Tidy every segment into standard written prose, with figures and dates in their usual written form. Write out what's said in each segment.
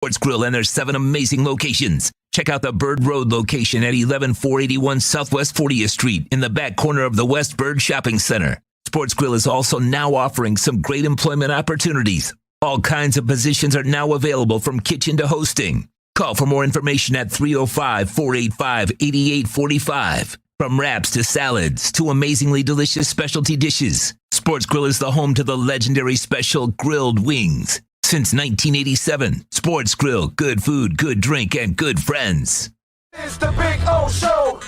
Sports Grill and their 7 amazing locations. Check out the Bird Road location at 11481 Southwest 40th Street in the back corner of the West Bird Shopping Center. Sports Grill is also now offering some great employment opportunities. All kinds of positions are now available from kitchen to hosting. Call for more information at 305-485-8845. From wraps to salads to amazingly delicious specialty dishes, Sports Grill is the home to the legendary special grilled wings. Since 1987, Sports Grill, good food, good drink, and good friends. It's the Big O Show.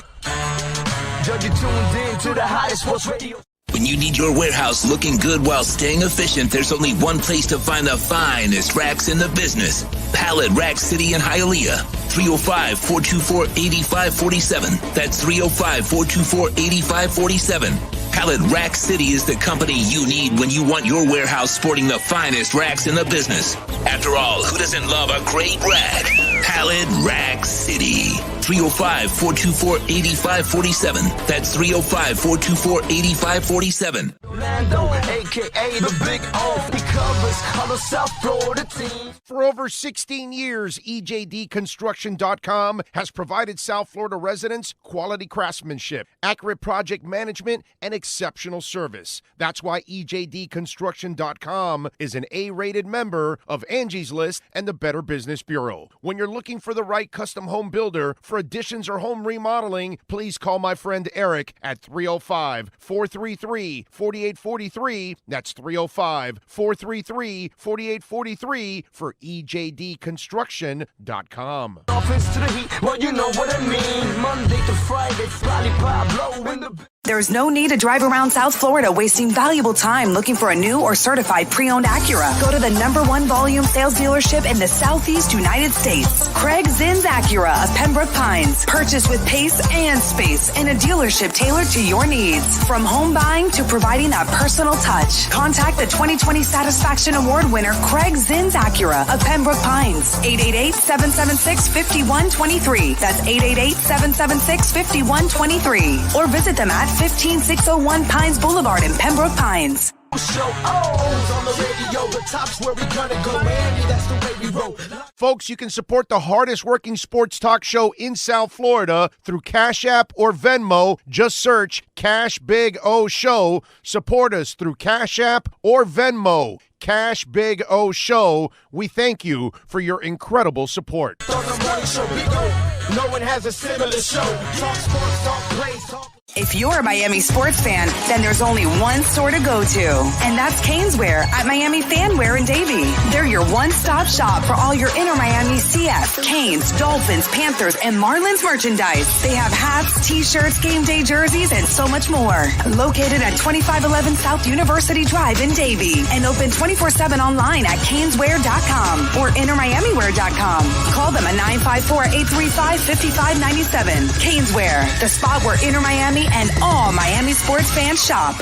Judge, you tuned in to the hottest sports radio. When you need your warehouse looking good while staying efficient, there's only one place to find the finest racks in the business. Pallet Rack City in Hialeah. 305-424-8547. That's 305-424-8547. Pallet Rack City is the company you need when you want your warehouse sporting the finest racks in the business. After all, who doesn't love a great rack? Pallet Rack City. 305-424-8547. That's 305-424-8547. Orlando, a.k.a. the Big O. He covers all the South Florida teams. For over 16 years, EJDConstruction.com has provided South Florida residents quality craftsmanship, accurate project management, and exceptional service. That's why EJDConstruction.com is an A-rated member of Angie's List and the Better Business Bureau. When you're looking for the right custom home builder for additions or home remodeling, please call my friend Eric at 305-433-4843. That's 305-433-4843 for EJDConstruction.com. Offense to the heat, well, you know what I mean. Monday to Friday, Lollipop blow in the... There's no need to drive around South Florida wasting valuable time looking for a new or certified pre-owned Acura. Go to the #1 volume sales dealership in the Southeast United States. Craig Zinn's Acura of Pembroke Pines. Purchased with pace and space in a dealership tailored to your needs. From home buying to providing that personal touch. Contact the 2020 Satisfaction Award winner Craig Zinn's Acura of Pembroke Pines. 888-776-5123. That's 888-776-5123. Or visit them at 15601 Pines Boulevard in Pembroke Pines. Show O's on the radio, the top's where we gonna go, Miami, that's the way we roll. Folks, you can support the hardest working sports talk show in South Florida through Cash App or Venmo. Just search Cash Big O Show. Support us through Cash App or Venmo. Cash Big O Show. We thank you for your incredible support. On the morning show, Big O, no one has a similar show. Talk sports, talk plays, talk... If you're a Miami sports fan, then there's only one store to go to, and that's Caneswear at Miami Fanwear in Davie. They're your one-stop shop for all your inner Miami CF, Canes, Dolphins, Panthers, and Marlins merchandise. They have hats, t-shirts, game day jerseys, and so much more. Located at 2511 South University Drive in Davie, and open 24/7 online at caneswear.com or innermiamiwear.com. Call them at 954-835-5597. Caneswear, the spot where inner Miami and all Miami sports fans shop.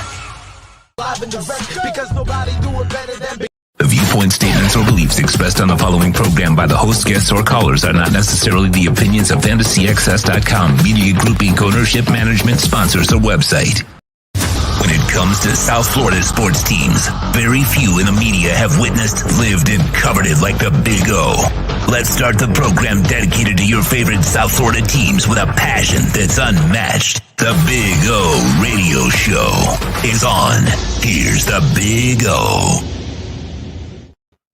Live and direct, because nobody do it better than... The viewpoint, statements, or beliefs expressed on the following program by the host, guests, or callers are not necessarily the opinions of FantasyXS.com, Media Group Inc., ownership, management, sponsors, or website. When it comes to South Florida sports teams, very few in the media have witnessed, lived, and covered it like the Big O. Let's start the program dedicated to your favorite South Florida teams with a passion that's unmatched. The Big O Radio Show is on. Here's the Big O.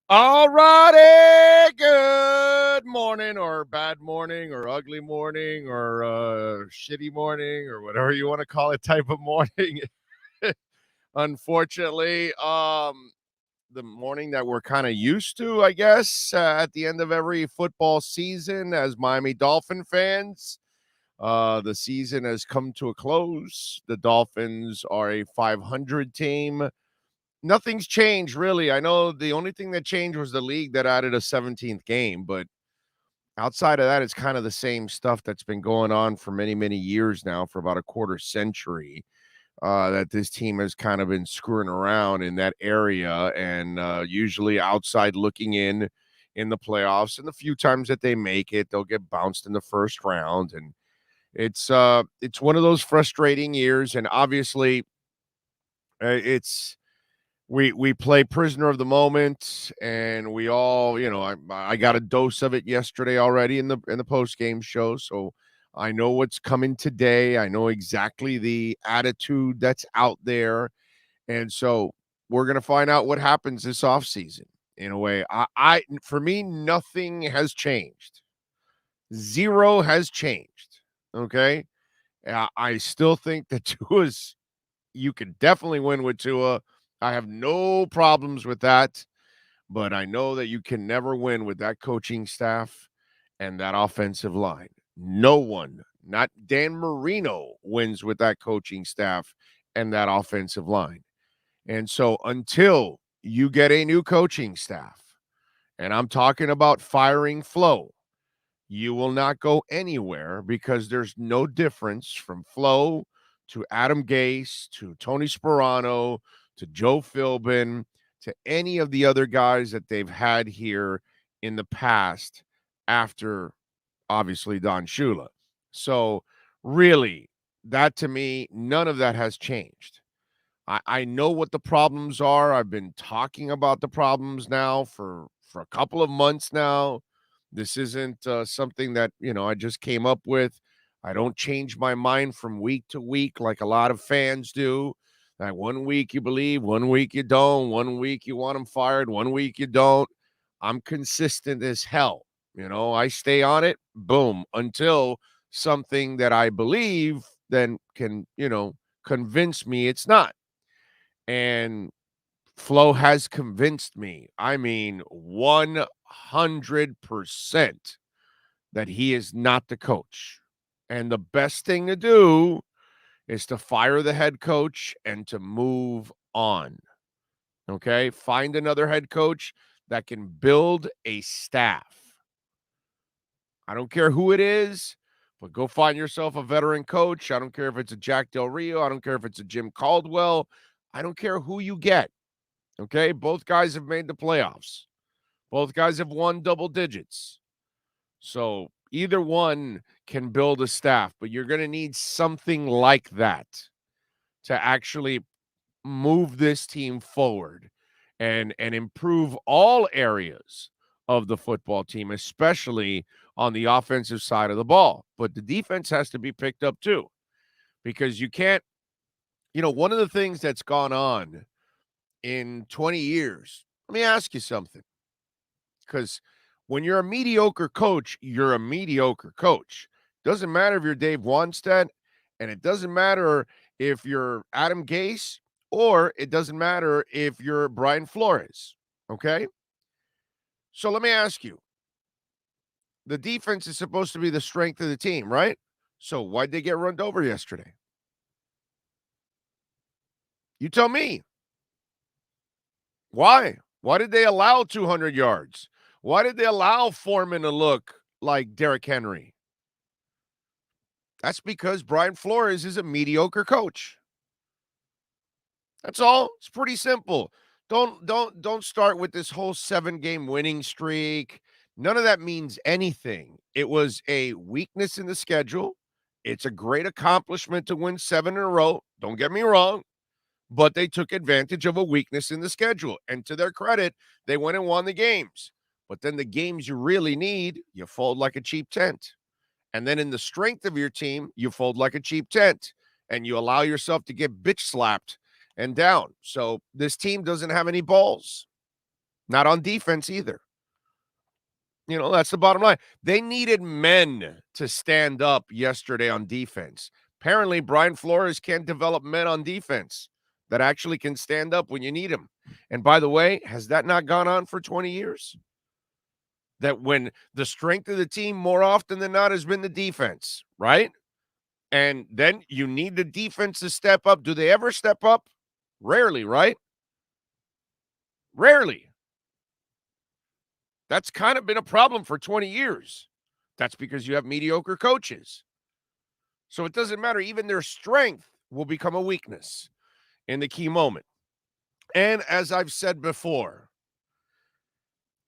All righty, good morning or bad morning or ugly morning or shitty morning or whatever you want to call it type of morning. Unfortunately, the morning that we're kind of used to, I guess, at the end of every football season as Miami Dolphin fans. The season has come to a close. The Dolphins are a 500 team. Nothing's changed, really. I know the only thing that changed was the league that added a 17th game, but outside of that, it's kind of the same stuff that's been going on for many, many years now, for about a quarter century, that this team has kind of been screwing around in that area and usually outside looking in the playoffs. And the few times that they make it, they'll get bounced in the first round. And it's one of those frustrating years. And obviously, it's we play prisoner of the moment, and we all, I got a dose of it yesterday already in the post game show, so I know what's coming today. I know exactly the attitude that's out there, and so we're gonna find out what happens this offseason. In a way, I for me, nothing has changed. Zero has changed. Okay, I still think that Tua's. You could definitely win with Tua. I have no problems with that, but I know that you can never win with that coaching staff and that offensive line. No one, not Dan Marino, wins with that coaching staff and that offensive line. And so until you get a new coaching staff, and I'm talking about firing Flo, you will not go anywhere because there's no difference from Flo to Adam Gase to Tony Sperano to Joe Philbin to any of the other guys that they've had here in the past after, obviously, Don Shula. So really, that to me, none of that has changed. I know what the problems are. I've been talking about the problems now for a couple of months now. This isn't something that, I just came up with. I don't change my mind from week to week like a lot of fans do. That one week you believe, one week you don't, one week you want them fired, one week you don't. I'm consistent as hell. I stay on it, boom, until something that I believe then can, convince me it's not. And Flo has convinced me, I mean, 100% that he is not the coach. And the best thing to do is to fire the head coach and to move on. Okay? Find another head coach that can build a staff. I don't care who it is, but go find yourself a veteran coach. I don't care if it's a Jack Del Rio. I don't care if it's a Jim Caldwell. I don't care who you get. Okay, both guys have made the playoffs. Both guys have won double digits. So either one can build a staff, but you're going to need something like that to actually move this team forward and improve all areas of the football team, especially on the offensive side of the ball. But the defense has to be picked up too, because you can't, one of the things that's gone on in 20 years. Let me ask you something. Because when you're a mediocre coach, you're a mediocre coach. Doesn't matter if you're Dave Wannstedt, and it doesn't matter if you're Adam Gase, or it doesn't matter if you're Brian Flores. Okay? So let me ask you. The defense is supposed to be the strength of the team, right? So why'd they get run over yesterday? You tell me. Why? Why did they allow 200 yards? Why did they allow Foreman to look like Derrick Henry? That's because Brian Flores is a mediocre coach. That's all. It's pretty simple. Don't start with this whole 7-game winning streak. None of that means anything. It was a weakness in the schedule. It's a great accomplishment to win 7 in a row. Don't get me wrong. But they took advantage of a weakness in the schedule. And to their credit, they went and won the games. But then the games you really need, you fold like a cheap tent. And then in the strength of your team, you fold like a cheap tent. And you allow yourself to get bitch slapped and down. So this team doesn't have any balls. Not on defense either. That's the bottom line. They needed men to stand up yesterday on defense. Apparently, Brian Flores can't develop men on defense that actually can stand up when you need them. And by the way, has that not gone on for 20 years? That when the strength of the team more often than not has been the defense, right? And then you need the defense to step up. Do they ever step up? Rarely, right? Rarely. That's kind of been a problem for 20 years. That's because you have mediocre coaches. So it doesn't matter. Even their strength will become a weakness in the key moment. And as I've said before,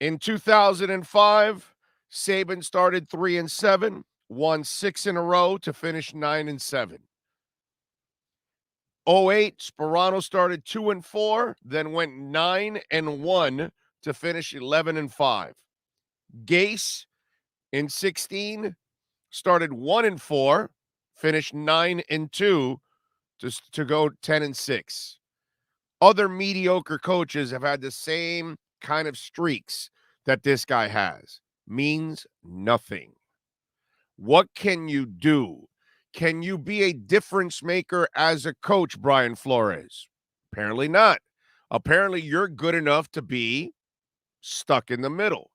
in 2005, Saban started 3-7, won 6 in a row to finish 9-7. 08, Sperano started 2-4, then went 9-1 to finish 11-5. Gase in 16 started 1-4, finished 9-2 to go 10-6. Other mediocre coaches have had the same kind of streaks that this guy has. Means nothing. What can you do? Can you be a difference maker as a coach, Brian Flores? Apparently not. Apparently you're good enough to be stuck in the middle.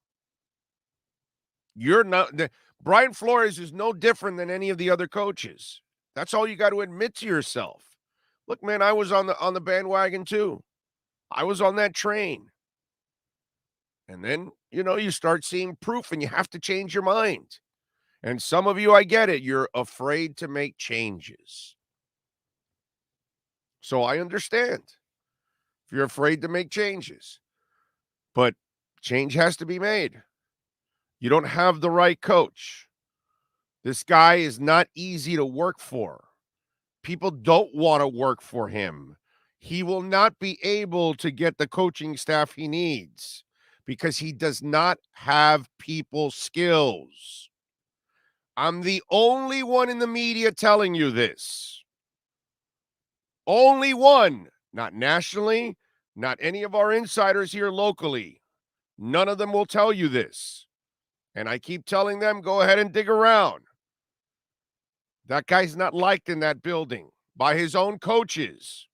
You're not. Brian Flores is no different than any of the other coaches. That's all you got to admit to yourself. Look, man, I was on the bandwagon too. I was on that train. And then, you start seeing proof and you have to change your mind. And some of you, I get it, you're afraid to make changes. So I understand if you're afraid to make changes. But change has to be made. You don't have the right coach. This guy is not easy to work for. People don't want to work for him. He will not be able to get the coaching staff he needs because he does not have people skills. I'm the only one in the media telling you this. Only one. Not nationally, not any of our insiders here locally. None of them will tell you this. And I keep telling them, go ahead and dig around. That guy's not liked in that building by his own coaches.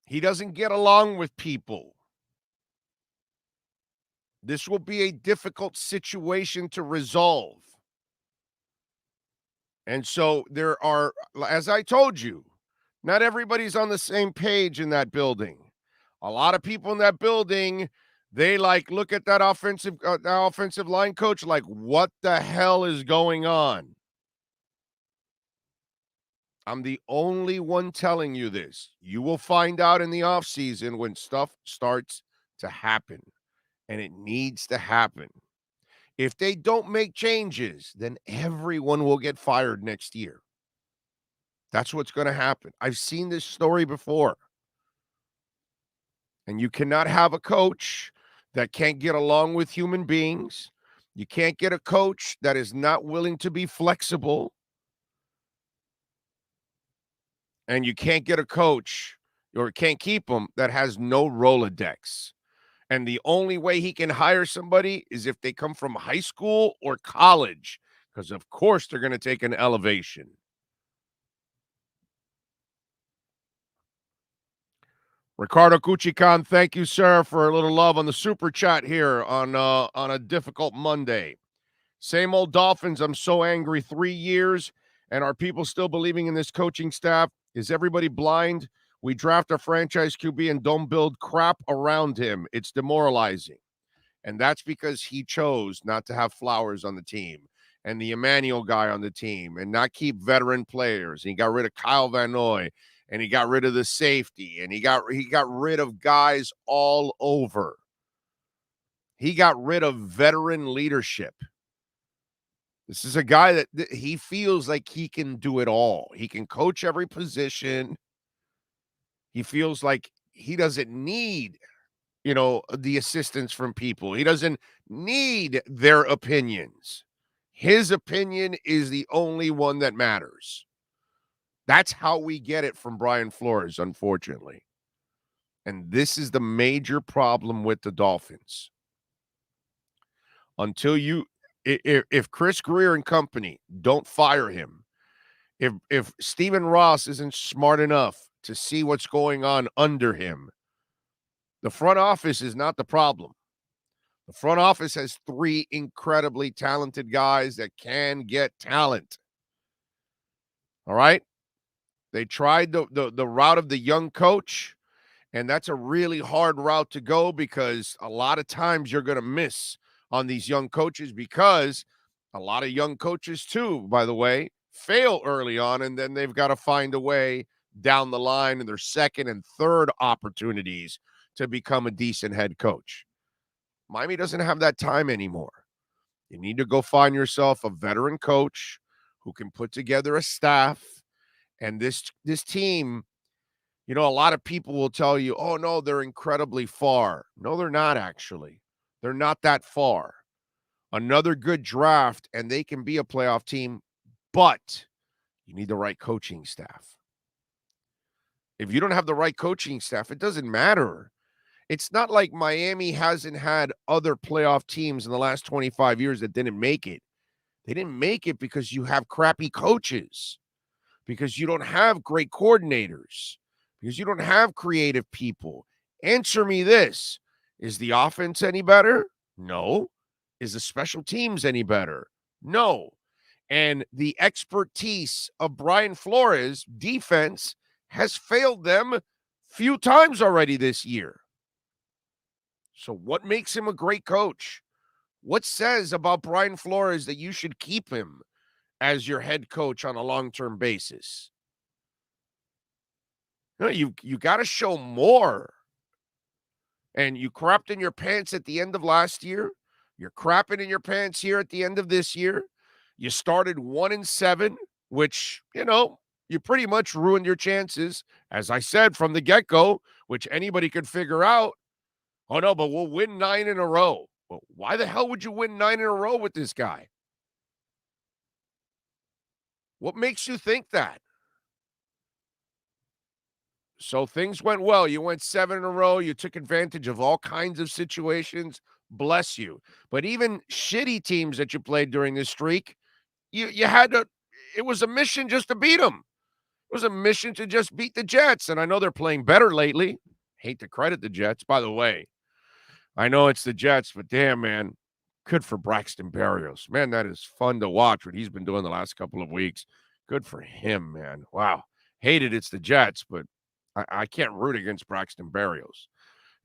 He doesn't get along with people. This will be a difficult situation to resolve. And so there are, as I told you, not everybody's on the same page in that building. A lot of people in that building, they look at that offensive line coach like, what the hell is going on? I'm the only one telling you this. You will find out in the offseason when stuff starts to happen, and it needs to happen. If they don't make changes, then everyone will get fired next year. That's what's going to happen. I've seen this story before. And you cannot have a coach that can't get along with human beings. You can't get a coach that is not willing to be flexible. And you can't get a coach or can't keep him that has no Rolodex. And the only way he can hire somebody is if they come from high school or college, because of course they're going to take an elevation. Ricardo Cuchican, thank you, sir, for a little love on the super chat here on a difficult Monday. Same old Dolphins. I'm so angry. 3 years, and are people still believing in this coaching staff? Is everybody blind? We draft a franchise QB and don't build crap around him. It's demoralizing. And that's because he chose not to have Flowers on the team and the Emmanuel guy on the team and not keep veteran players. He got rid of Kyle Van Noy, and he got rid of the safety, and he got rid of guys all over. He got rid of veteran leadership. This is a guy that he feels like he can do it all. He can coach every position. He feels like he doesn't need, the assistance from people. He doesn't need their opinions. His opinion is the only one that matters. That's how we get it from Brian Flores, unfortunately. And this is the major problem with the Dolphins. Until if Chris Greer and company don't fire him, if Stephen Ross isn't smart enough to see what's going on under him, the front office is not the problem. The front office has 3 incredibly talented guys that can get talent. All right? They tried the route of the young coach, and that's a really hard route to go because a lot of times you're going to miss on these young coaches because a lot of young coaches too, by the way, fail early on, and then they've got to find a way down the line in their second and third opportunities to become a decent head coach. Miami doesn't have that time anymore. You need to go find yourself a veteran coach who can put together a staff And this team, a lot of people will tell you, oh, no, they're incredibly far. No, they're not actually. They're not that far. Another good draft, and they can be a playoff team, but you need the right coaching staff. If you don't have the right coaching staff, it doesn't matter. It's not like Miami hasn't had other playoff teams in the last 25 years that didn't make it. They didn't make it because you have crappy coaches, because you don't have great coordinators, because you don't have creative people. Answer me this. Is the offense any better? No. Is the special teams any better? No. And the expertise of Brian Flores' defense has failed them few times already this year. So what makes him a great coach? What says about Brian Flores that you should keep him as your head coach on a long-term basis? No, you got to show more. And you crapped in your pants at the end of last year. You're crapping in your pants here at the end of this year. You started 1-7, which, you pretty much ruined your chances, as I said from the get-go, which anybody could figure out. Oh, no, but we'll win 9 in a row. Well, why the hell would you win 9 in a row with this guy? What makes you think that? So things went well. You went 7 in a row. You took advantage of all kinds of situations. Bless you. But even shitty teams that you played during this streak, you had to – it was a mission just to beat them. It was a mission to just beat the Jets. And I know they're playing better lately. Hate to credit the Jets. By the way, I know it's the Jets, but damn, man, good for Braxton Berrios. Man, that is fun to watch what he's been doing the last couple of weeks. Good for him, man. Wow. Hated it's the Jets, but I can't root against Braxton Berrios.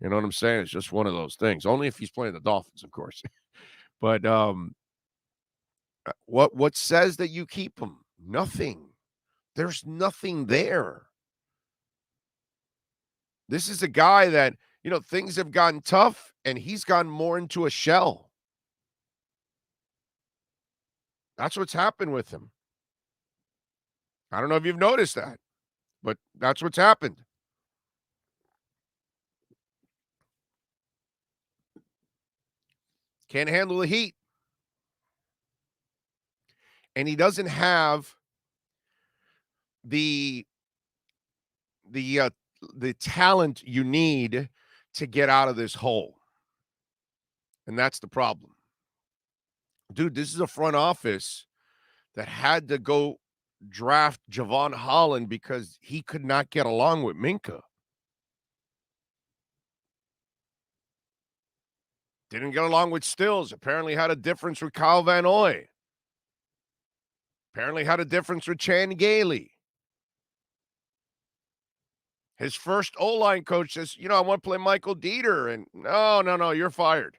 You know what I'm saying? It's just one of those things. Only if he's playing the Dolphins, of course. But what says that you keep him? Nothing. There's nothing there. This is a guy that, things have gotten tough, and he's gone more into a shell. That's what's happened with him. I don't know if you've noticed that, but that's what's happened. Can't handle the heat. And he doesn't have the talent you need to get out of this hole. And that's the problem. Dude, this is a front office that had to go draft Javon Holland because he could not get along with Minka. Didn't get along with Stills. Apparently had a difference with Kyle Van Noy. Apparently had a difference with Chan Gailey. His first O-line coach says, I want to play Michael Dieter. And no, you're fired.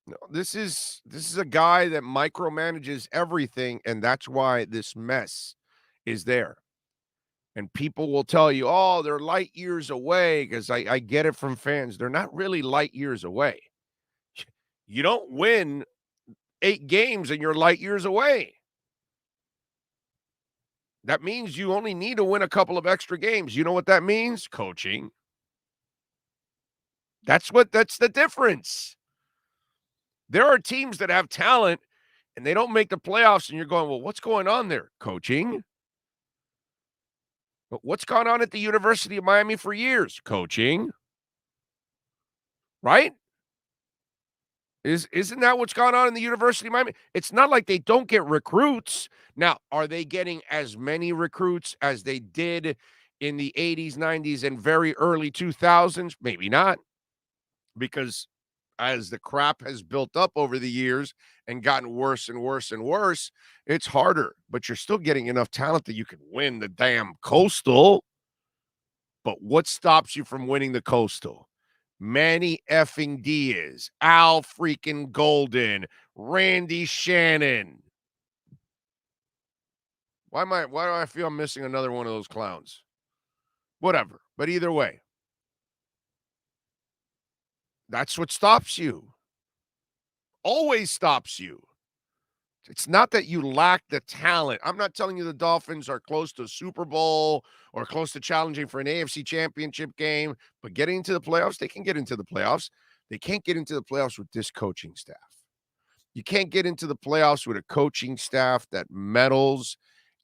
No, this is a guy that micromanages everything, and that's why this mess is there. And people will tell you, oh, they're light years away, because I get it from fans. They're not really light years away. You don't win 8 games and you're light years away. That means you only need to win a couple of extra games. You know what that means? Coaching. That's the difference. There are teams that have talent and they don't make the playoffs, and you're going, well, what's going on there? Coaching. But what's gone on at the University of Miami for years? Coaching. Right? Isn't that what's gone on in the University of Miami? It's not like they don't get recruits. Now, are they getting as many recruits as they did in the 80s, 90s, and very early 2000s? Maybe not. Because as the crap has built up over the years and gotten worse and worse and worse, it's harder. But you're still getting enough talent that you can win the damn Coastal. But what stops you from winning the Coastal? Manny effing Diaz, Al freaking Golden, Randy Shannon. Why do I feel I'm missing another one of those clowns? Whatever. But either way, that's what stops you. Always stops you. It's not that you lack the talent. I'm not telling you the Dolphins are close to a Super Bowl or close to challenging for an AFC championship game, but getting into the playoffs, they can get into the playoffs. They can't get into the playoffs with this coaching staff. You can't get into the playoffs with a coaching staff that meddles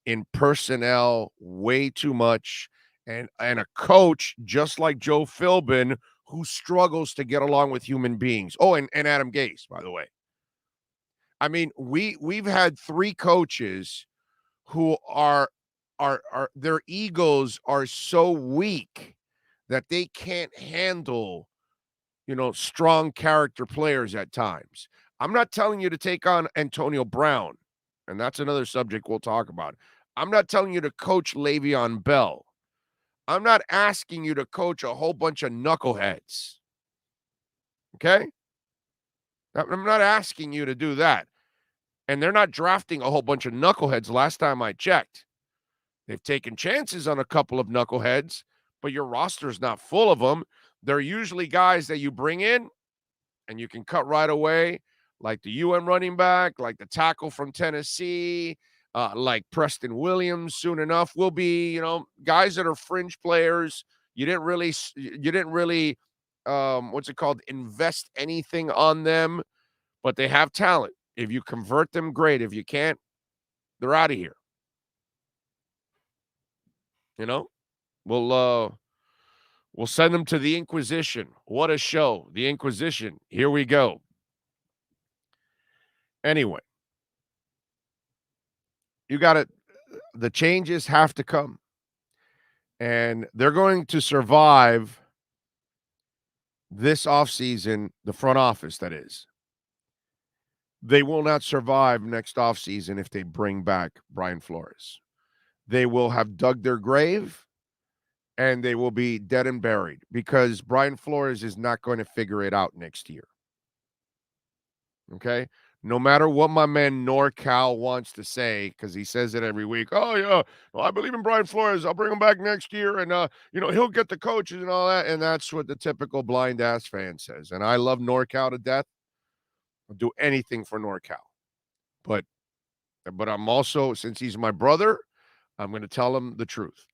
in personnel way too much, and a coach just like Joe Philbin who struggles to get along with human beings. Oh, and Adam Gase, by the way. I mean, we've had 3 coaches who are their egos are so weak that they can't handle, strong character players at times. I'm not telling you to take on Antonio Brown, and that's another subject we'll talk about. I'm not telling you to coach Le'Veon Bell. I'm not asking you to coach a whole bunch of knuckleheads. Okay? I'm not asking you to do that. And they're not drafting a whole bunch of knuckleheads last time I checked. They've taken chances on a couple of knuckleheads, but your roster's not full of them. They're usually guys that you bring in and you can cut right away, like the running back, like the tackle from Tennessee, like Preston Williams soon enough will be, guys that are fringe players. You didn't really, invest anything on them, but they have talent. If you convert them, great. If you can't, they're out of here. We'll send them to the Inquisition. What a show. The Inquisition. Here we go. Anyway, the changes have to come. And they're going to survive this offseason, the front office, that is. They will not survive next offseason if they bring back Brian Flores. They will have dug their grave, and they will be dead and buried because Brian Flores is not going to figure it out next year. Okay? No matter what my man NorCal wants to say, because he says it every week. Oh, yeah, well, I believe in Brian Flores. I'll bring him back next year, and, he'll get the coaches and all that. And that's what the typical blind-ass fan says. And I love NorCal to death. I'll do anything for NorCal. But I'm also, since he's my brother, I'm going to tell him the truth.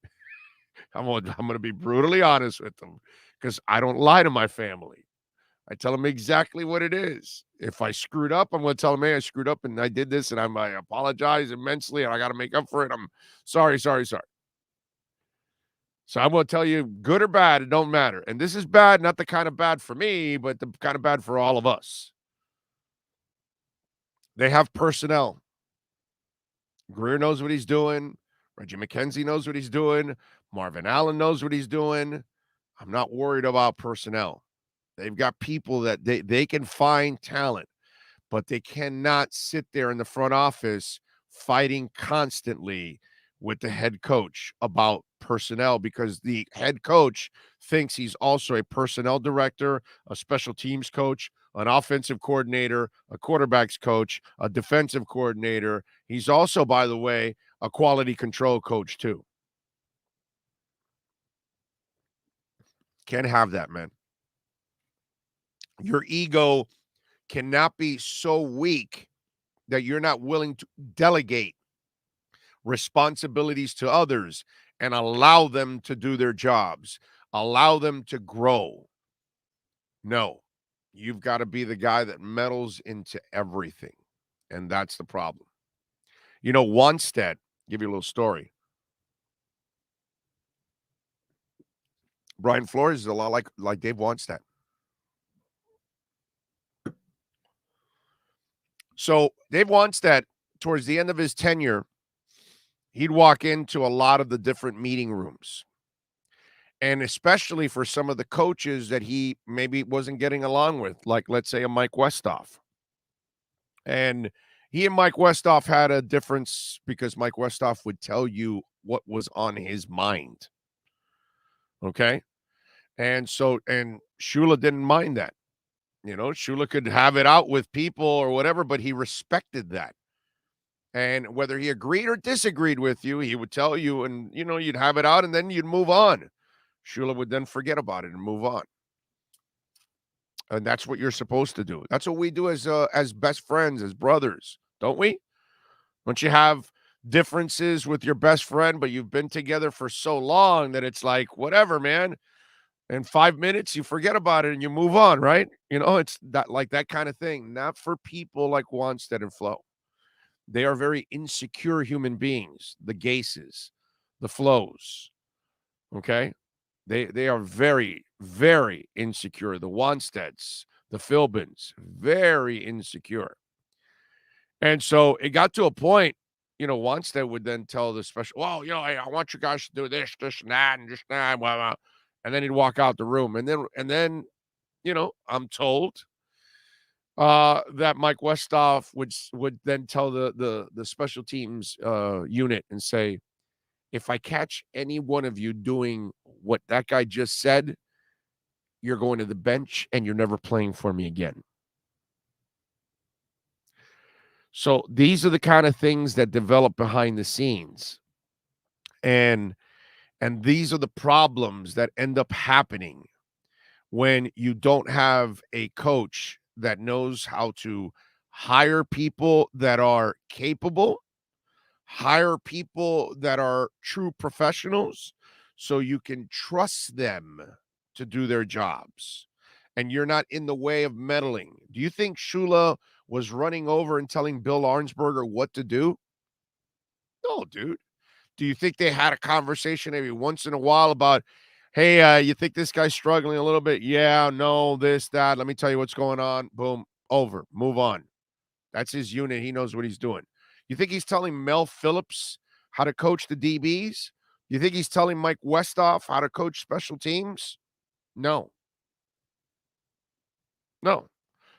I'm going to be brutally honest with him because I don't lie to my family. I tell them exactly what it is. If I screwed up, I'm going to tell them, hey, I screwed up and I did this and I apologize immensely and I got to make up for it. I'm sorry. So I'm going to tell you, good or bad, it don't matter. And this is bad, not the kind of bad for me, but the kind of bad for all of us. They have personnel. Greer knows what he's doing. Reggie McKenzie knows what he's doing. Marvin Allen knows what he's doing. I'm not worried about personnel. They've got people that they can find talent, but they cannot sit there in the front office fighting constantly with the head coach about personnel because the head coach thinks he's also a personnel director, a special teams coach, an offensive coordinator, a quarterback's coach, a defensive coordinator. He's also, by the way, a quality control coach too. Can't have that, man. Your ego cannot be so weak that you're not willing to delegate responsibilities to others and allow them to do their jobs, allow them to grow. No, you've got to be the guy that meddles into everything, and that's the problem. Wannstedt, give you a little story. Brian Flores is a lot like Dave Wannstedt. So Dave Wannstedt, towards the end of his tenure, he'd walk into a lot of the different meeting rooms. And especially for some of the coaches that he maybe wasn't getting along with, like, let's say, a Mike Westhoff. And he and Mike Westhoff had a difference because Mike Westhoff would tell you what was on his mind. Okay? And Shula didn't mind that. Shula could have it out with people or whatever, but he respected that. And whether he agreed or disagreed with you, he would tell you and, you'd have it out and then you'd move on. Shula would then forget about it and move on. And that's what you're supposed to do. That's what we do as best friends, as brothers, don't we? Don't you have differences with your best friend, but you've been together for so long that it's like, whatever, man. In 5 minutes, you forget about it and you move on, right? It's that kind of thing. Not for people like Wannstedt and Flo. They are very insecure human beings, the Gases, the Flows. Okay? They are very, very insecure. The Wannstedts, the Philbins, very insecure. And so it got to a point, Wannstedt would then tell the special, well, I want you guys to do this, and that, and just that, blah, blah. And then he'd walk out the room. And then, I'm told that Mike Westhoff would then tell the special teams unit and say, if I catch any one of you doing what that guy just said, you're going to the bench and you're never playing for me again. So these are the kind of things that develop behind the scenes. And these are the problems that end up happening when you don't have a coach that knows how to hire people that are capable, hire people that are true professionals, so you can trust them to do their jobs. And you're not in the way of meddling. Do you think Shula was running over and telling Bill Arnsberger what to do? No, dude. Do you think they had a conversation maybe once in a while about, hey, you think this guy's struggling a little bit? Yeah, no, this, that. Let me tell you what's going on. Boom, over. Move on. That's his unit. He knows what he's doing. You think he's telling Mel Phillips how to coach the DBs? You think he's telling Mike Westhoff how to coach special teams? No. No.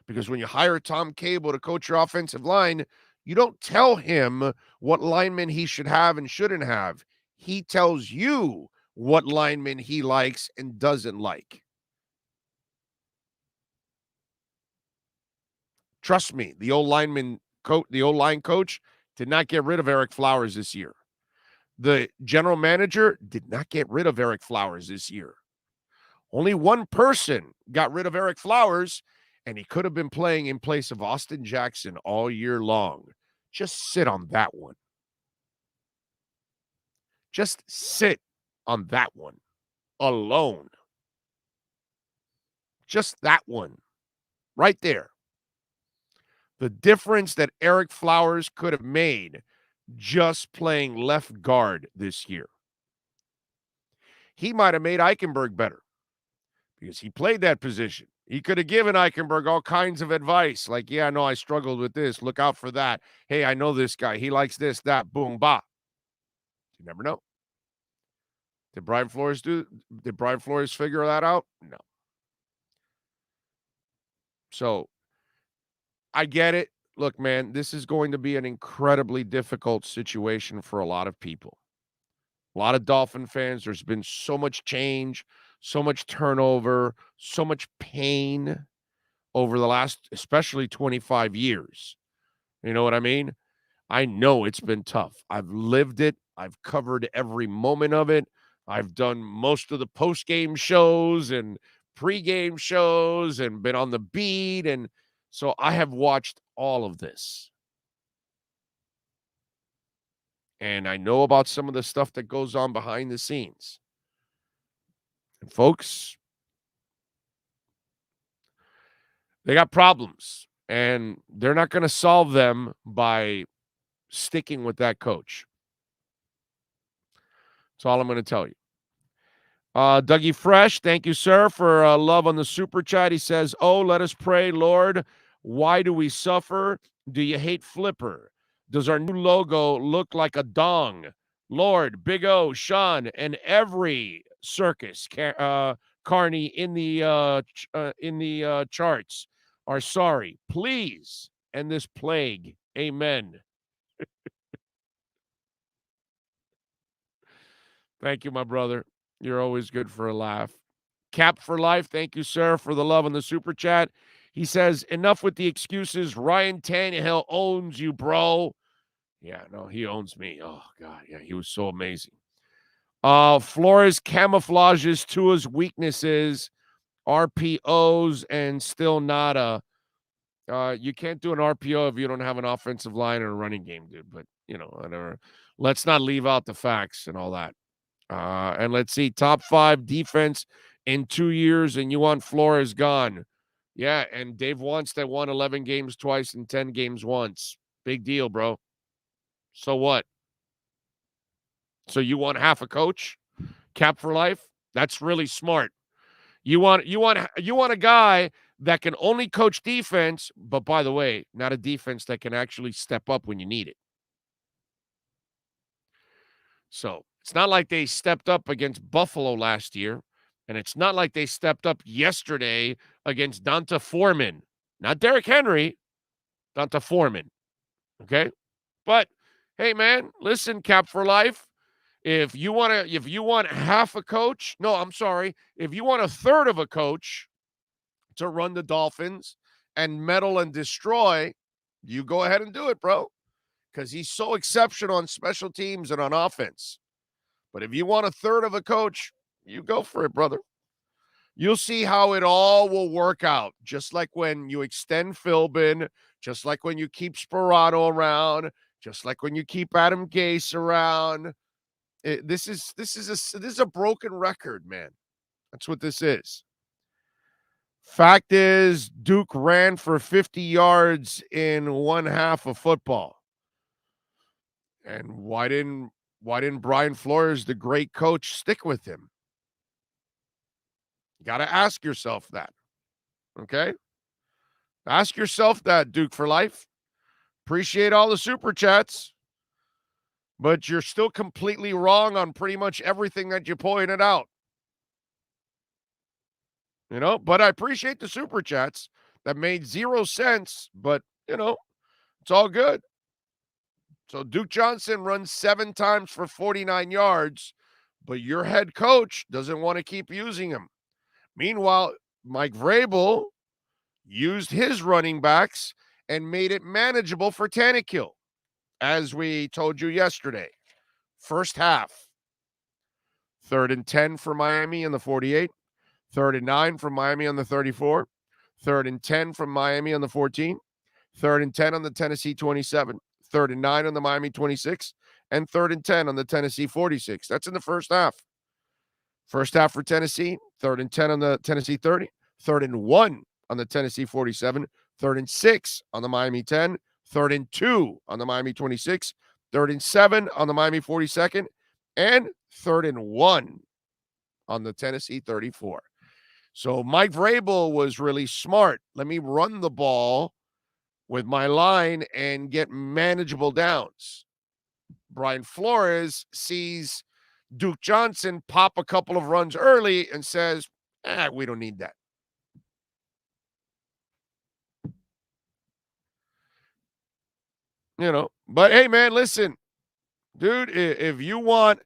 Because when you hire Tom Cable to coach your offensive line, you don't tell him what linemen he should have and shouldn't have. He tells you what linemen he likes and doesn't like. Trust me, the O-line coach did not get rid of Eric Flowers this year. The general manager did not get rid of Eric Flowers this year. Only one person got rid of Eric Flowers, and he could have been playing in place of Austin Jackson all year long. Just sit on that one. Just sit on that one alone. Just that one right there. The difference that Eric Flowers could have made just playing left guard this year. He might have made Eichenberg better because he played that position. He could have given Eichenberg all kinds of advice, like, yeah, no, I struggled with this. Look out for that. Hey, I know this guy. He likes this, that, boom, bah. You never know. Did Brian Flores figure that out? No. So I get it. Look, man, this is going to be an incredibly difficult situation for a lot of people. A lot of Dolphin fans. There's been so much change, so much turnover, so much pain over the last, especially 25 years. You know what I mean? I know it's been tough. I've lived it. I've covered every moment of it. I've done most of the post-game shows and pre-game shows and been on the beat. And so I have watched all of this. And I know about some of the stuff that goes on behind the scenes. And folks, they got problems. And they're not going to solve them by sticking with that coach. That's all I'm going to tell you. Dougie Fresh, thank you, sir, for love on the super chat. He says, oh, let us pray, Lord. Why do we suffer? Do you hate Flipper? Does our new logo look like a dong? Lord, Big O, Sean, and every circus carney in the charts are sorry. Please end this plague. Amen. Thank you, my brother. You're always good for a laugh. Cap for Life, thank you, sir, for the love on the super chat. He says, enough with the excuses. Ryan Tannehill owns you, bro. Yeah, no, he owns me. Oh, God, yeah, he was so amazing. Flores camouflages Tua's weaknesses, RPOs, and still nada. You can't do an RPO if you don't have an offensive line and a running game, dude. But whatever. Let's not leave out the facts and all that. And let's see, top 5 defense in 2 years, and you want Flores gone. Yeah, and Dave Wannstedt won 11 games twice and 10 games once. Big deal, bro. So what? So you want half a coach? Cap for life? That's really smart. You want a guy that can only coach defense, but by the way, not a defense that can actually step up when you need it. So it's not like they stepped up against Buffalo last year, and it's not like they stepped up yesterday against Donta Foreman. Not Derrick Henry, Donta Foreman. Okay? But hey, man, listen, Cap for life. If you want half a coach, no, I'm sorry. If you want a third of a coach to run the Dolphins and meddle and destroy, you go ahead and do it, bro. Because he's so exceptional on special teams and on offense. But if you want a third of a coach, you go for it, brother. You'll see how it all will work out. Just like when you extend Philbin, just like when you keep Sperano around, just like when you keep Adam Gase around. This is a broken record, man. That's what this is. Fact is, Duke ran for 50 yards in one half of football. And why didn't Brian Flores, the great coach, stick with him? You got to ask yourself that. Okay? Ask yourself that, Duke for life. Appreciate all the super chats. But you're still completely wrong on pretty much everything that you pointed out. But I appreciate the super chats that made 0 sense, but, it's all good. So Duke Johnson runs 7 times for 49 yards, but your head coach doesn't want to keep using him. Meanwhile, Mike Vrabel used his running backs and made it manageable for Tannehill, as we told you yesterday. First half, 3rd and 10 for Miami on the 48, 3rd and 9 from Miami on the 34, 3rd and 10 from Miami on the 14, 3rd and 10 on the Tennessee 27, 3rd and 9 on the Miami 26, and 3rd and 10 on the Tennessee 46. That's in the first half. First half for Tennessee, 3rd and 10 on the Tennessee 30, 3rd and 1 on the Tennessee 47, 3rd and 6 on the Miami 10, 3rd and 2 on the Miami 26, 3rd and 7 on the Miami 42nd, and 3rd and 1 on the Tennessee 34. So Mike Vrabel was really smart. Let me run the ball with my line and get manageable downs. Brian Flores sees Duke Johnson pop a couple of runs early and says, we don't need that. But hey, man, listen, dude, if you want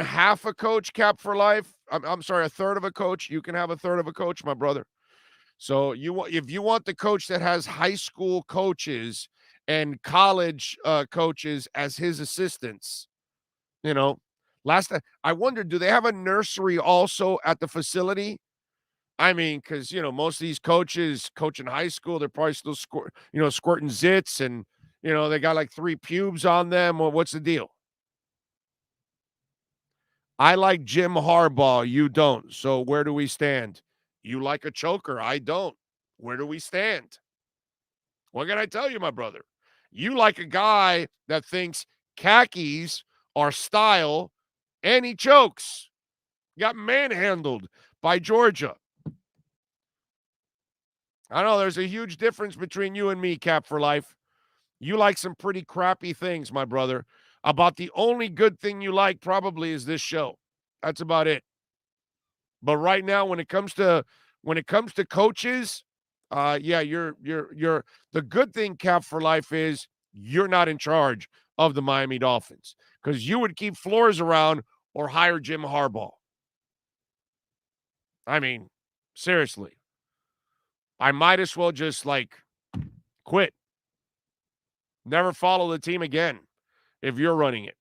half a coach, Cap for life, I'm sorry, a third of a coach, you can have a third of a coach, my brother. So if you want the coach that has high school coaches and college coaches as his assistants, last time I wondered, do they have a nursery also at the facility? I mean, because most of these coaches coaching high school, they're probably still squirting zits, and they got like 3 pubes on them. Well, what's the deal? I like Jim Harbaugh. You don't. So where do we stand? You like a choker. I don't. Where do we stand? What can I tell you, my brother? You like a guy that thinks khakis are style, and he chokes. Got manhandled by Georgia. I know there's a huge difference between you and me, Cap for life. You like some pretty crappy things, my brother. About the only good thing you like probably is this show. That's about it. But right now, when it comes to coaches, you're the good thing, Cap for life, is you're not in charge of the Miami Dolphins, because you would keep Flores around or hire Jim Harbaugh. I mean, seriously, I might as well just quit. Never follow the team again if you're running it.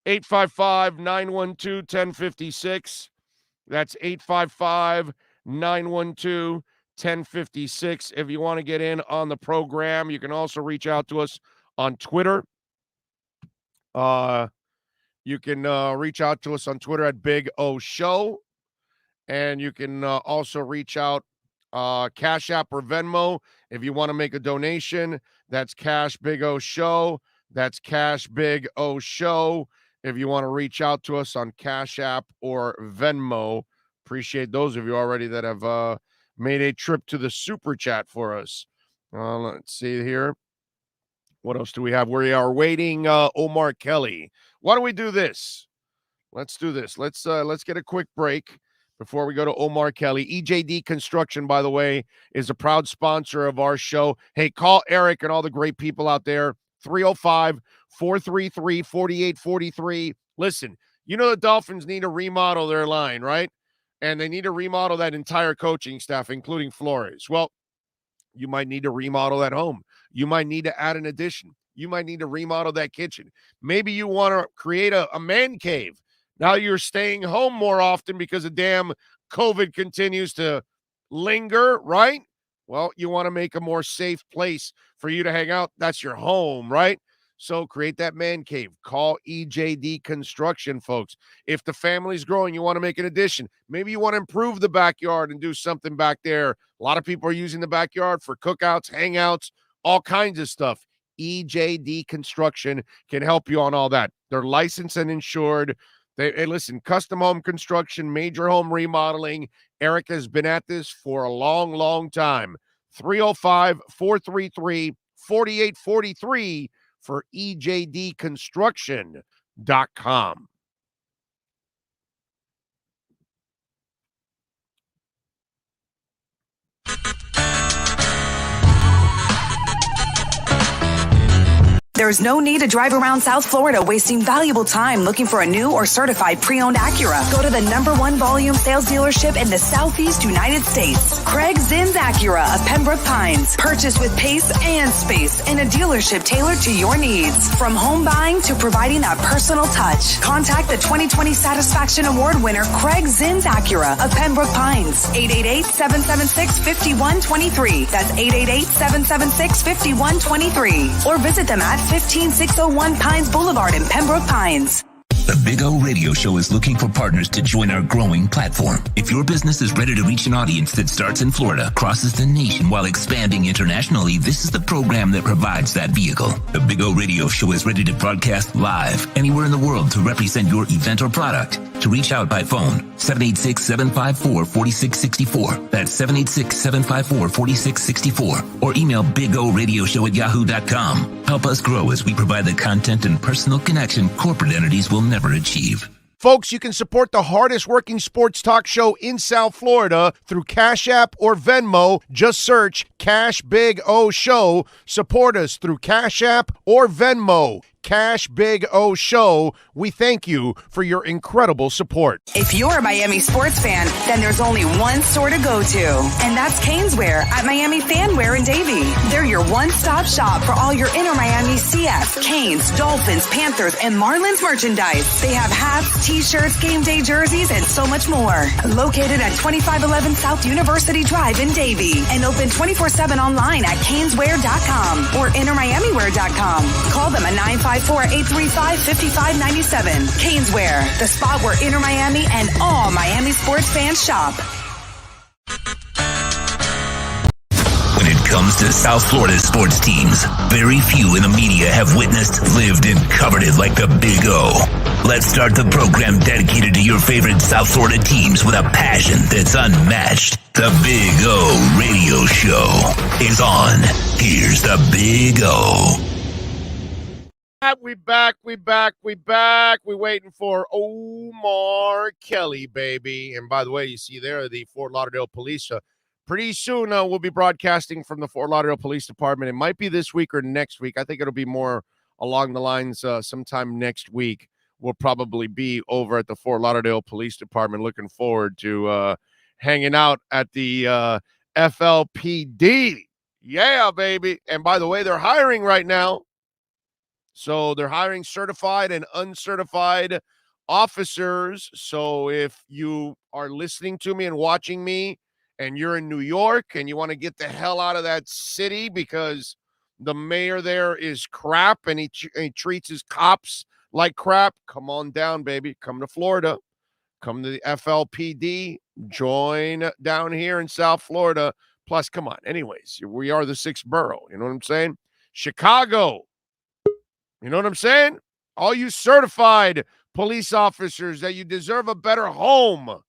855-912-1056. That's 855-912-1056. If you want to get in on the program, you can also reach out to us on Twitter. You can reach out to us on Twitter at Big O Show. And you can also reach out Cash App or Venmo if you want to make a donation. That's Cash Big O Show. That's Cash Big O Show. If you want to reach out to us on Cash App or Venmo, appreciate those of you already that have made a trip to the Super Chat for us. Let's see here. What else do we have? We are waiting Omar Kelly. Why don't we do this? Let's do this. Let's get a quick break before we go to Omar Kelly. EJD Construction, by the way, is a proud sponsor of our show. Hey, call Eric and all the great people out there. 305-433-4843. Listen, you know the Dolphins need to remodel their line, right? And they need to remodel that entire coaching staff, including Flores. Well, you might need to remodel that home. You might need to add an addition. You might need to remodel that kitchen. Maybe you want to create a man cave. Now you're staying home more often because of damn COVID continues to linger, right? Well, you want to make a more safe place for you to hang out. That's your home, right? So create that man cave. Call EJD Construction, folks. If the family's growing, you want to make an addition. Maybe you want to improve the backyard and do something back there. A lot of people are using the backyard for cookouts, hangouts, all kinds of stuff. EJD Construction can help you on all that. They're licensed and insured. Hey, listen, custom home construction, major home remodeling. Eric has been at this for a long, long time. 305-433-4843 for EJDconstruction.com. There's no need to drive around South Florida wasting valuable time looking for a new or certified pre-owned Acura. Go to the #1 volume sales dealership in the Southeast United States. Craig Zinn's Acura of Pembroke Pines. Purchased with pace and space in a dealership tailored to your needs. From home buying to providing that personal touch. Contact the 2020 Satisfaction Award winner Craig Zinn's Acura of Pembroke Pines. 888-776-5123. That's 888-776-5123. Or visit them at 15601 Pines Boulevard in Pembroke Pines. The Big O Radio Show is looking for partners to join our growing platform. If your business is ready to reach an audience that starts in Florida, crosses the nation while expanding internationally, this is the program that provides that vehicle. The Big O Radio Show is ready to broadcast live anywhere in the world to represent your event or product. To reach out by phone, 786-754-4664. That's 786-754-4664. Or email bigoradioshow@yahoo.com. Help us grow as we provide the content and personal connection corporate entities will never achieve. Folks, you can support the hardest working sports talk show in South Florida through Cash App or Venmo. Just search Cash Big O Show. Support us through Cash App or Venmo. Cash Big O Show. We thank you for your incredible support. If you're a Miami sports fan, then there's only one store to go to, and that's Caneswear at Miami Fanwear in Davie. They're your one-stop shop for all your inner Miami CF, Canes, Dolphins, Panthers, and Marlins merchandise. They have hats, t-shirts, game day jerseys, and so much more. Located at 2511 South University Drive in Davie, and open 24/7 online at caneswear.com or innermiamiwear.com. Call them at 954-835-5597. Caneswear, the spot where Inner Miami and all Miami sports fans shop. When it comes to South Florida sports teams, very few in the media have witnessed, lived, and covered it like the Big O. Let's start the program dedicated to your favorite South Florida teams with a passion that's unmatched. The Big O Radio Show is on. Here's the Big O. We back. We waiting for Omar Kelly, baby. And by the way, you see there the Fort Lauderdale Police. Pretty soon we'll be broadcasting from the Fort Lauderdale Police Department. It might be this week or next week. I think it'll be more along the lines sometime next week. We'll probably be over at the Fort Lauderdale Police Department. Looking forward to hanging out at the FLPD. Yeah, baby. And by the way, they're hiring right now. So they're hiring certified and uncertified officers. So if you are listening to me and watching me and you're in New York and you want to get the hell out of that city because the mayor there is crap and he treats his cops like crap, come on down, baby. Come to Florida. Come to the FLPD. Join down here in South Florida. Plus, come on. Anyways, we are the sixth borough. You know what I'm saying? Chicago. You know what I'm saying? All you certified police officers that you deserve a better home.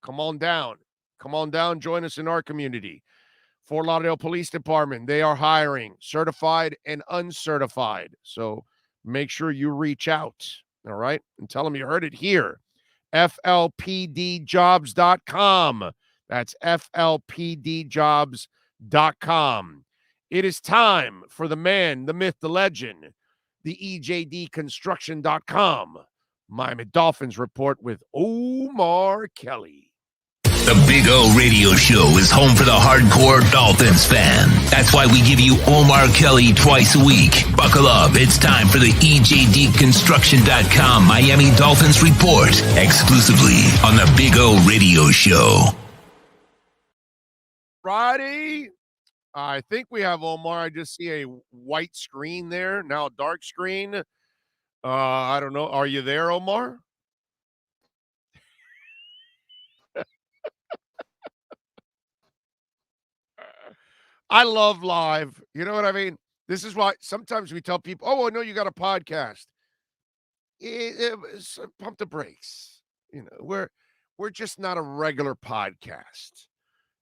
Come on down. Come on down. Join us in our community. Fort Lauderdale Police Department, they are hiring certified and uncertified. So make sure you reach out, all right? And tell them you heard it here. FLPDjobs.com. That's FLPDjobs.com. It is time for the man, the myth, the legend, the EJDconstruction.com Miami Dolphins report with Omar Kelly. The Big O Radio Show is home for the hardcore Dolphins fan. That's why we give you Omar Kelly twice a week. Buckle up. It's time for the EJDconstruction.com Miami Dolphins report exclusively on the Big O Radio Show. Friday, I think we have Omar. I just see a white screen there, now a dark screen. I don't know. Are you there, Omar? I love live. You know what I mean? This is why sometimes we tell people, oh, I know you got a podcast. Pump the brakes. You know, we're just not a regular podcast.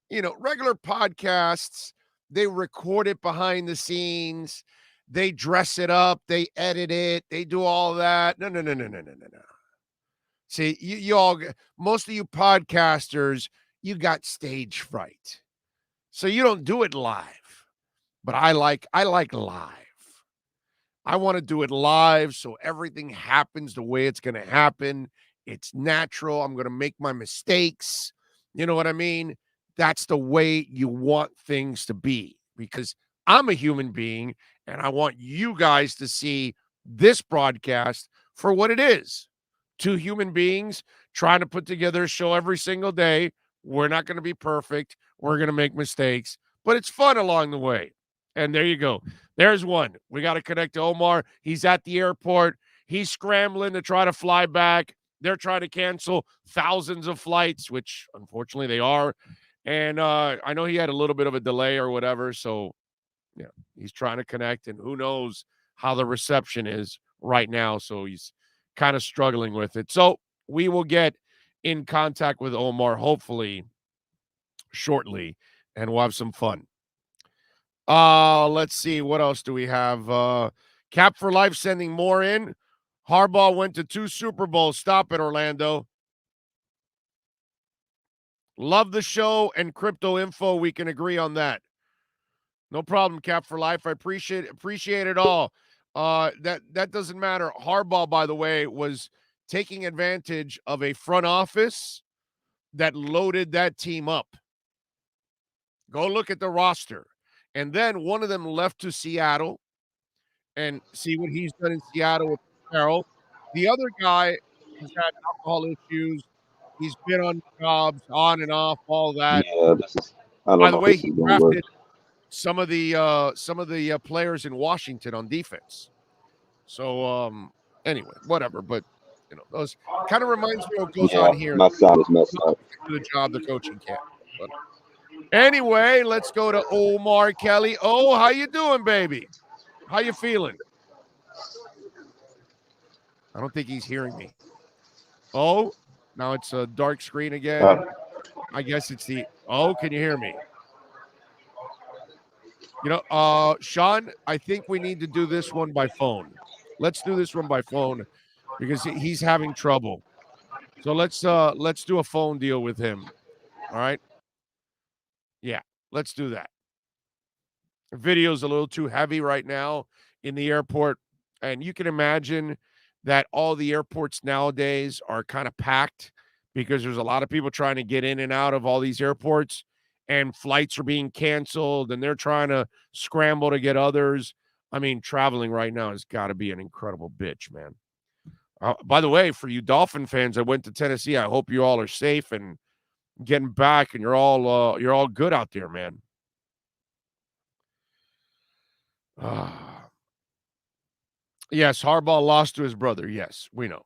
You know, regular podcasts, they record it behind the scenes. They dress it up. They edit it. They do all that. No. See, you all, most of you podcasters, you got stage fright. So you don't do it live, but I like live. I want to do it live so everything happens the way it's going to happen. It's natural. I'm going to make my mistakes. You know what I mean? That's the way you want things to be because I'm a human being and I want you guys to see this broadcast for what it is. Two human beings trying to put together a show every single day. We're not going to be perfect. We're going to make mistakes, but it's fun along the way. And there you go. There's one. We got to connect to Omar. He's at the airport. He's scrambling to try to fly back. They're trying to cancel thousands of flights, which unfortunately they are. And I know he had a little bit of a delay or whatever. So, yeah, he's trying to connect. And who knows how the reception is right now. So he's kind of struggling with it. So we will get in contact with Omar, hopefully shortly, and we'll have some fun. Let's see. What else do we have? Cap for Life sending more in. Harbaugh went to 2 Super Bowls. Stop it, Orlando. Love the show and crypto info. We can agree on that. No problem, Cap for Life. I appreciate it all. That doesn't matter. Harbaugh, by the way, was taking advantage of a front office that loaded that team up. Go look at the roster. And then one of them left to Seattle and see what he's done in Seattle with Carroll. The other guy has had alcohol issues. He's been on jobs, on and off, all that. Yeah, by the way, he drafted some of the players in Washington on defense. So anyway, whatever. But you know, those kind of reminds me of what goes on here. My side is messed up. The job the coaching can't. But anyway, let's go to Omar Kelly. Oh, how you doing, baby? How you feeling? I don't think he's hearing me. Oh, now it's a dark screen again. I guess it's the. Oh, can you hear me? You know, Sean, I think we need to do this one by phone. Let's do this one by phone because he's having trouble. So let's do a phone deal with him. All right. Yeah, let's do that. The video's a little too heavy right now in the airport. And you can imagine that all the airports nowadays are kind of packed because there's a lot of people trying to get in and out of all these airports and flights are being canceled and they're trying to scramble to get others. I mean, traveling right now has got to be an incredible bitch, man. By the way, for you Dolphin fans, I went to Tennessee. I hope you all are safe and getting back, and you're all good out there, man. Yes, Harbaugh lost to his brother. Yes, we know.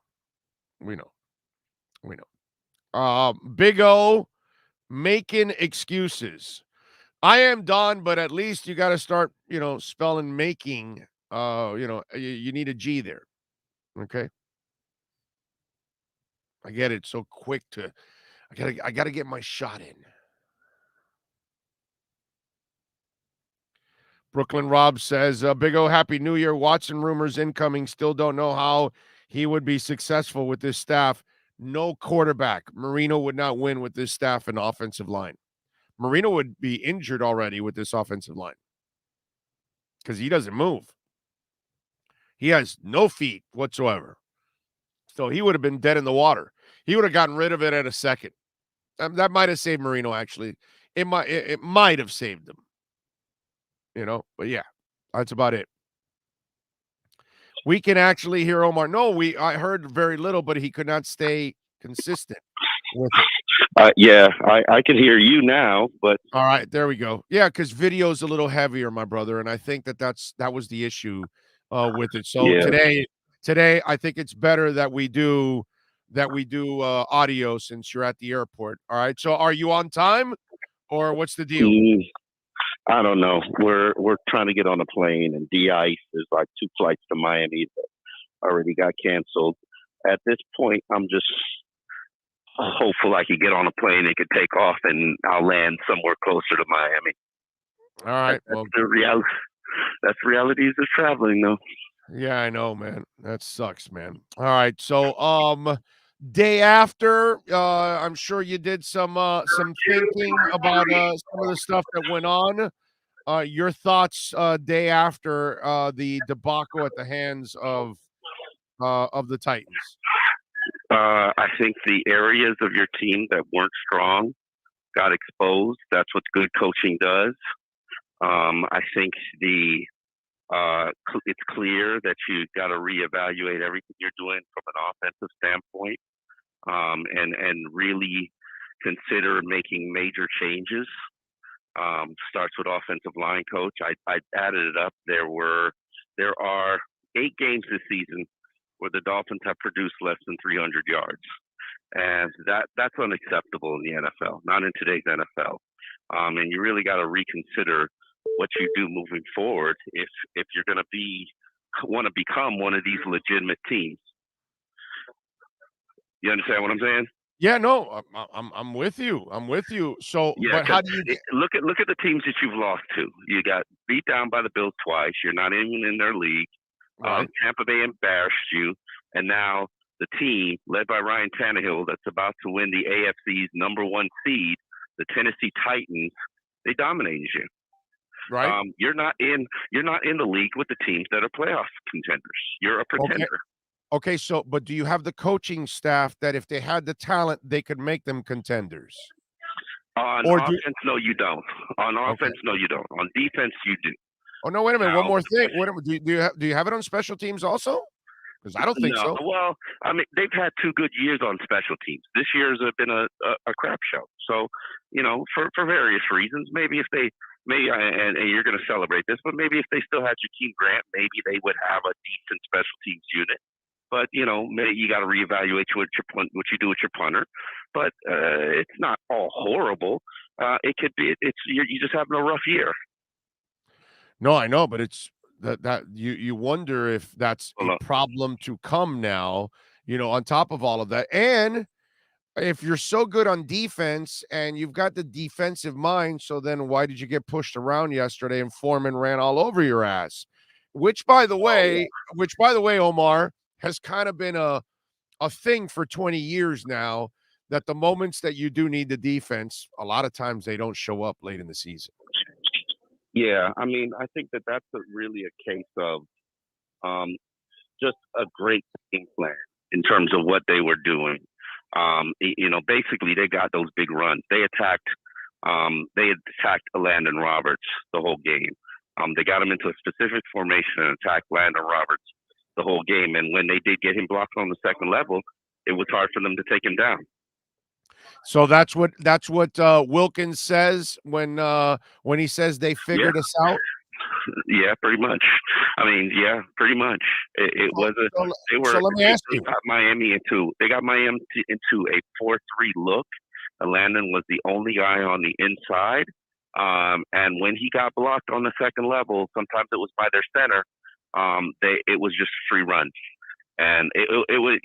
Big O making excuses. I am done, but at least you got to start, spelling making. You need a G there. Okay. I get it. So quick to, I gotta get my shot in. Brooklyn Rob says, Big O, Happy New Year. Watson rumors incoming. Still don't know how he would be successful with this staff. No quarterback. Marino would not win with this staff and offensive line. Marino would be injured already with this offensive line because he doesn't move. He has no feet whatsoever. So he would have been dead in the water. He would have gotten rid of it at a second. That might have saved Marino, actually. It might have saved him. But yeah, that's about it. We can actually hear Omar. No, I heard very little, but he could not stay consistent with it. Yeah, I can hear you now, but all right, there we go. Yeah, because video's a little heavier, my brother, and I think that was the issue with it. So yeah. Today, I think it's better that we do audio since you're at the airport. All right. So, are you on time, or what's the deal? I don't know. We're trying to get on a plane, and de-ice is like 2 flights to Miami that already got canceled. At this point, I'm just hopeful I could get on a plane and could take off, and I'll land somewhere closer to Miami. All right. That's the reality. That's the realities of traveling, though. Yeah, I know, man. That sucks, man. All right. So, day after, I'm sure you did some thinking about some of the stuff that went on. Your thoughts day after the debacle at the hands of the Titans. I think the areas of your team that weren't strong got exposed. That's what good coaching does. I think it's clear that you got to reevaluate everything you're doing from an offensive standpoint, and really consider making major changes. Starts with offensive line coach. I added it up. There are 8 games this season where the Dolphins have produced less than 300 yards, and that's unacceptable in the NFL. Not in today's NFL. And you really got to reconsider what you do moving forward if you're going to want to become one of these legitimate teams. You understand what I'm saying? Yeah, no, I'm with you. So, yeah, but how do you look at the teams that you've lost to? You got beat down by the Bills twice. You're not even in their league. Right. Tampa Bay embarrassed you, and now the team led by Ryan Tannehill that's about to win the AFC's #1 seed, the Tennessee Titans, they dominated you. Right. You're not in the league with the teams that are playoff contenders. You're a pretender. Okay, so but do you have the coaching staff that if they had the talent, they could make them contenders? On offense, no, you don't. On offense, no, you don't. On defense, you do. Oh no! Wait a minute. One more thing. Do you have it on special teams also? Because I don't think so. Well, I mean, they've had 2 good years on special teams. This year's been a crap show. So, for various reasons, maybe if they and you're going to celebrate this, but maybe if they still had Jakeem Grant, maybe they would have a decent special teams unit. But maybe you got to reevaluate what you do with your punter. But it's not all horrible. It could be. You're just having a rough year. No, I know, but it's that you wonder if that's a problem to come now. On top of all of that, and if you're so good on defense and you've got the defensive mind, so then why did you get pushed around yesterday and Foreman ran all over your ass? Which, by the way, Omar, has kind of been a thing for 20 years now, that the moments that you do need the defense, a lot of times they don't show up late in the season. Yeah, I mean, I think that's really a case of just a great game plan in terms of what they were doing. Basically they got those big runs. They attacked Landon Roberts the whole game. They got him into a specific formation and attacked Landon Roberts the whole game. And when they did get him blocked on the second level, it was hard for them to take him down. So that's what Wilkins says when he says they figured us out. Yeah, pretty much. I mean, yeah, pretty much. It was a. They were. So let me ask you. They got Miami into a 4-3 look. Landon was the only guy on the inside, and when he got blocked on the second level, sometimes it was by their center. It was just free runs, and it was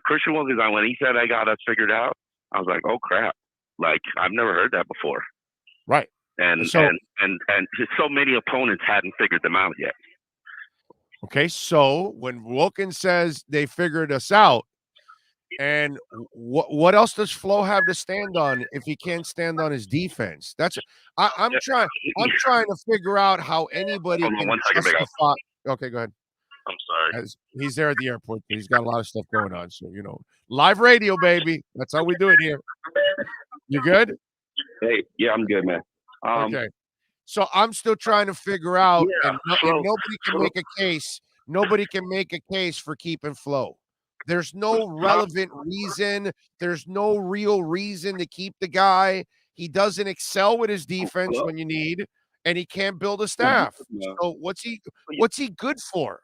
Christian Wilkins. When he said I got us figured out, I was like, oh crap! Like I've never heard that before. Right. And so many opponents hadn't figured them out yet. Okay, so when Wilkins says they figured us out, and what else does Flo have to stand on if he can't stand on his defense? I'm trying to figure out how anybody can justify. Okay, go ahead. I'm sorry. He's there at the airport. He's got a lot of stuff going on, so live radio, baby. That's how we do it here. You good? Hey, yeah, I'm good, man. Okay. So I'm still trying to figure out, and nobody can make a case. Nobody can make a case for keeping Flo. There's no relevant reason. There's no real reason to keep the guy. He doesn't excel with his defense when you need, and he can't build a staff. So what's he good for?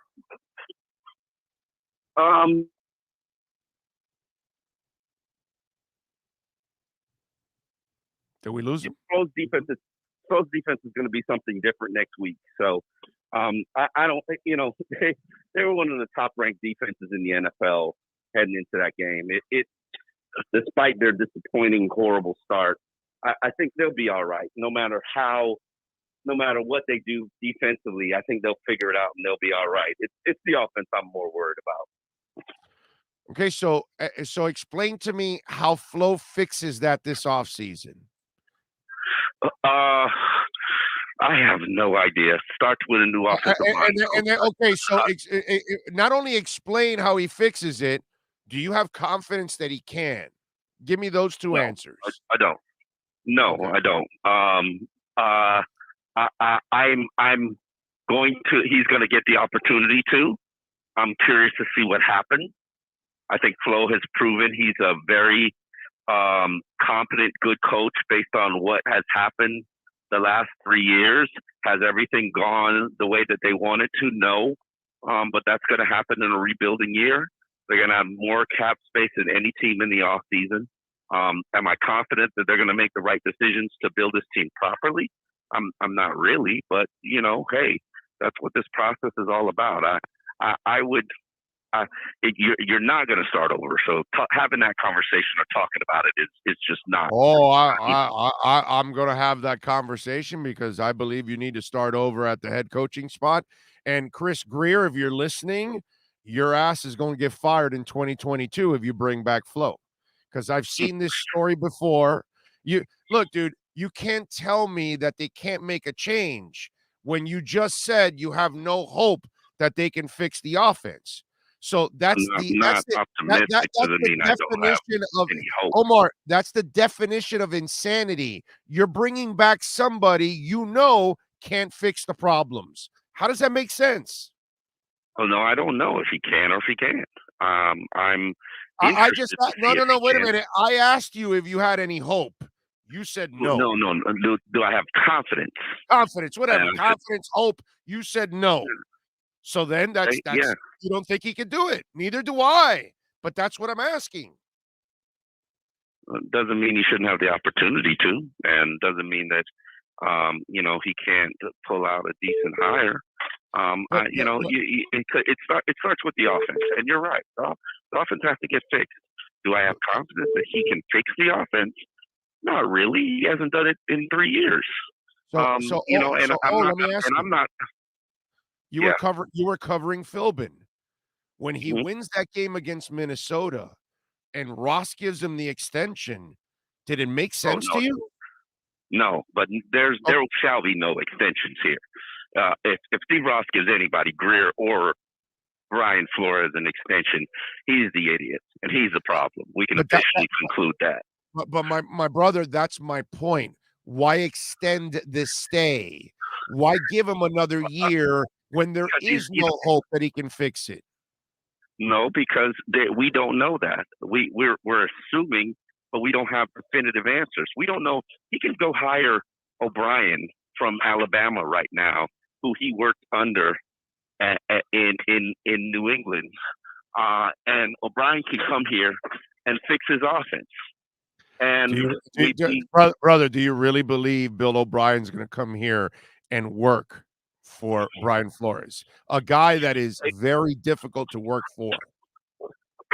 Did we lose him? Flo's defense is going to be something different next week. So I don't think they were one of the top ranked defenses in the NFL heading into that game. It despite their disappointing, horrible start, I think they'll be all right. No matter what they do defensively, I think they'll figure it out and they'll be all right. It's the offense I'm more worried about. Okay, so explain to me how Flo fixes that this offseason. I have no idea. Starts with a new offensive line. Okay, so not only explain how he fixes it, do you have confidence that he can? Give me those two answers. I don't. No, okay. I don't. I'm going to. He's going to get the opportunity to. I'm curious to see what happens. I think Flo has proven he's a very competent, good coach based on what has happened the last 3 years. Has everything gone the way that they wanted to? No. But that's going to happen in a rebuilding year. They're going to have more cap space than any team in the offseason. Am I confident that they're going to make the right decisions to build this team properly? I'm not really, but hey, that's what this process is all about. I would. You're not going to start over. So having that conversation or talking about it is just not. Oh, I'm going to have that conversation because I believe you need to start over at the head coaching spot. And Chris Grier, if you're listening, your ass is going to get fired in 2022 if you bring back Flo. Because I've seen this story before. Look, dude, you can't tell me that they can't make a change when you just said you have no hope that they can fix the offense. So that's the definition of Omar. That's the definition of insanity. You're bringing back somebody can't fix the problems. How does that make sense? Oh no, I don't know if he can or if he can't. No. Wait a minute. I asked you if you had any hope. You said no. No. Do I have confidence? Confidence, whatever. Confidence, hope. You said no. So then that's you don't think he can do it. Neither do I. But that's what I'm asking. Doesn't mean he shouldn't have the opportunity to, and doesn't mean that he can't pull out a decent hire. It starts with the offense, and you're right. The offense has to get fixed. Do I have confidence that he can fix the offense? Not really. He hasn't done it in 3 years. Let me ask you. I'm not. You were covering Philbin when he wins that game against Minnesota, and Ross gives him the extension. Did it make sense to you? No, but there shall be no extensions here. If Steve Ross gives anybody, Grier or Brian Flores, an extension, he's the idiot and he's the problem. We can officially conclude that. But my brother, that's my point. Why extend this stay? Why give him another year when there Because is no hope that he can fix it? No, because we don't know that. We're assuming, but we don't have definitive answers. We don't know. He can go hire O'Brien from Alabama right now, who he worked under in New England, and O'Brien can come here and fix his offense. And brother, do you really believe Bill O'Brien's going to come here and work for Brian Flores, a guy that is very difficult to work for?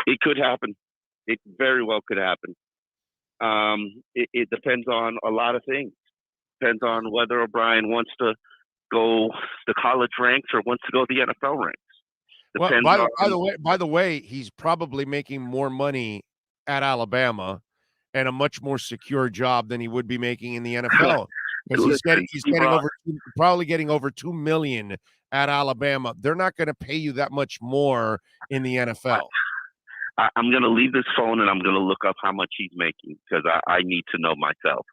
It could happen. It very well could happen. It depends on a lot of things. Depends on whether O'Brien wants to go the college ranks or wants to go the NFL ranks. Well, by the way, he's probably making more money at Alabama and a much more secure job than he would be making in the NFL. Because he's probably getting over $2 million at Alabama. They're not going to pay you that much more in the NFL. I'm going to leave this phone and I'm going to look up how much he's making because I need to know myself.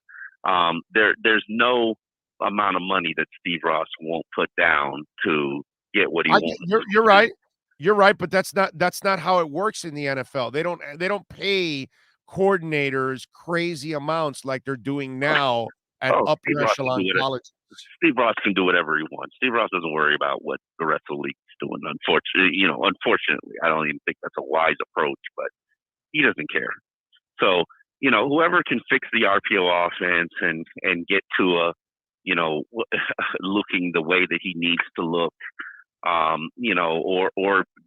There's no amount of money that Steve Ross won't put down to get what he wants. You're right. You're right, but that's not how it works in the NFL. They don't pay coordinators crazy amounts like they're doing now at upper echelon colleges. Steve Ross can do whatever he wants. Steve Ross doesn't worry about what the rest of the league is doing. Unfortunately, I don't even think that's a wise approach, but he doesn't care. So, whoever can fix the RPO offense and get to looking the way that he needs to look, or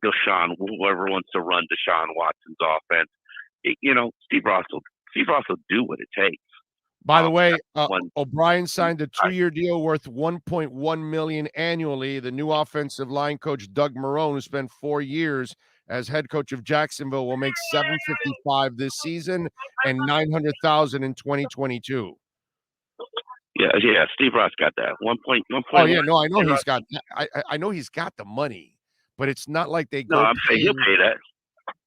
Deshaun, whoever wants to run Deshaun Watson's offense, Steve Ross will do what it takes. By the way, O'Brien signed a 2-year deal worth $1.1 million annually. The new offensive line coach Doug Marrone, who spent 4 years as head coach of Jacksonville, will make $755,000 this season and $900,000 in 2022. Yeah. Steve Ross got that 1.1. Oh yeah, no, I know he's got. I know he's got the money, but it's not like they go. No, I'm saying he'll pay that.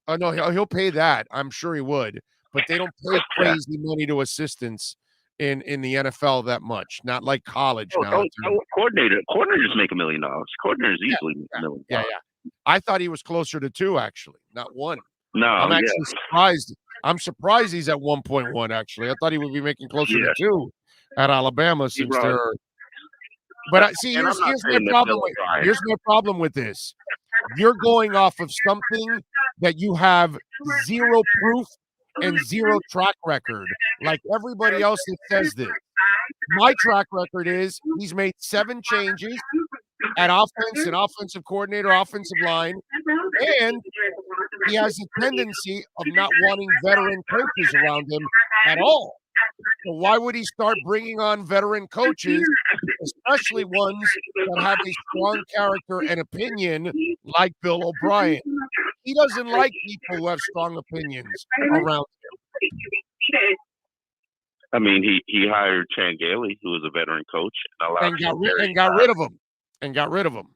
Oh no, he'll pay that. I'm sure he would, but they don't pay crazy money to assistants in the NFL that much. Not like college now. Coordinators make $1 million. Coordinators easily make $1 million. Yeah. I thought he was closer to 2, actually, not 1. No, I'm actually surprised. I'm surprised he's at 1.1. Actually, I thought he would be making closer to 2 at Alabama since they're. But here's my problem. Here's my problem with this. You're going off of something that you have zero proof and zero track record, like everybody else that says this. My track record is he's made 7 changes at offense and offensive coordinator, offensive line, and he has a tendency of not wanting veteran coaches around him at all. So why would he start bringing on veteran coaches, especially ones that have a strong character and opinion like Bill O'Brien? He doesn't like people who have strong opinions around him. I mean, he hired Chan Gailey, who was a veteran coach, and got rid of him.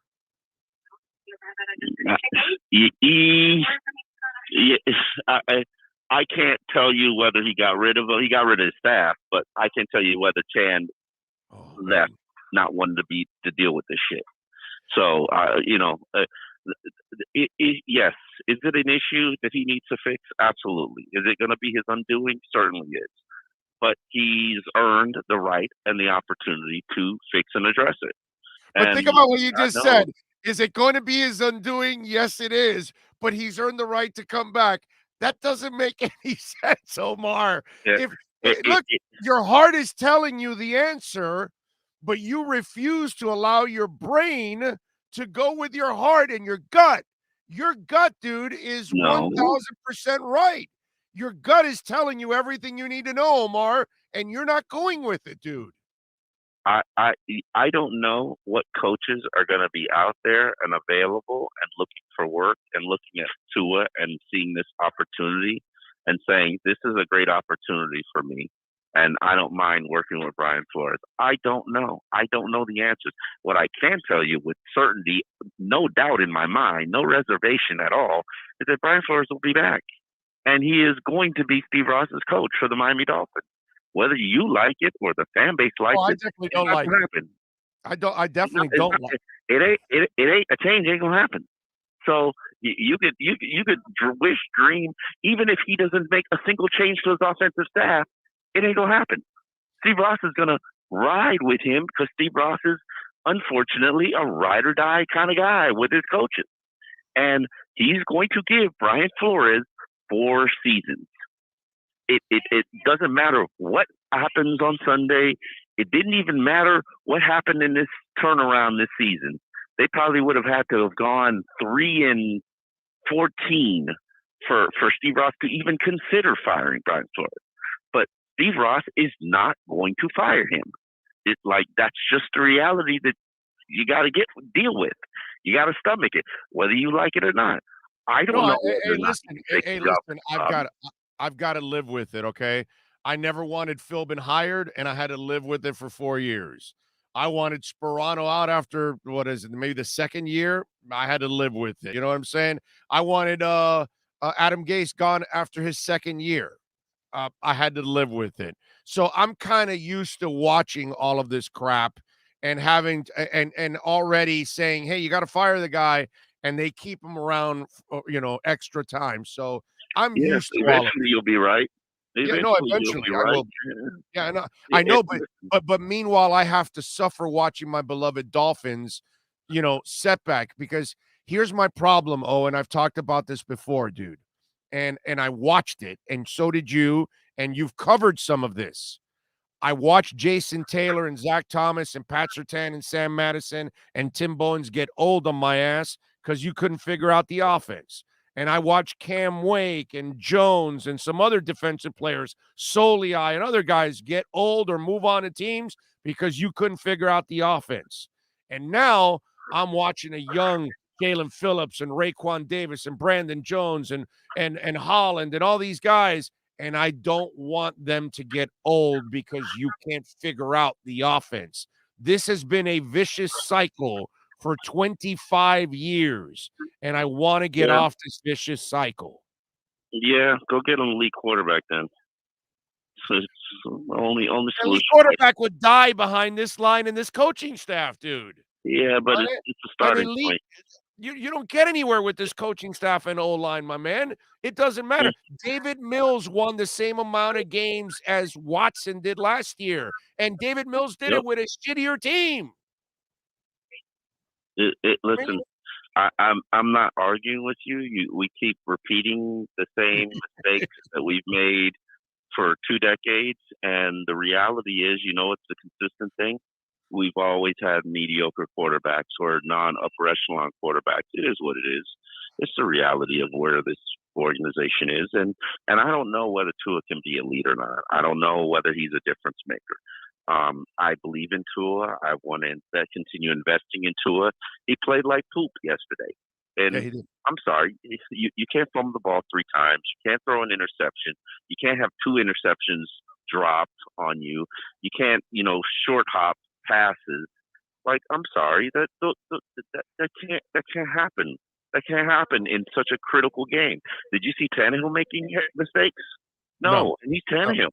I can't tell you whether he got rid of him. He got rid of his staff, but I can tell you whether Chan left not wanting to deal with this shit. So, yes. Is it an issue that he needs to fix? Absolutely. Is it going to be his undoing? Certainly is. But he's earned the right and the opportunity to fix and address it. But think about what you just said. Is it going to be his undoing? Yes, it is. But he's earned the right to come back. That doesn't make any sense, Omar. Yeah. Look, your heart is telling you the answer, but you refuse to allow your brain to go with your heart and your gut. Your gut, dude, is 1,000% right. Your gut is telling you everything you need to know, Omar, and you're not going with it, dude. I don't know what coaches are going to be out there and available and looking for work and looking at Tua and seeing this opportunity and saying, this is a great opportunity for me. And I don't mind working with Brian Flores. I don't know. I don't know the answers. What I can tell you with certainty, no doubt in my mind, no reservation at all, is that Brian Flores will be back. And he is going to be Steve Ross's coach for the Miami Dolphins. Whether you like it or the fan base likes it, I definitely don't like it. I definitely don't like. It ain't a change. Ain't gonna happen. So you could wish, dream, even if he doesn't make a single change to his offensive staff, it ain't gonna happen. Steve Ross is gonna ride with him because Steve Ross is unfortunately a ride or die kind of guy with his coaches, and he's going to give Brian Flores 4 seasons. It doesn't matter what happens on Sunday. It didn't even matter what happened in this turnaround this season. They probably would have had to have gone 3-14 for Steve Ross to even consider firing Brian Flores. But Steve Ross is not going to fire him. It's like that's just the reality that you got to deal with. You got to stomach it, whether you like it or not. I don't know. Hey, listen. I've got to live with it. Okay. I never wanted Philbin hired, and I had to live with it for 4 years. I wanted Sperano out after maybe the second year. I had to live with it. You know what I'm saying? I wanted Adam Gase gone after his second year. I had to live with it. So I'm kind of used to watching all of this crap and having and already saying, hey, you got to fire the guy, and they keep him around, extra time. So I'm used to all of it. Eventually you'll be right. Eventually I will. Yeah, I know, but meanwhile, I have to suffer watching my beloved Dolphins, setback, because here's my problem. Oh, and I've talked about this before, dude. And I watched it, and so did you, and you've covered some of this. I watched Jason Taylor and Zach Thomas and Pat Surtain and Sam Madison and Tim Bowens get old on my ass because you couldn't figure out the offense. And I watched Cam Wake and Jones and some other defensive players, Soliai and other guys get old or move on to teams because you couldn't figure out the offense. And now I'm watching a young Jalen Phillips and Raekwon Davis and Brandon Jones and Holland and all these guys, and I don't want them to get old because you can't figure out the offense. This has been a vicious cycle for 25 years, and I want to get off this vicious cycle. Yeah, go get an elite quarterback then. So it's only solution. Elite quarterback would die behind this line and this coaching staff, dude. Yeah, but it's a starting point. You don't get anywhere with this coaching staff and O-line, my man. It doesn't matter. David Mills won the same amount of games as Watson did last year, and David Mills did it with a shittier team. Listen, I'm not arguing with you. We keep repeating the same mistakes that we've made for 2 decades, and the reality is, it's a consistent thing. We've always had mediocre quarterbacks or non-upper echelon quarterbacks. It is what it is. It's the reality of where this organization is, and I don't know whether Tua can be a leader or not. I don't know whether he's a difference maker. I believe in Tua. I want to continue investing in Tua. He played like poop yesterday. And I'm sorry, you can't fumble the ball 3 times. You can't throw an interception. You can't have 2 interceptions dropped on you. You can't, short hop passes. Like, I'm sorry, that can't happen. That can't happen in such a critical game. Did you see Tannehill making mistakes? No. And he's Tannehill.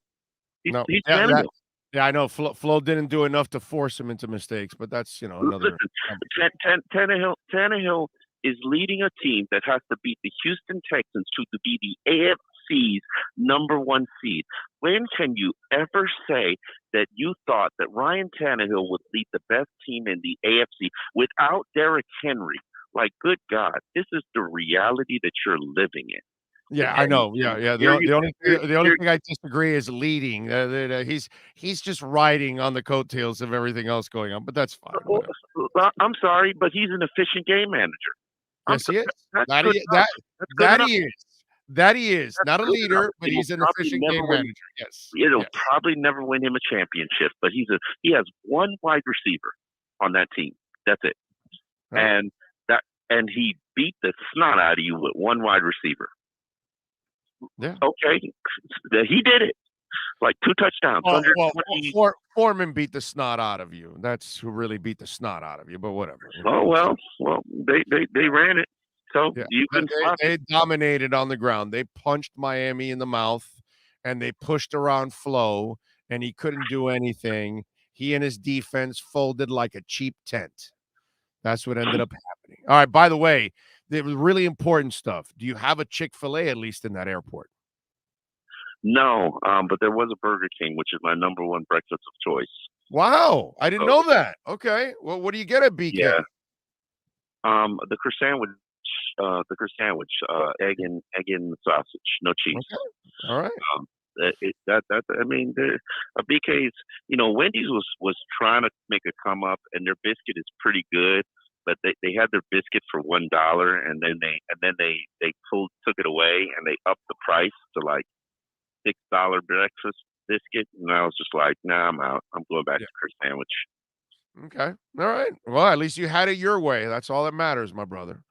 He's Tannehill. Yeah, I know. Flo didn't do enough to force him into mistakes, but that's another. Tannehill is leading a team that has to beat the Houston Texans to be the AFC's #1 seed. When can you ever say that you thought that Ryan Tannehill would lead the best team in the AFC without Derrick Henry? Like, good God, this is the reality that you're living in. Yeah, I know. Yeah. The only thing I disagree is leading. He's just riding on the coattails of everything else going on, but that's fine. I'm sorry, but he's an efficient game manager. Yes, he is. That he is. Not a leader, but he's an efficient game manager. Yes. It'll probably never win him a championship, but he has one wide receiver on that team. That's it. Right. And he beat the snot out of you with one wide receiver. Yeah. Okay. He did it. Like 2 touchdowns. Foreman beat the snot out of you. That's who really beat the snot out of you, but whatever. Oh, well, they ran it. So they dominated on the ground. They punched Miami in the mouth, and they pushed around Flo, and he couldn't do anything. he and his defense folded like a cheap tent. That's what ended up happening. All right, by the way, it was really important stuff. Do you have a Chick-fil-A at least in that airport? No, but there was a Burger King, which is my number one breakfast of choice. Wow, I didn't So, know that. Okay, well, what do you get at BK? yeah, the croissant egg and sausage, no cheese. Okay, all right. I mean, BK's, Wendy's was trying to make a come up, and their biscuit is pretty good, but they had their biscuit for $1, and then they took it away, and they upped the price to like $6 breakfast biscuit, and I was just like, nah, I'm out. I'm going back to Chris sandwich. Okay, all right. Well, at least you had it your way. That's all that matters, my brother.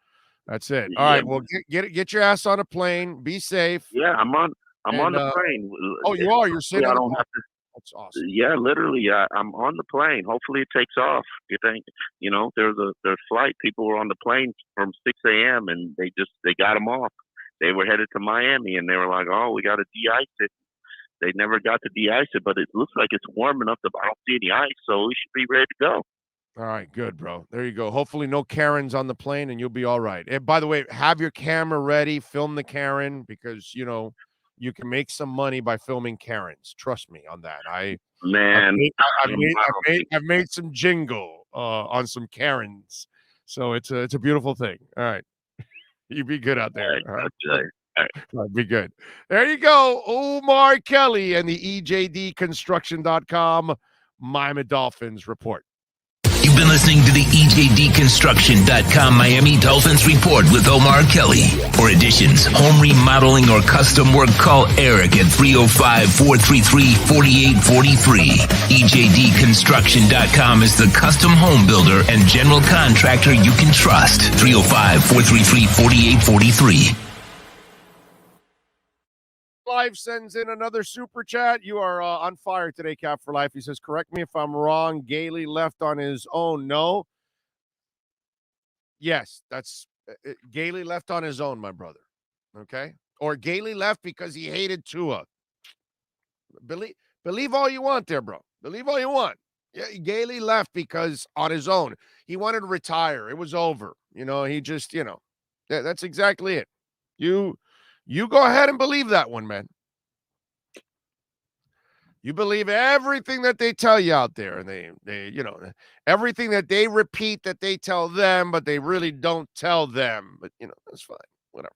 That's it. All Yeah, right. Well, get your ass on a plane. Be safe. yeah, I'm on And, the plane. oh, you are. You're sitting. I on the don't plane? have to. That's awesome. Yeah, literally, I'm on the plane. Hopefully, it takes off. You think, there's a flight. People were on the plane from 6 a.m. and they got them off. They were headed to Miami, and they were like, "Oh, we got to de-ice it." They never got to de-ice it, but it looks like it's warm enough to I don't see any ice, so we should be ready to go. All right, good, bro. There you go. Hopefully, no Karens on the plane, and you'll be all right. And by the way, have your camera ready. Film the Karen because you can make some money by filming Karens. Trust me on that. I've made some jingle on some Karens, so it's a beautiful thing. All right, you be good out there. All right. All right, be good. There you go, Omar Kelly and the EJDconstruction.com Miami Dolphins report. You've been listening to the EJDconstruction.com Miami Dolphins report with Omar Kelly. For additions, home remodeling, or custom work, call Eric at 305-433-4843. EJDconstruction.com is the custom home builder and general contractor you can trust. 305-433-4843. Life sends in another super chat. You are on fire today, Cap for Life. He says, correct me if I'm wrong. Gailey left on his own. No. Yes, that's Gailey left on his own, my brother. Okay. Or Gailey left because he hated Tua. Believe all you want there, bro. Believe all you want. Yeah, Gailey left because on his own. He wanted to retire. It was over. He just, that's exactly it. You go ahead and believe that one, man. You believe everything that they tell you out there, and they everything that they repeat that they tell them, but they really don't tell them. But that's fine. Whatever.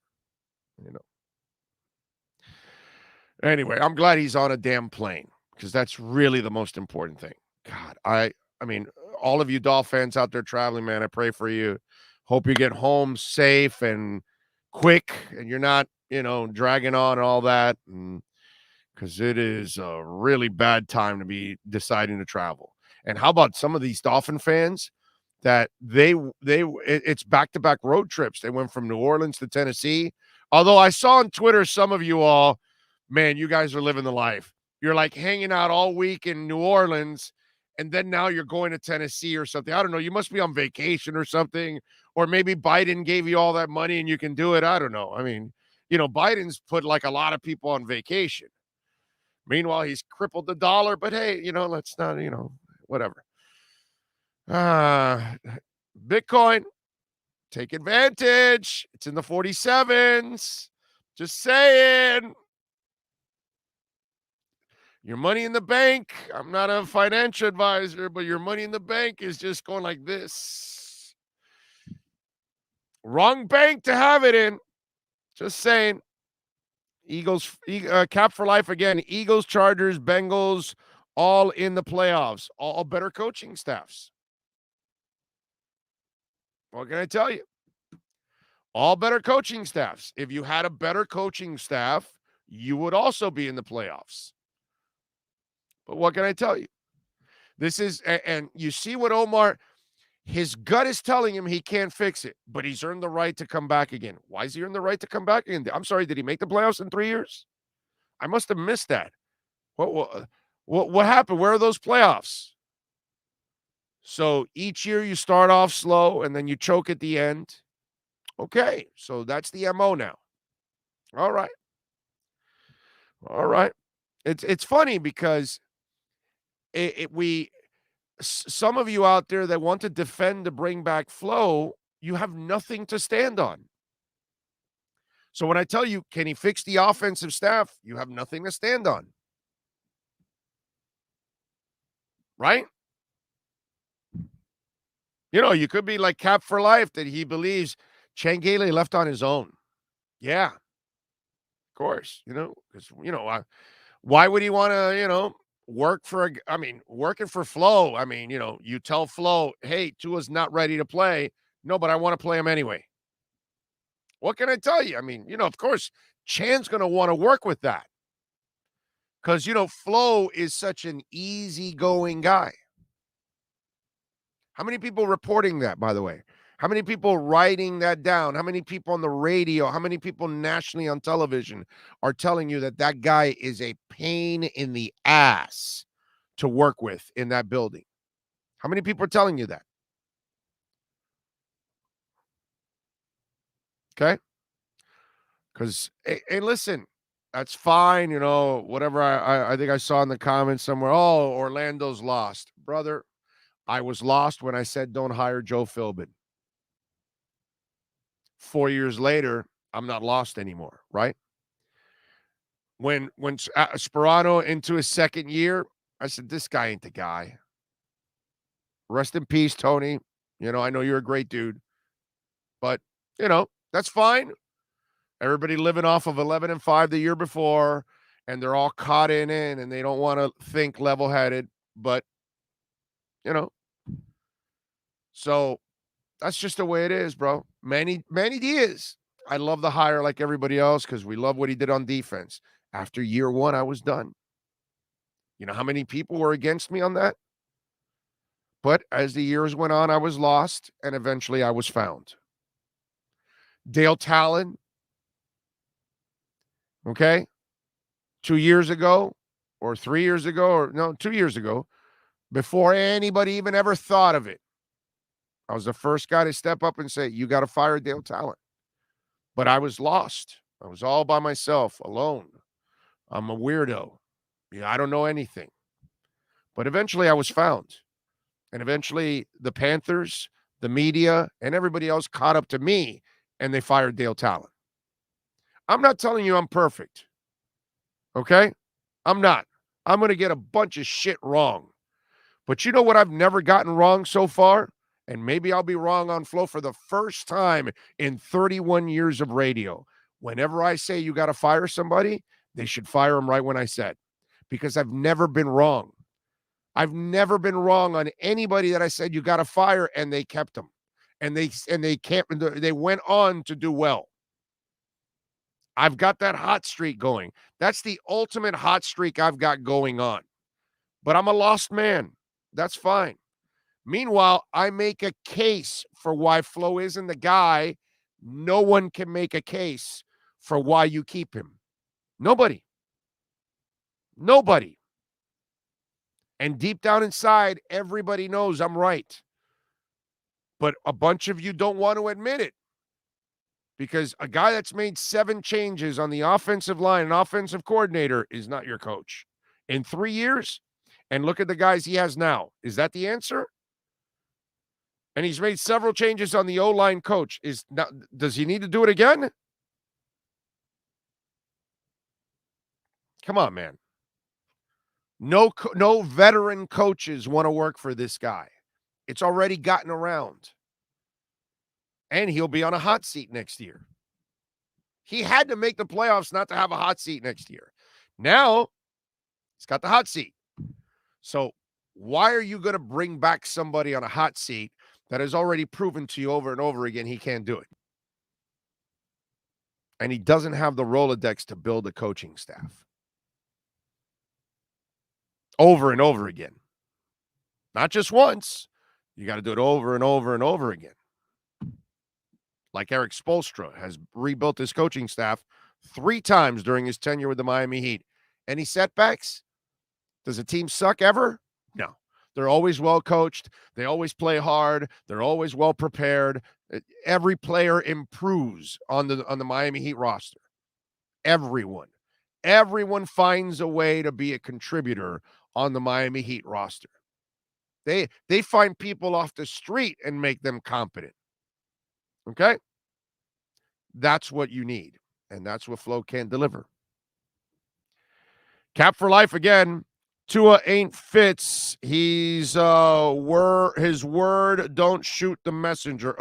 Anyway, I'm glad he's on a damn plane because that's really the most important thing. God, I mean, all of you Dolphin fans out there traveling, man, I pray for you. Hope you get home safe and quick, and you're not dragging on and all that, because it is a really bad time to be deciding to travel. And how about some of these Dolphin fans that it's back-to-back road trips. They went from New Orleans to Tennessee. Although I saw on Twitter, some of you all, man, you guys are living the life. You're like hanging out all week in New Orleans, and then now you're going to Tennessee or something. I don't know. You must be on vacation or something, or maybe Biden gave you all that money and you can do it. I don't know. I mean, Biden's put like a lot of people on vacation. Meanwhile, he's crippled the dollar, but hey, let's not, whatever. Bitcoin, take advantage. It's in the 47s. Just saying. Your money in the bank. I'm not a financial advisor, but your money in the bank is just going like this. Wrong bank to have it in. Just saying. Eagles, Cap for Life again. Eagles, Chargers, Bengals, all in the playoffs. All better coaching staffs. What can I tell you? All better coaching staffs. If you had a better coaching staff, you would also be in the playoffs. But what can I tell you? This is, and you see what Omar, his gut is telling him he can't fix it, but he's earned the right to come back again. Why is he earned the right to come back again? I'm sorry, did he make the playoffs in 3 years? I must have missed that. What happened? Where are those playoffs? So each year you start off slow and then you choke at the end. Okay, so that's the MO now. All right. It's funny because we some of you out there that want to defend to bring back Flo, you have nothing to stand on. So when I tell you, can he fix the offensive staff? You have nothing to stand on. Right? You know, you could be like Cap for life that he believes Changele left on his own. Yeah, of course. You know, because, you know, why would he want to, work for working for Flo? I mean, you tell Flo, hey, Tua's not ready to play. No, but I want to play him anyway. What can I tell you? I mean, of course, Chan's going to want to work with that. Because, Flo is such an easygoing guy. How many people reporting that, by the way? How many people writing that down? How many people on the radio? How many people nationally on television are telling you that that guy is a pain in the ass to work with in that building? How many people are telling you that? Okay? Because, hey, listen, that's fine, whatever I think I saw in the comments somewhere, oh, Orlando's lost. Brother, I was lost when I said don't hire Joe Philbin. 4 years later, I'm not lost anymore, right? When Sperano into his second year, I said, this guy ain't the guy. Rest in peace, Tony. I know you're a great dude. But, that's fine. Everybody living off of 11-5 the year before, and they're all caught in it, and they don't want to think level-headed. But, so that's just the way it is, bro. Manny Diaz. I love the hire like everybody else because we love what he did on defense. After year one, I was done. You know how many people were against me on that? But as the years went on, I was lost, and eventually I was found. Dale Talon, okay? 2 years ago, or 3 years ago, or no, 2 years ago, before anybody even ever thought of it, I was the first guy to step up and say, you got to fire Dale Talon. But I was lost. I was all by myself, alone. I'm a weirdo. I don't know anything. But eventually I was found. And eventually the Panthers, the media, and everybody else caught up to me, and they fired Dale Talon. I'm not telling you I'm perfect. Okay? I'm not. I'm going to get a bunch of shit wrong. But you know what I've never gotten wrong so far? And maybe I'll be wrong on Flo for the first time in 31 years of radio. Whenever I say you got to fire somebody, they should fire him right when I said. Because I've never been wrong. I've never been wrong on anybody that I said you got to fire, and they kept them. And they went on to do well. I've got that hot streak going. That's the ultimate hot streak I've got going on. But I'm a lost man. That's fine. Meanwhile, I make a case for why Flo isn't the guy. No one can make a case for why you keep him. Nobody. Nobody. And deep down inside, everybody knows I'm right. But a bunch of you don't want to admit it. Because a guy that's made 7 changes on the offensive line, an offensive coordinator, is not your coach. In 3 years, and look at the guys he has now. Is that the answer? And he's made several changes on the O-line coach. Does he need to do it again? Come on, man. No veteran coaches want to work for this guy. It's already gotten around. And he'll be on a hot seat next year. He had to make the playoffs not to have a hot seat next year. Now, he's got the hot seat. So why are you going to bring back somebody on a hot seat that has already proven to you over and over again he can't do it? And he doesn't have the Rolodex to build a coaching staff. Over and over again. Not just once. You got to do it over and over and over again. Like Eric Spoelstra has rebuilt his coaching staff 3 times during his tenure with the Miami Heat. Any setbacks? Does a team suck ever? No. They're always well coached. They always play hard. They're always well prepared. Every player improves on the Miami Heat roster. Everyone finds a way to be a contributor on the Miami Heat roster. They find people off the street and make them competent. Okay? That's what you need. And that's what Flo can deliver. Cap for life again. Tua ain't Fitz. He's his word, don't shoot the messenger.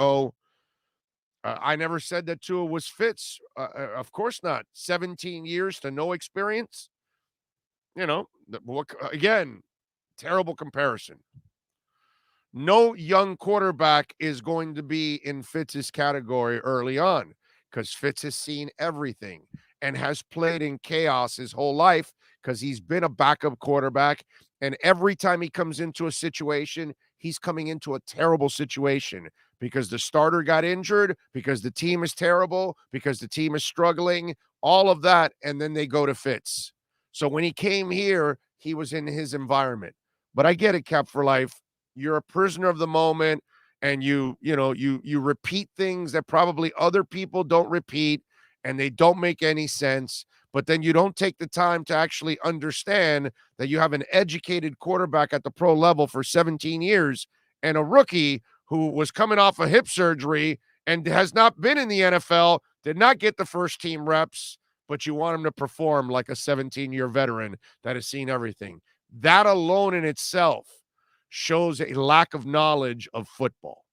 I never said that Tua was Fitz. Of course not. 17 years to no experience. You know, again, terrible comparison. No young quarterback is going to be in Fitz's category early on because Fitz has seen everything and has played in chaos his whole life because he's been a backup quarterback. And every time he comes into a situation, he's coming into a terrible situation because the starter got injured, because the team is terrible, because the team is struggling, all of that. And then they go to Fitz. So when he came here, he was in his environment. But I get it, Cap for life. You're a prisoner of the moment, and you repeat things that probably other people don't repeat, and they don't make any sense. But then you don't take the time to actually understand that you have an educated quarterback at the pro level for 17 years and a rookie who was coming off a hip surgery and has not been in the NFL, did not get the first team reps, but you want him to perform like a 17-year veteran that has seen everything. That alone in itself shows a lack of knowledge of football.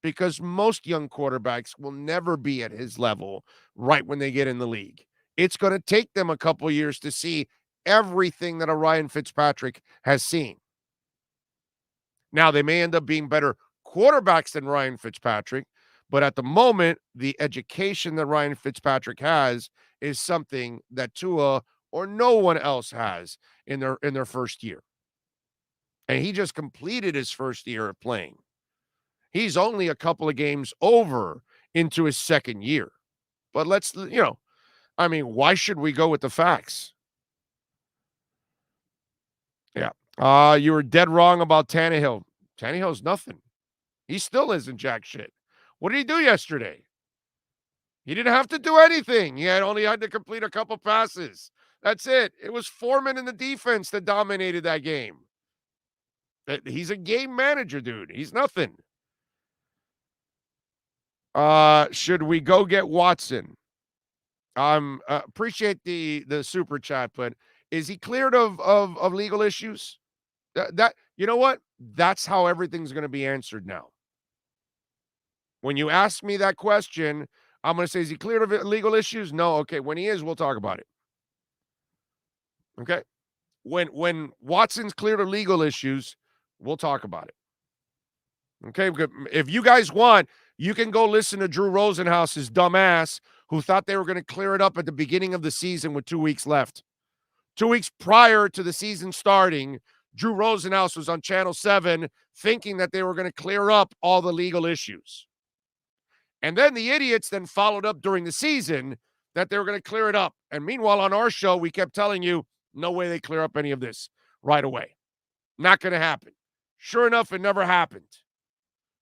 Because most young quarterbacks will never be at his level right when they get in the league. It's going to take them a couple years to see everything that a Ryan Fitzpatrick has seen. Now, they may end up being better quarterbacks than Ryan Fitzpatrick, but at the moment, the education that Ryan Fitzpatrick has is something that Tua or no one else has in their first year. And he just completed his first year of playing. He's only a couple of games over into his second year. But why should we go with the facts? Yeah. You were dead wrong about Tannehill. Tannehill's nothing. He still isn't jack shit. What did he do yesterday? He didn't have to do anything. He only had to complete a couple passes. That's it. It was Foreman in the defense that dominated that game. He's a game manager, dude. He's nothing. Should we go get Watson? Appreciate the super chat, but is he cleared of legal issues? That you know what? That's how everything's going to be answered now. When you ask me that question, I'm going to say, is he cleared of legal issues? No. Okay. When he is, we'll talk about it. Okay. When Watson's cleared of legal issues, we'll talk about it. Okay. If you guys want, you can go listen to Drew Rosenhaus's dumbass who thought they were going to clear it up at the beginning of the season with 2 weeks left. 2 weeks prior to the season starting, Drew Rosenhaus was on Channel 7 thinking that they were going to clear up all the legal issues. And then the idiots then followed up during the season that they were going to clear it up. And meanwhile, on our show, we kept telling you, no way they clear up any of this right away. Not going to happen. Sure enough, it never happened.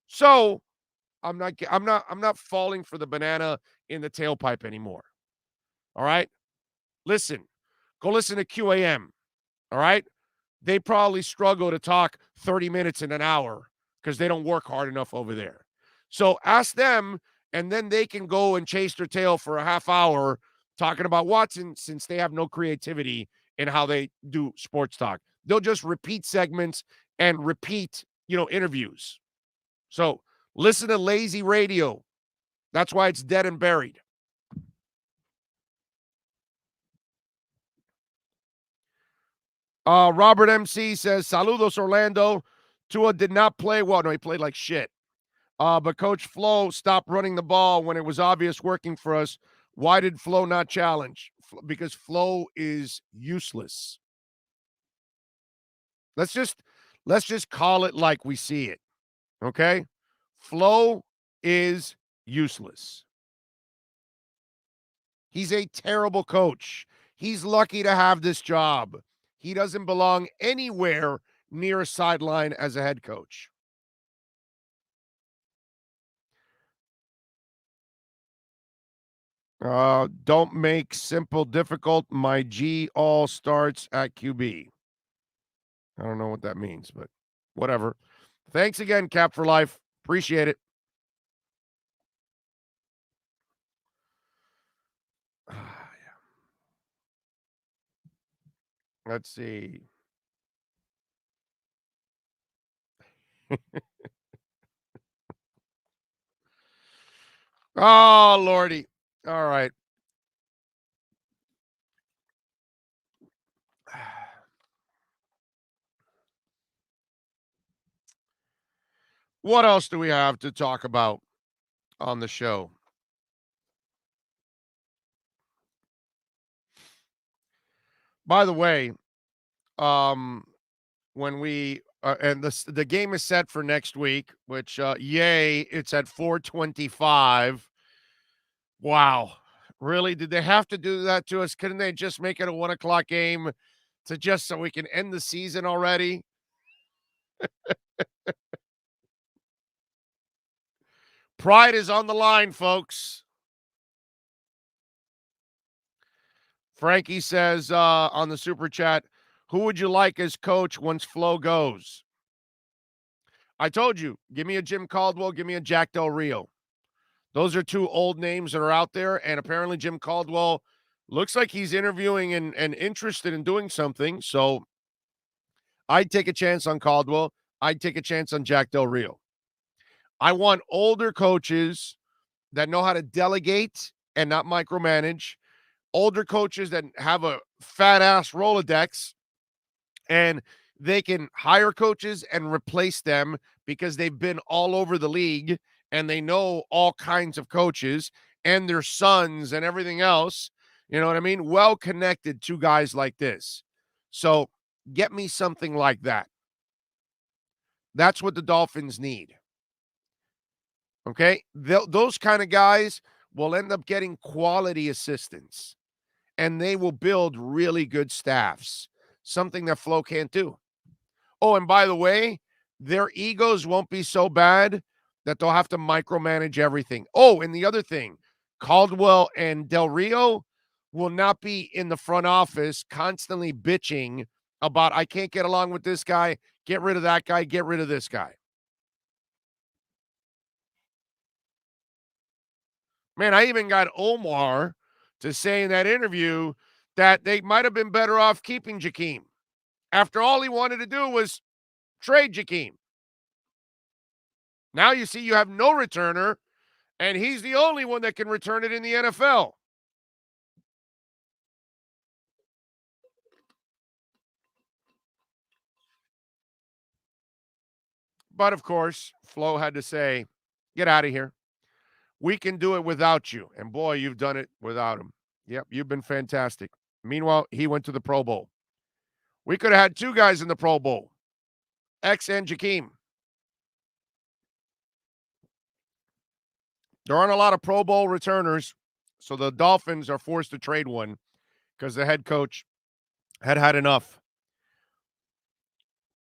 So I'm not falling for the banana in the tailpipe anymore. All right? Listen. Go listen to QAM. All right? They probably struggle to talk 30 minutes in an hour because they don't work hard enough over there. So ask them, and then they can go and chase their tail for a half hour talking about Watson since they have no creativity in how they do sports talk. They'll just repeat segments and repeat, interviews. So listen to lazy radio. That's why it's dead and buried. Robert MC says, Saludos, Orlando. Tua did not play well. No, he played like shit. But Coach Flo stopped running the ball when it was obvious working for us. Why did Flo not challenge? Because Flo is useless. Let's just call it like we see it. Okay? Flo is useless. He's a terrible coach. He's lucky to have this job. He doesn't belong anywhere near a sideline as a head coach. Don't make simple difficult. My G all starts at QB. I don't know what that means, but whatever. Thanks again, Cap for Life. Appreciate it. Let's see. Oh, Lordy. All right. What else do we have to talk about on the show? By the way, when we and the game is set for next week, which yay, it's at 4:25. Wow. Really? Did they have to do that to us? Couldn't they just make it a 1:00 game to just so we can end the season already? Pride is on the line, folks. Frankie says on the super chat, who would you like as coach once Flo goes? I told you, give me a Jim Caldwell, give me a Jack Del Rio. Those are two old names that are out there, and apparently Jim Caldwell looks like he's interviewing and interested in doing something. So I'd take a chance on Caldwell. I'd take a chance on Jack Del Rio. I want older coaches that know how to delegate and not micromanage. Older coaches that have a fat ass Rolodex and they can hire coaches and replace them because they've been all over the league and they know all kinds of coaches and their sons and everything else. You know what I mean? Well connected to guys like this. So get me something like that. That's what the Dolphins need. Okay? Those kind of guys will end up getting quality assistants and they will build really good staffs, something that Flo can't do. Oh, and by the way, their egos won't be so bad that they'll have to micromanage everything. Oh, and the other thing, Caldwell and Del Rio will not be in the front office constantly bitching about, I can't get along with this guy, get rid of that guy, get rid of this guy. Man, I even got Omar to say in that interview that they might have been better off keeping Jakeem. After all he wanted to do was trade Jakeem. Now you see you have no returner, and he's the only one that can return it in the NFL. But, of course, Flo had to say, get out of here. We can do it without you. And, boy, you've done it without him. Yep, you've been fantastic. Meanwhile, he went to the Pro Bowl. We could have had two guys in the Pro Bowl, X and Jakeem. There aren't a lot of Pro Bowl returners, so the Dolphins are forced to trade one because the head coach had enough.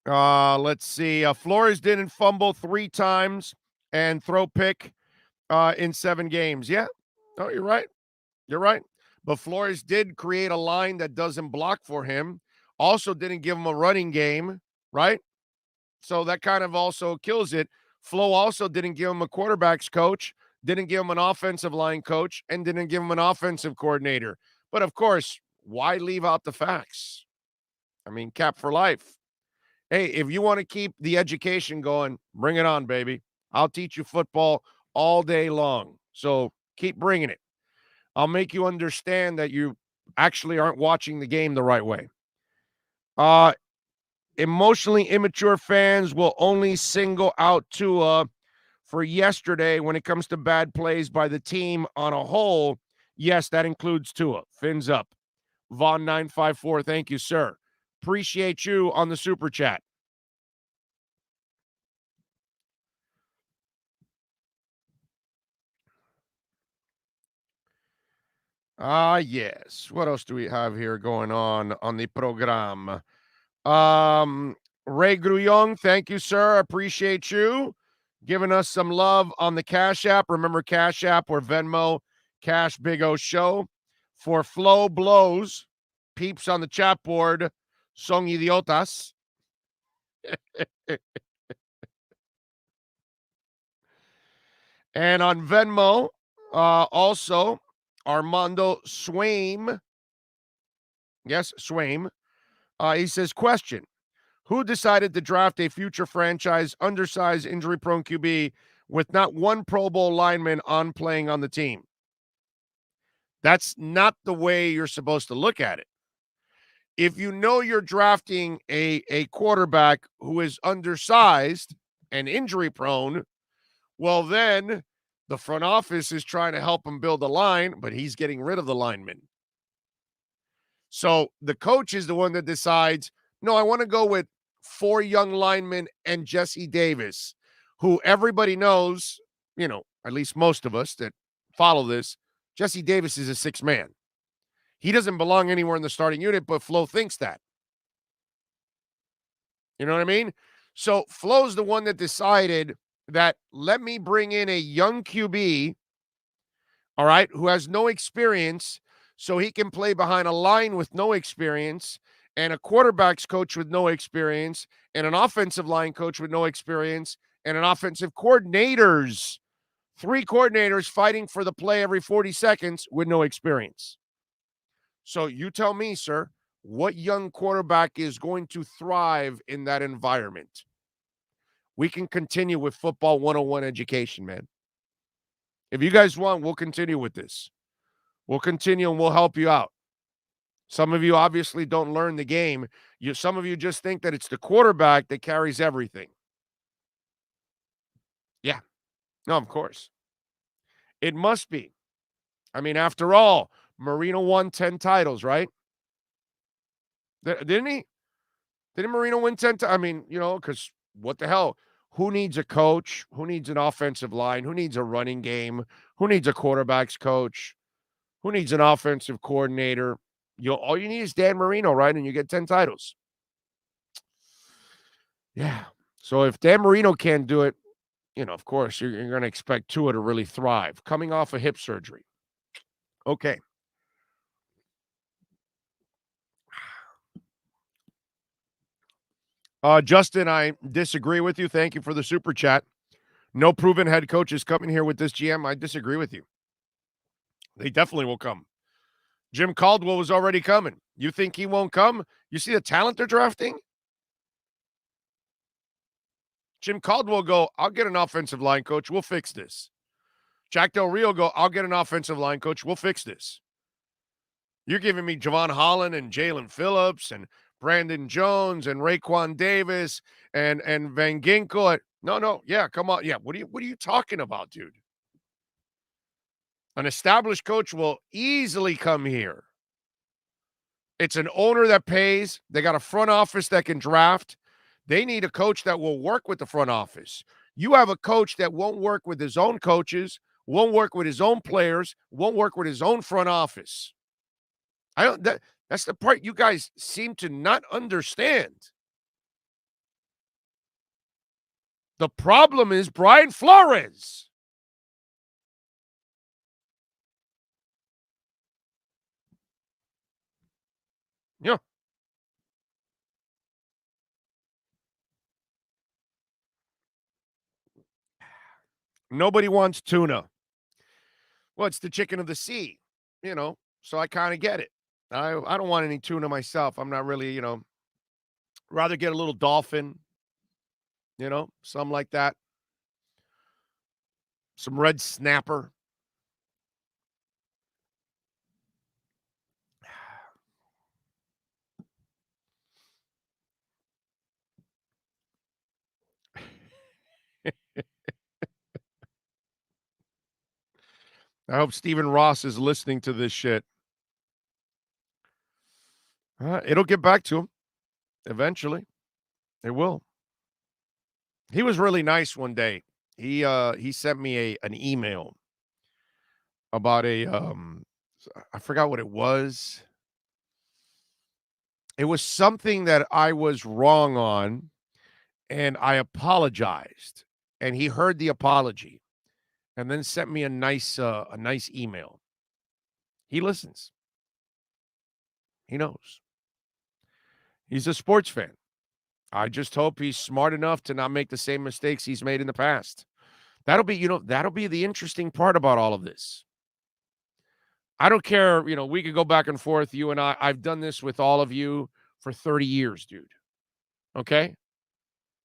Let's see. Flores didn't fumble 3 times and throw pick in 7 games. Yeah. No, you're right. You're right. But Flores did create a line that doesn't block for him. Also didn't give him a running game, right? So that kind of also kills it. Flo also didn't give him a quarterback's coach, didn't give him an offensive line coach, and didn't give him an offensive coordinator. But, of course, why leave out the facts? I mean, Cap for Life. Hey, if you want to keep the education going, bring it on, baby. I'll teach you football all day long. So keep bringing it. I'll make you understand that you actually aren't watching the game the right way. Emotionally immature fans will only single out Tua for yesterday when it comes to bad plays by the team on a whole. Yes, that includes Tua. Fins up. Vaughn 954, thank you, sir. Appreciate you on the super chat. Yes. What else do we have here going on the program? Ray Grullon, thank you, sir. Appreciate you giving us some love on the Cash App. Remember Cash App or Venmo, Cash Big O Show. For Flo Blows, peeps on the chat board, son idiotas. And on Venmo, also Armando Swaim. Yes, Swaim. He says, question. Who decided to draft a future franchise, undersized, injury-prone QB with not one Pro Bowl lineman on playing on the team? That's not the way you're supposed to look at it. If you know you're drafting a quarterback who is undersized and injury-prone, well, then the front office is trying to help him build a line, but he's getting rid of the lineman. So the coach is the one that decides, no, I want to go with 4 young linemen and Jesse Davis, who everybody knows, at least most of us that follow this, Jesse Davis is a 6th man. He doesn't belong anywhere in the starting unit, but Flo thinks that. You know what I mean? So Flo's the one that decided that let me bring in a young QB, all right, who has no experience, so he can play behind a line with no experience, and a quarterback's coach with no experience, and an offensive line coach with no experience, and an offensive coordinators, 3 coordinators fighting for the play every 40 seconds with no experience. So you tell me, sir, what young quarterback is going to thrive in that environment? We can continue with football 101 education, man. If you guys want, we'll continue with this. We'll continue and we'll help you out. Some of you obviously don't learn the game. Some of you just think that it's the quarterback that carries everything. Yeah. No, of course. It must be. I mean, after all, Marino won 10 titles, right? Didn't he? Didn't Marino win 10 titles? I mean, because what the hell? Who needs a coach? Who needs an offensive line? Who needs a running game? Who needs a quarterback's coach? Who needs an offensive coordinator? All you need is Dan Marino, right? And you get 10 titles. Yeah. So if Dan Marino can't do it, of course, you're going to expect Tua to really thrive. Coming off of hip surgery. Okay. Justin, I disagree with you. Thank you for the super chat. No proven head coaches coming here with this GM. I disagree with you. They definitely will come. Jim Caldwell was already coming. You think he won't come? You see the talent they're drafting? Jim Caldwell go, I'll get an offensive line coach. We'll fix this. Jack Del Rio go, I'll get an offensive line coach. We'll fix this. You're giving me Javon Holland and Jalen Phillips and Brandon Jones and Raekwon Davis and Van Ginkel. No. Yeah, come on. Yeah, what are you talking about, dude? An established coach will easily come here. It's an owner that pays. They got a front office that can draft. They need a coach that will work with the front office. You have a coach that won't work with his own coaches, won't work with his own players, won't work with his own front office. That's the part you guys seem to not understand. The problem is Brian Flores. Yeah. Nobody wants tuna. Well, it's the chicken of the sea, so I kind of get it. I don't want any tuna myself. I'm not really, rather get a little dolphin, something like that. Some red snapper. I hope Stephen Ross is listening to this shit. It'll get back to him eventually. It will. He was really nice one day. He sent me an email about I forgot what it was. It was something that I was wrong on, and I apologized. And he heard the apology, and then sent me a nice email. He listens. He knows. He's a sports fan. I just hope he's smart enough to not make the same mistakes he's made in the past. That'll be the interesting part about all of this. I don't care, we could go back and forth, you and I. I've done this with all of you for 30 years, dude. Okay?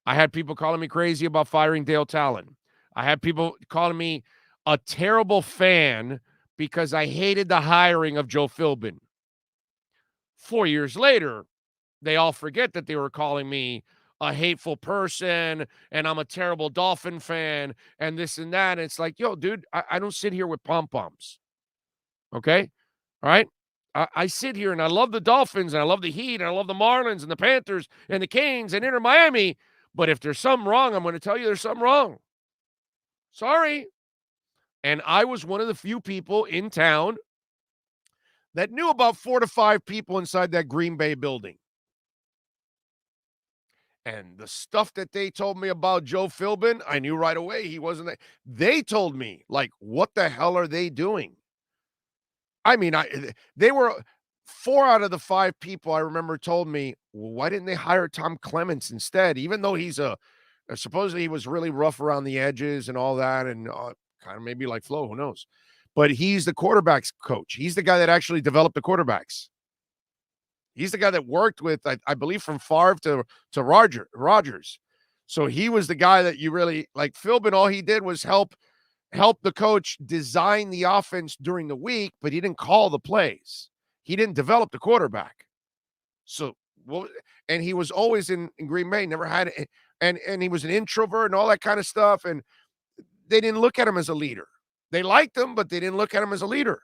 I had people calling me crazy about firing Dale Talon. I had people calling me a terrible fan because I hated the hiring of Joe Philbin. 4 years later, they all forget that they were calling me a hateful person and I'm a terrible Dolphin fan and this and that. And it's like, yo, dude, I don't sit here with pom-poms. Okay? All right? I sit here and I love the Dolphins and I love the Heat and I love the Marlins and the Panthers and the Canes and Inter Miami. But if there's something wrong, I'm going to tell you there's something wrong. Sorry. And I was one of the few people in town that knew about 4 to 5 people inside that Green Bay building. And the stuff that they told me about Joe Philbin, I knew right away he wasn't there. They told me, like, what the hell are they doing? I mean, they were 4 out of the 5 people I remember told me, well, why didn't they hire Tom Clements instead? Even though he's supposedly he was really rough around the edges and all that, and kind of maybe like Flo, who knows? But he's the quarterbacks coach. He's the guy that actually developed the quarterbacks. He's the guy that worked with, I believe, from Favre to Rodgers. So he was the guy that you really like. Philbin, all he did was help the coach design the offense during the week, but he didn't call the plays. He didn't develop the quarterback. So, and he was always in Green Bay, never had it. And he was an introvert and all that kind of stuff. And they didn't look at him as a leader. They liked him, but they didn't look at him as a leader.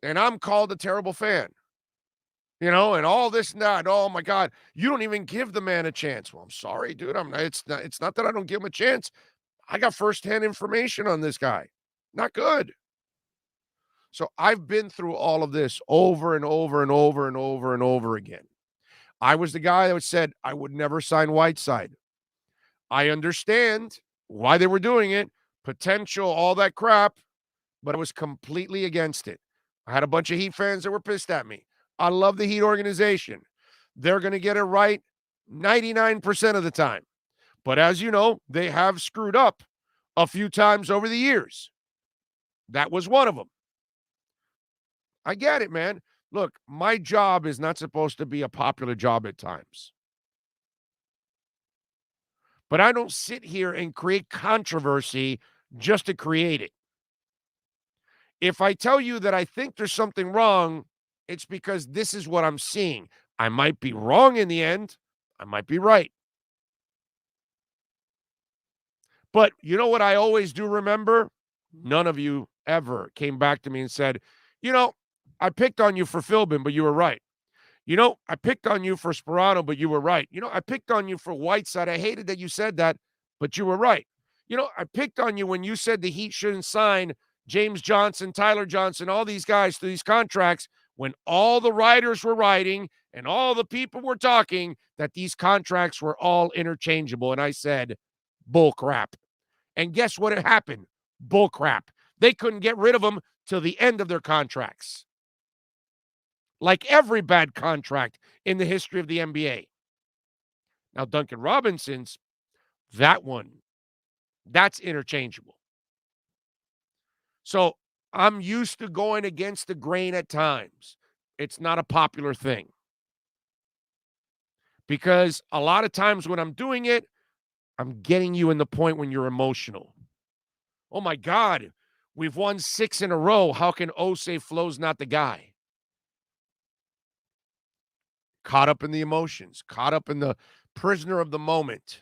And I'm called a terrible fan. And all this and that. Oh my God, you don't even give the man a chance. Well, I'm sorry, dude. It's not that I don't give him a chance. I got firsthand information on this guy. Not good. So I've been through all of this over and over and over and over and over again. I was the guy that said I would never sign Whiteside. I understand why they were doing it, potential, all that crap, but I was completely against it. I had a bunch of Heat fans that were pissed at me. I love the Heat organization. They're going to get it right 99% of the time. But as you know, they have screwed up a few times over the years. That was one of them. I get it, man. Look, my job is not supposed to be a popular job at times. But I don't sit here and create controversy just to create it. If I tell you that I think there's something wrong, it's because this is what I'm seeing. I might be wrong in the end. I might be right. But you know what I always do remember? None of you ever came back to me and said, I picked on you for Philbin, but you were right. I picked on you for Sperano, but you were right. I picked on you for Whiteside. I hated that you said that, but you were right. I picked on you when you said the Heat shouldn't sign James Johnson, Tyler Johnson, all these guys to these contracts when all the writers were writing and all the people were talking that these contracts were all interchangeable. And I said, bull crap. And guess what happened? Bull crap. They couldn't get rid of them till the end of their contracts. Like every bad contract in the history of the NBA. Now, Duncan Robinson's, that's interchangeable. So I'm used to going against the grain at times. It's not a popular thing. Because a lot of times when I'm doing it, I'm getting you in the point when you're emotional. Oh my God, we've won 6 in a row. How can O say Flo's not the guy? Caught up in the emotions, caught up in the prisoner of the moment.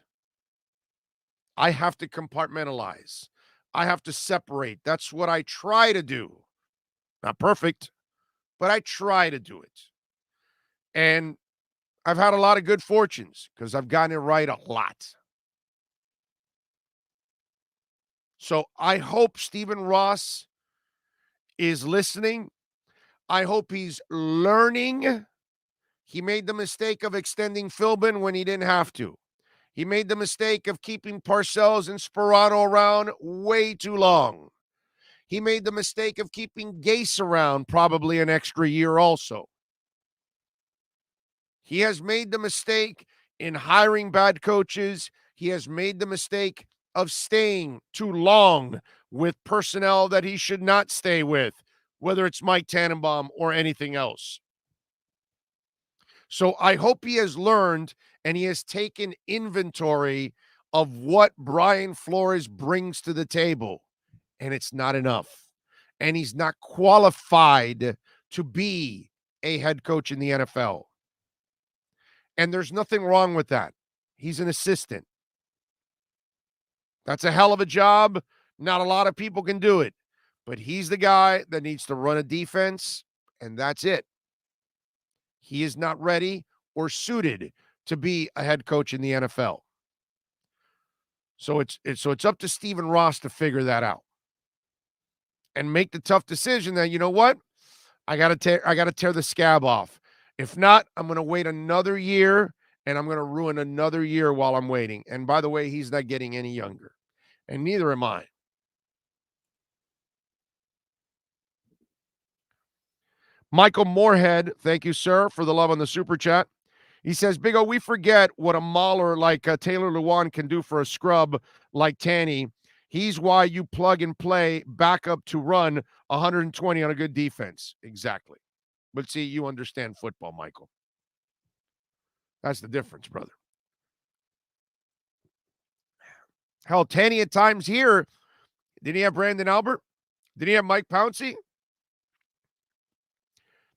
I have to compartmentalize. I have to separate. That's what I try to do. Not perfect, but I try to do it. And I've had a lot of good fortunes because I've gotten it right a lot. So I hope Stephen Ross is listening. I hope he's learning. He made the mistake of extending Philbin when he didn't have to. He made the mistake of keeping Parcells and Sperano around way too long. He made the mistake of keeping Gase around probably an extra year also. He has made the mistake in hiring bad coaches. He has made the mistake of staying too long with personnel that he should not stay with, whether it's Mike Tannenbaum or anything else. So I hope he has learned and he has taken inventory of what Brian Flores brings to the table. And it's not enough. And he's not qualified to be a head coach in the NFL. And there's nothing wrong with that. He's an assistant. That's a hell of a job. Not a lot of people can do it. But he's the guy that needs to run a defense, and that's it. He is not ready or suited to be a head coach in the NFL. So it's up to Stephen Ross to figure that out and make the tough decision that, you know what? I got to tear the scab off. If not, I'm going to wait another year, and I'm going to ruin another year while I'm waiting. And by the way, he's not getting any younger, and neither am I. Michael Moorhead, thank you, sir, for the love on the super chat. He says, Big O, we forget what a mauler like Taylor Lewan can do for a scrub like Tanny. He's why you plug and play backup to run 120 on a good defense. Exactly. But see, you understand football, Michael. That's the difference, brother. Hell, Tanny at times here. Did he have Brandon Albert? Did he have Mike Pouncey?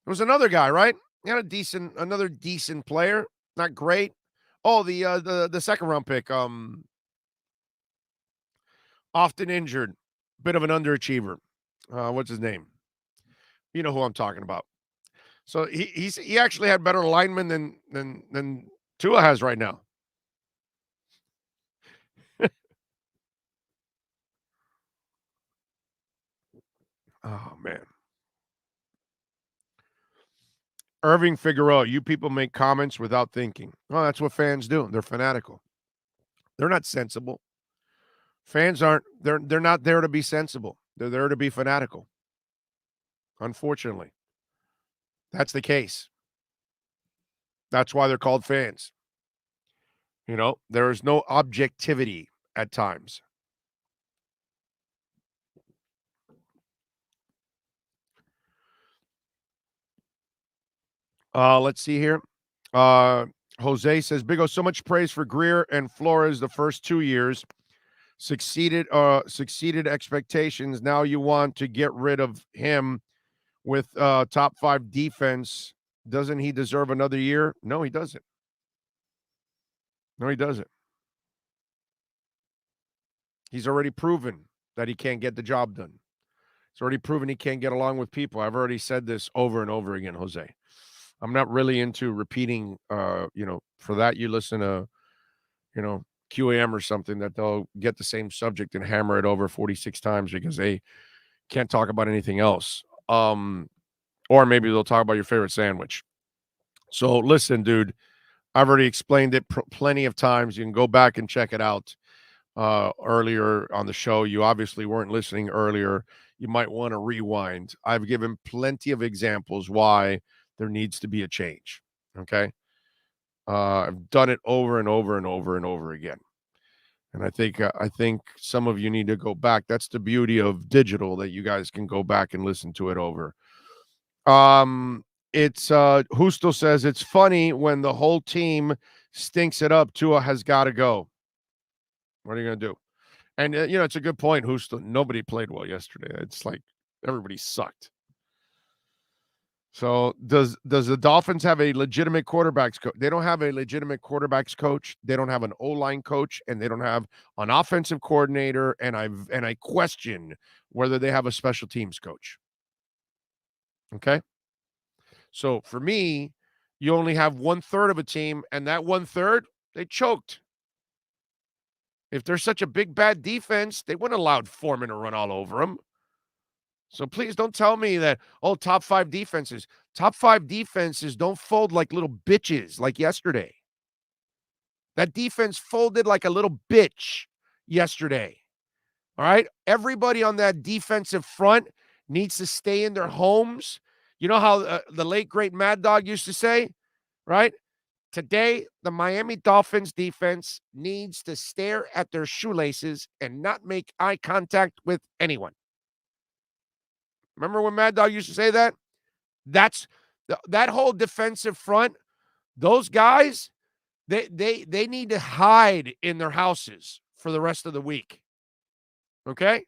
There was another guy, right? He had another decent player. Not great. Oh, the second round pick. Often injured. Bit of an underachiever. What's his name? You know who I'm talking about. So he actually had better linemen than Tua has right now. Oh man. Irving Figueroa, you people make comments without thinking. Oh, that's what fans do. They're fanatical. They're not sensible. Fans aren't, they're not there to be sensible. They're there to be fanatical. Unfortunately. That's the case. That's why they're called fans. You know, there is no objectivity at times. Let's see here. Jose says, Big O, so much praise for Greer and Flores the first 2 years. Succeeded expectations. Now you want to get rid of him with top 5 defense. Doesn't he deserve another year? No, he doesn't. No, he doesn't. He's already proven that he can't get the job done. He's already proven he can't get along with people. I've already said this over and over again, Jose. I'm not really into repeating, for that you listen to, QAM or something that they'll get the same subject and hammer it over 46 times because they can't talk about anything else. Or maybe they'll talk about your favorite sandwich. So listen, dude, I've already explained it plenty of times. You can go back and check it out earlier on the show. You obviously weren't listening earlier. You might want to rewind. I've given plenty of examples why there needs to be a change. Okay. I've done it over and over and over and over again. And I think some of you need to go back. That's the beauty of digital, that you guys can go back and listen to it over. It's Justo says it's funny when the whole team stinks it up. Tua has got to go. What are you going to do? And it's a good point, Justo. Nobody played well yesterday. It's like everybody sucked. So does the Dolphins have a legitimate quarterbacks coach? They don't have a legitimate quarterbacks coach. They don't have an O-line coach, and they don't have an offensive coordinator. And I question whether they have a special teams coach. Okay. So for me, you only have 1/3 of a team, and that 1/3, they choked. If they're such a big bad defense, they wouldn't allow Foreman to run all over them. So please don't tell me that, top 5 defenses. Top 5 defenses don't fold like little bitches like yesterday. That defense folded like a little bitch yesterday. All right? Everybody on that defensive front needs to stay in their homes. You know how the late, great Mad Dog used to say, right? Today, the Miami Dolphins defense needs to stare at their shoelaces and not make eye contact with anyone. Remember when Mad Dog used to say that? That whole defensive front, those guys, they need to hide in their houses for the rest of the week. Okay?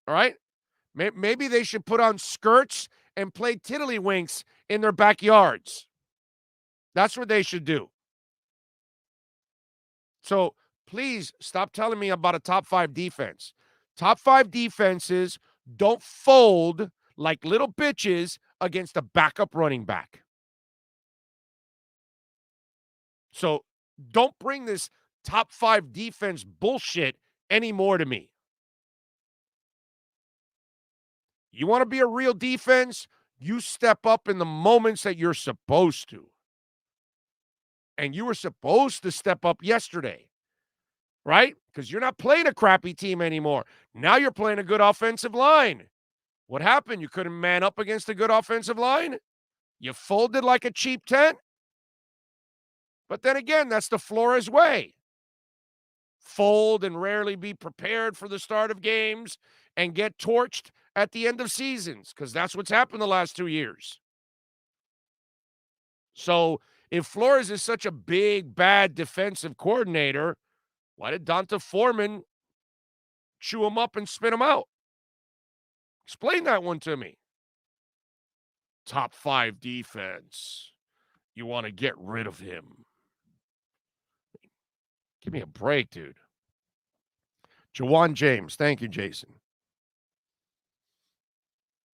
All right? Maybe they should put on skirts and play tiddlywinks in their backyards. That's what they should do. So please stop telling me about a top 5 defense. Top 5 defenses don't fold like little bitches against a backup running back. So don't bring this top 5 defense bullshit anymore to me. You want to be a real defense? You step up in the moments that you're supposed to. And you were supposed to step up yesterday, right? Because you're not playing a crappy team anymore. Now you're playing a good offensive line. What happened? You couldn't man up against a good offensive line? You folded like a cheap tent? But then again, that's the Flores way. Fold and rarely be prepared for the start of games and get torched at the end of seasons, because that's what's happened the last 2 years. So if Flores is such a big, bad defensive coordinator, why did Donta Foreman chew him up and spit him out? Explain that one to me. Top 5 defense. You want to get rid of him. Give me a break, dude. Jawan James. Thank you, Jason.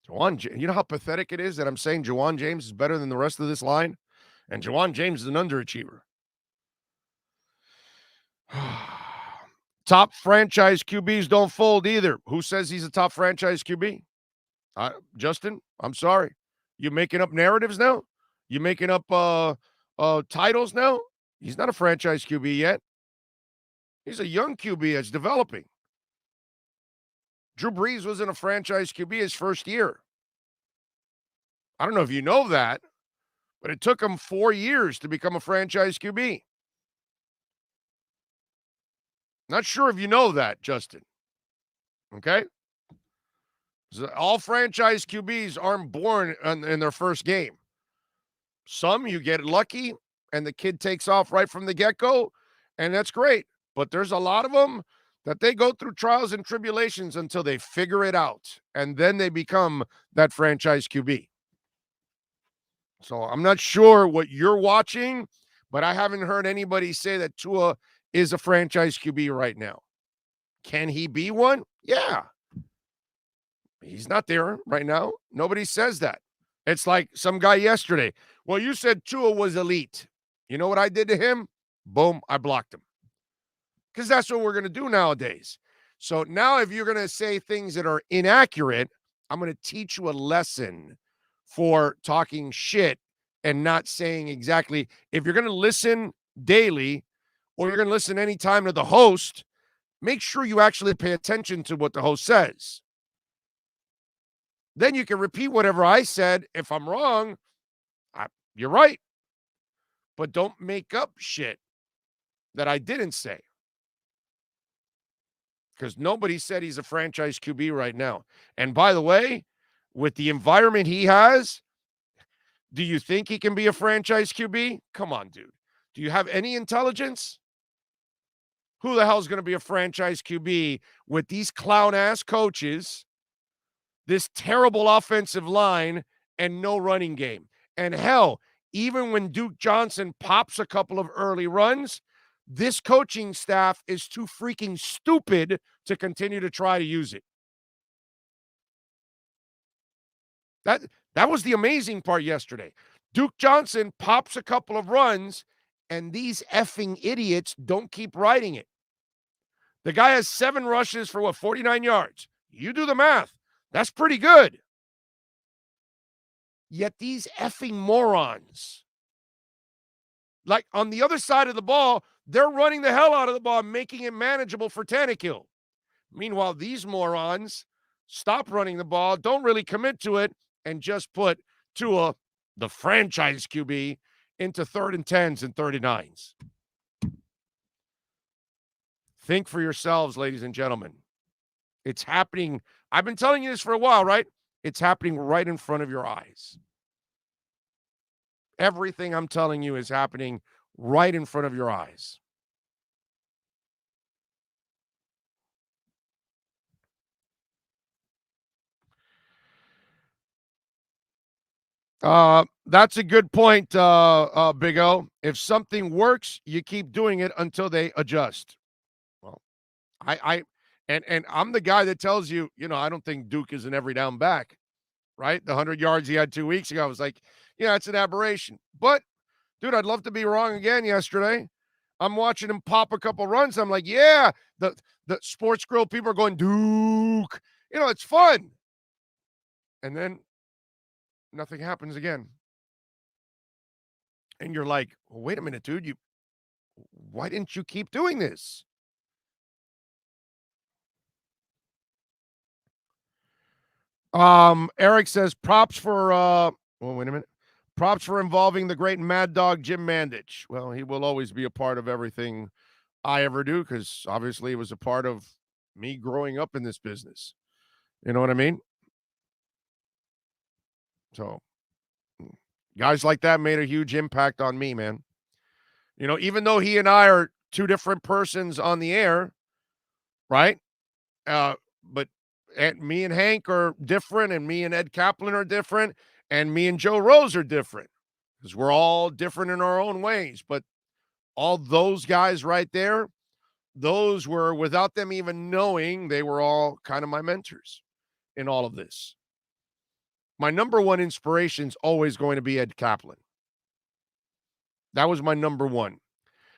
You know how pathetic it is that I'm saying Jawan James is better than the rest of this line? And Jawan James is an underachiever. Top franchise QBs don't fold either. Who says he's a top franchise QB? Justin, I'm sorry. You making up narratives now? You making up titles now? He's not a franchise QB yet. He's a young QB that's developing. Drew Brees wasn't a franchise QB his first year. I don't know if you know that, but it took him 4 years to become a franchise QB. Not sure if you know that, Justin. Okay? All franchise QBs aren't born in their first game. Some you get lucky and the kid takes off right from the get-go, and that's great. But there's a lot of them that they go through trials and tribulations until they figure it out, and then they become that franchise QB. So I'm not sure what you're watching, but I haven't heard anybody say that Tua is a franchise QB right now. Can he be one? Yeah. He's not there right now. Nobody says that. It's like some guy yesterday. Well, you said Tua was elite. You know what I did to him? Boom, I blocked him. Because that's what we're going to do nowadays. So now if you're going to say things that are inaccurate, I'm going to teach you a lesson for talking shit and not saying exactly. If you're going to listen daily or you're going to listen anytime to the host, make sure you actually pay attention to what the host says. Then you can repeat whatever I said. If I'm wrong, you're right. But don't make up shit that I didn't say. Because nobody said he's a franchise QB right now. And by the way, with the environment he has, do you think he can be a franchise QB? Come on, dude. Do you have any intelligence? Who the hell is going to be a franchise QB with these clown-ass coaches, this terrible offensive line, and no running game? And hell, even when Duke Johnson pops a couple of early runs, this coaching staff is too freaking stupid to continue to try to use it. That was the amazing part yesterday. Duke Johnson pops a couple of runs, and these effing idiots don't keep writing it. The guy has 7 rushes for 49 yards. You do the math. That's pretty good. Yet these effing morons, like on the other side of the ball, they're running the hell out of the ball, making it manageable for Tannehill. Meanwhile, these morons stop running the ball, don't really commit to it, and just put Tua the franchise QB, into 3rd and 10s and 39s. Think for yourselves, ladies and gentlemen. It's happening. I've been telling you this for a while, right? It's happening right in front of your eyes. Everything I'm telling you is happening right in front of your eyes. That's a good point, Big O. If something works, you keep doing it until they adjust. Well, and I'm the guy that tells you, I don't think Duke is an every down back, right? The 100 yards he had 2 weeks ago, I was like, it's an aberration. But, dude, I'd love to be wrong again yesterday. I'm watching him pop a couple runs. I'm like, yeah, the Sports Grill people are going, Duke. It's fun. And then nothing happens again. And you're like, well, wait a minute, dude. Why didn't you keep doing this? Eric says props for wait a minute. Props for involving the great Mad Dog Jim Mandich. Well, he will always be a part of everything I ever do, because obviously it was a part of me growing up in this business. You know what I mean? So guys like that made a huge impact on me, man. Even though he and I are two different persons on the air, right? But me and Hank are different, and me and Ed Kaplan are different, and me and Joe Rose are different, because we're all different in our own ways. But all those guys right there, those were, without them even knowing, they were all kind of my mentors in all of this. My number one inspiration is always going to be Ed Kaplan. That was my number one.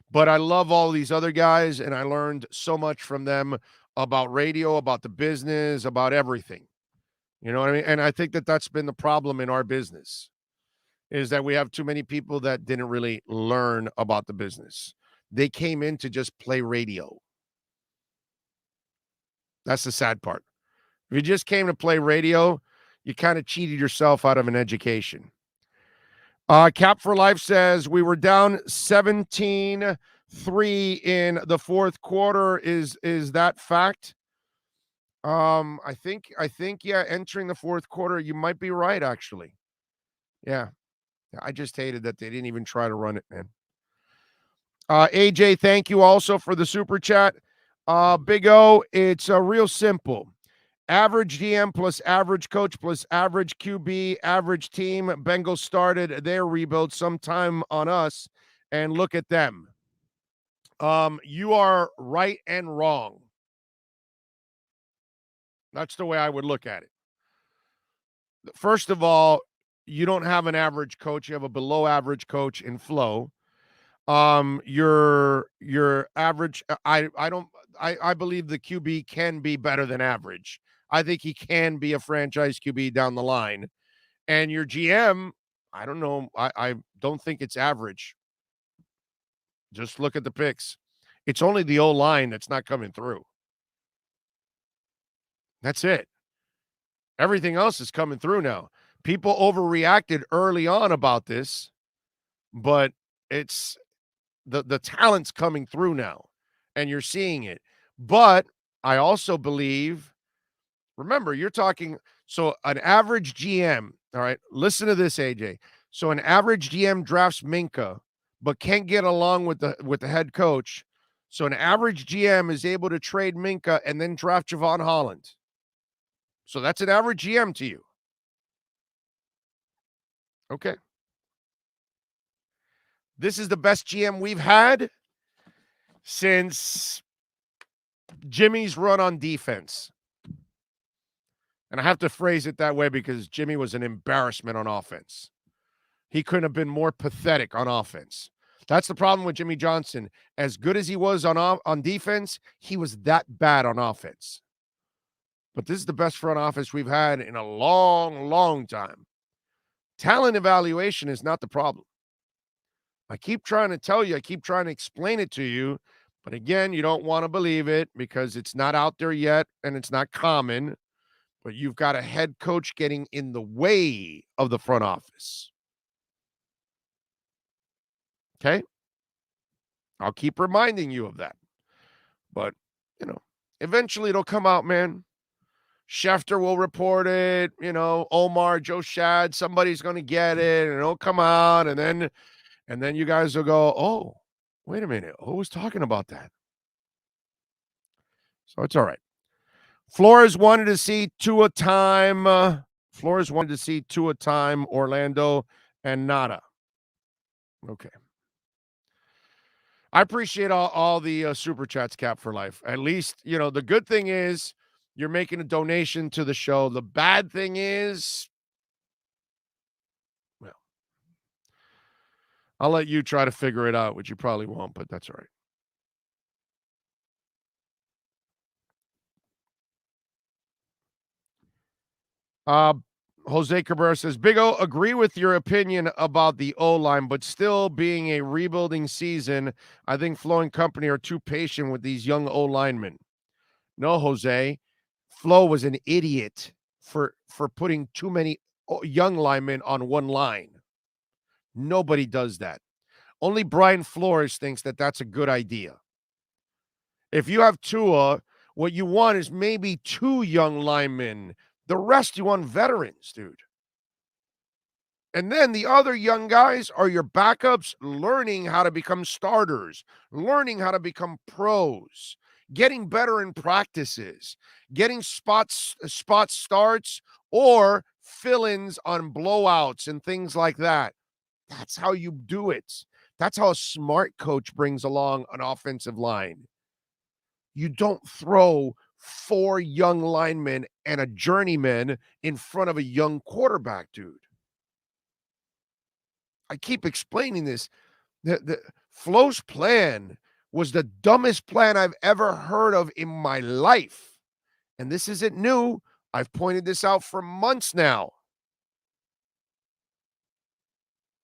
But I love all these other guys, and I learned so much from them about radio, about the business, about everything. You know what I mean? And I think that that's been the problem in our business, is that we have too many people that didn't really learn about the business. They came in to just play radio. That's the sad part. If you just came to play radio, you kind of cheated yourself out of an education. Cap for Life says we were down 17-3 in the fourth quarter. Is that fact? I think yeah, entering the fourth quarter, you might be right, actually. Yeah. I just hated that they didn't even try to run it, man. AJ, thank you also for the super chat. Big O, it's real simple. Average GM plus average coach plus average QB, average team. Bengals started their rebuild sometime on us, and look at them. You are right and wrong. That's the way I would look at it. First of all, you don't have an average coach. You have a below average coach in Flo. Your average. I believe the QB can be better than average. I think he can be a franchise QB down the line. And your GM, I don't know. I don't think it's average. Just look at the picks. It's only the O-line that's not coming through. That's it. Everything else is coming through now. People overreacted early on about this, but it's the talent's coming through now, and you're seeing it. But I also believe, remember, you're talking, so an average GM, all right, listen to this, AJ. So an average GM drafts Minkah, but can't get along with the head coach. So an average GM is able to trade Minkah and then draft Javon Holland. So that's an average GM to you. Okay. This is the best GM we've had since Jimmy's run on defense. And I have to phrase it that way because Jimmy was an embarrassment on offense. He couldn't have been more pathetic on offense. That's the problem with Jimmy Johnson. As good as he was on defense, he was that bad on offense. But this is the best front office we've had in a long, long time. Talent evaluation is not the problem. I keep trying to tell you, I keep trying to explain it to you, but again, you don't want to believe it because it's not out there yet and it's not common, but you've got a head coach getting in the way of the front office. Okay? I'll keep reminding you of that. But, eventually it'll come out, man. Schefter will report it, Omar, Joe Shad, somebody's going to get it, and it'll come out, and then you guys will go, oh, wait a minute, who was talking about that? So it's all right. Flores wanted to see Tua time. Orlando, and nada. Okay. I appreciate all the super chats, Cap for Life. At least, the good thing is you're making a donation to the show. The bad thing is, well, I'll let you try to figure it out, which you probably won't, but that's all right. Jose Cabrera says, Big O, agree with your opinion about the O-line, but still being a rebuilding season, I think Flo and company are too patient with these young O-linemen. No, Jose. Flo was an idiot for putting too many young linemen on one line. Nobody does that. Only Brian Flores thinks that that's a good idea. If you have Tua, what you want is maybe 2 young linemen. The rest you want veterans, dude. And then the other young guys are your backups learning how to become starters, learning how to become pros, getting better in practices, getting spot starts or fill-ins on blowouts and things like that. That's how you do it. That's how a smart coach brings along an offensive line. You don't throw 4 young linemen and a journeyman in front of a young quarterback, dude. I keep explaining this. The Flo's plan was the dumbest plan I've ever heard of in my life. And this isn't new. I've pointed this out for months now.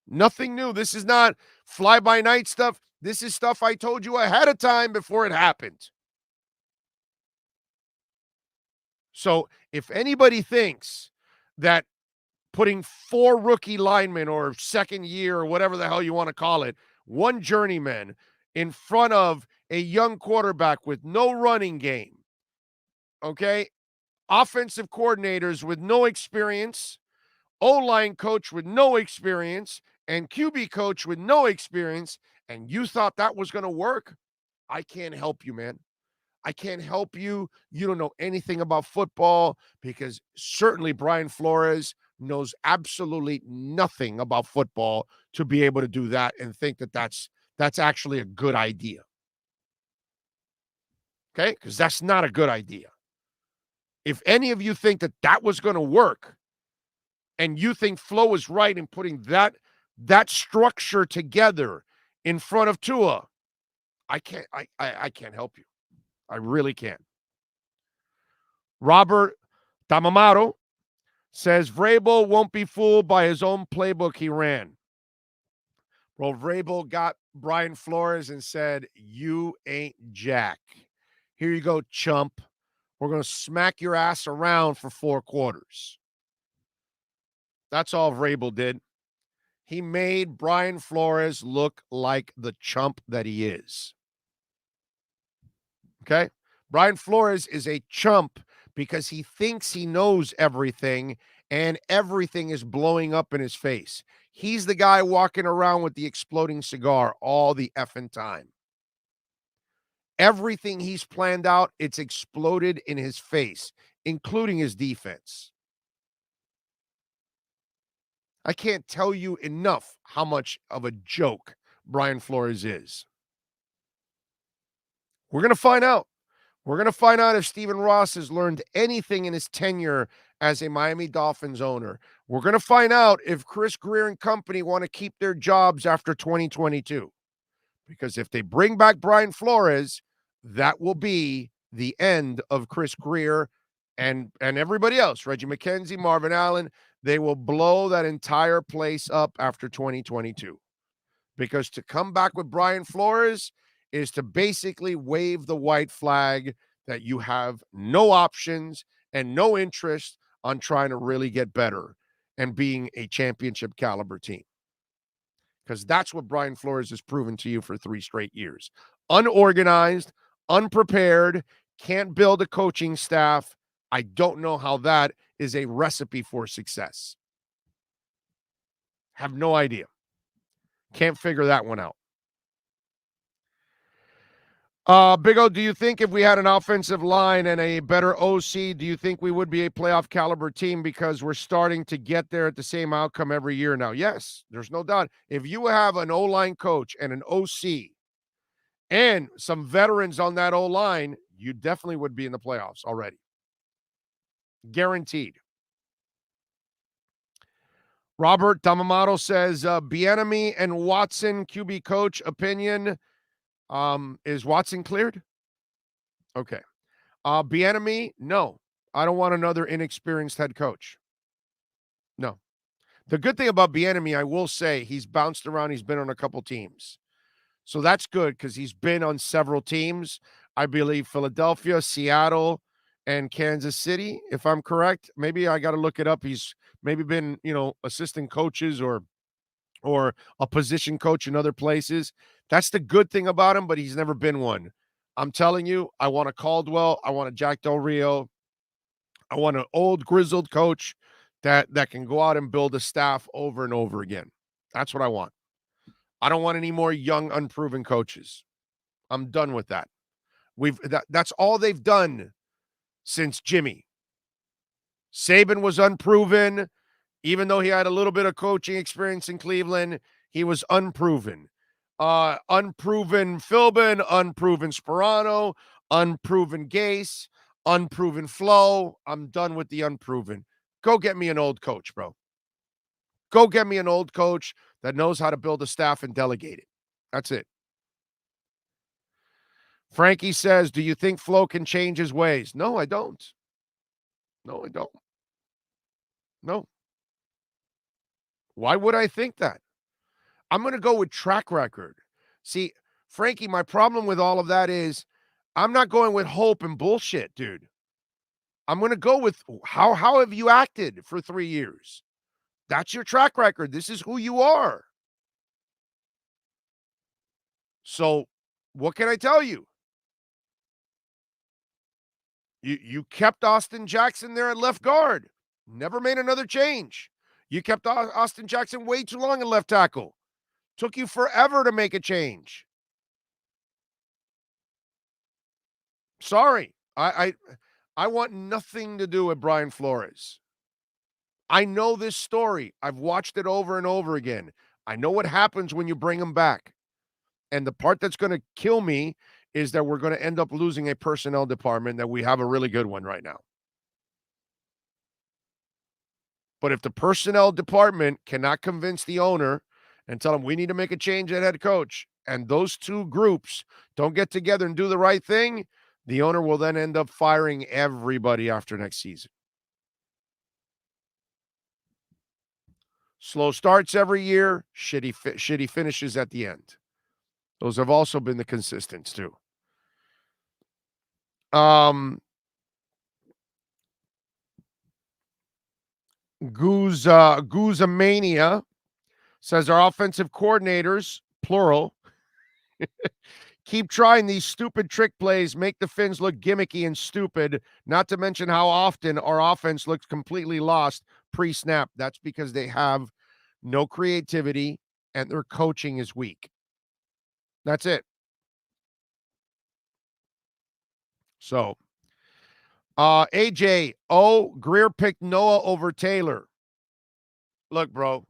Nothing new. This is not fly-by-night stuff. This is stuff I told you ahead of time before it happened. So if anybody thinks that putting 4 rookie linemen or second year or whatever the hell you want to call it, 1 journeyman in front of a young quarterback with no running game, okay, offensive coordinators with no experience, O-line coach with no experience, and QB coach with no experience, and you thought that was going to work, I can't help you, man. I can't help you. You don't know anything about football because certainly Brian Flores knows absolutely nothing about football to be able to do that and think that that's actually a good idea. Okay? Because that's not a good idea. If any of you think that was going to work and you think Flo is right in putting that structure together in front of Tua, I can't help you. I really can't. Robert Tamamato says Vrabel won't be fooled by his own playbook he ran. Well, Vrabel got Brian Flores and said, you ain't jack. Here you go, chump. We're going to smack your ass around for 4 quarters. That's all Vrabel did. He made Brian Flores look like the chump that he is. Okay? Brian Flores is a chump because he thinks he knows everything and everything is blowing up in his face. He's the guy walking around with the exploding cigar all the effing time. Everything he's planned out, it's exploded in his face, including his defense. I can't tell you enough how much of a joke Brian Flores is. We're going to find out. We're going to find out if Stephen Ross has learned anything in his tenure as a Miami Dolphins owner. We're going to find out if Chris Grier and company want to keep their jobs after 2022. Because if they bring back Brian Flores, that will be the end of Chris Grier and everybody else. Reggie McKenzie, Marvin Allen, they will blow that entire place up after 2022. Because to come back with Brian Flores is to basically wave the white flag that you have no options and no interest on trying to really get better and being a championship caliber team. because that's what Brian Flores has proven to you for 3 straight years. Unorganized, unprepared, can't build a coaching staff. I don't know how that is a recipe for success. Have no idea. Can't figure that one out. Big O, do you think if we had an offensive line and a better OC, do you think we would be a playoff caliber team because we're starting to get there at the same outcome every year now? Yes, there's no doubt. If you have an O-line coach and an OC and some veterans on that O-line, you definitely would be in the playoffs already. Guaranteed. Robert Tamamato says, Bieniemy and Watson QB coach opinion. Is Watson cleared? Okay. Bieniemy, no. I don't want another inexperienced head coach. No. The good thing about Bieniemy, I will say, he's bounced around. He's been on a couple teams. So that's good because he's been on several teams. I believe Philadelphia, Seattle, and Kansas City, if I'm correct. Maybe I got to look it up. He's maybe been, assistant coaches or a position coach in other places. That's the good thing about him, but he's never been one. I'm telling you, I want a Caldwell. I want a Jack Del Rio. I want an old grizzled coach that can go out and build a staff over and over again. That's what I want. I don't want any more young, unproven coaches. I'm done with that. That's all they've done since Jimmy. Saban was unproven. Even though he had a little bit of coaching experience in Cleveland, he was unproven. Unproven Philbin, unproven Sperano, unproven Gase, unproven Flo. I'm done with the unproven. Go get me an old coach, bro. Go get me an old coach that knows how to build a staff and delegate it. That's it. Frankie says, do you think Flo can change his ways? No, I don't. No, I don't. No. Why would I think that? I'm going to go with track record. See, Frankie, my problem with all of that is I'm not going with hope and bullshit, dude. I'm going to go with how have you acted for 3 years? That's your track record. This is who you are. So what can I tell you? You kept Austin Jackson there at left guard. Never made another change. You kept Austin Jackson way too long at left tackle. Took you forever to make a change. Sorry. I want nothing to do with Brian Flores. I know this story. I've watched it over and over again. I know what happens when you bring him back. And the part that's going to kill me is that we're going to end up losing a personnel department that we have a really good one right now. But if the personnel department cannot convince the owner and tell him we need to make a change at head coach, and those two groups don't get together and do the right thing, the owner will then end up firing everybody after next season. Slow starts every year, shitty finishes at the end. Those have also been the consistents too. Goozamania says our offensive coordinators, plural, keep trying these stupid trick plays, make the Finns look gimmicky and stupid, not to mention how often our offense looks completely lost pre-snap. That's because they have no creativity and their coaching is weak. That's it. So, AJ, Greer picked Noah over Taylor. Look, bro,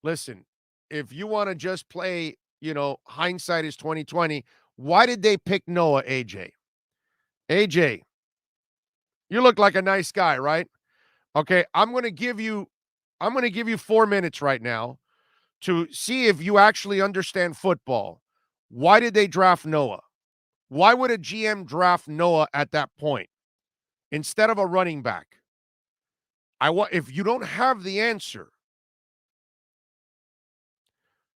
listen, if you want to just play, hindsight is 2020, why did they pick Noah, AJ? AJ, you look like a nice guy, right? Okay, I'm going to give you 4 minutes right now to see if you actually understand football. Why did they draft Noah? Why would a GM draft Noah at that point instead of a running back? If you don't have the answer,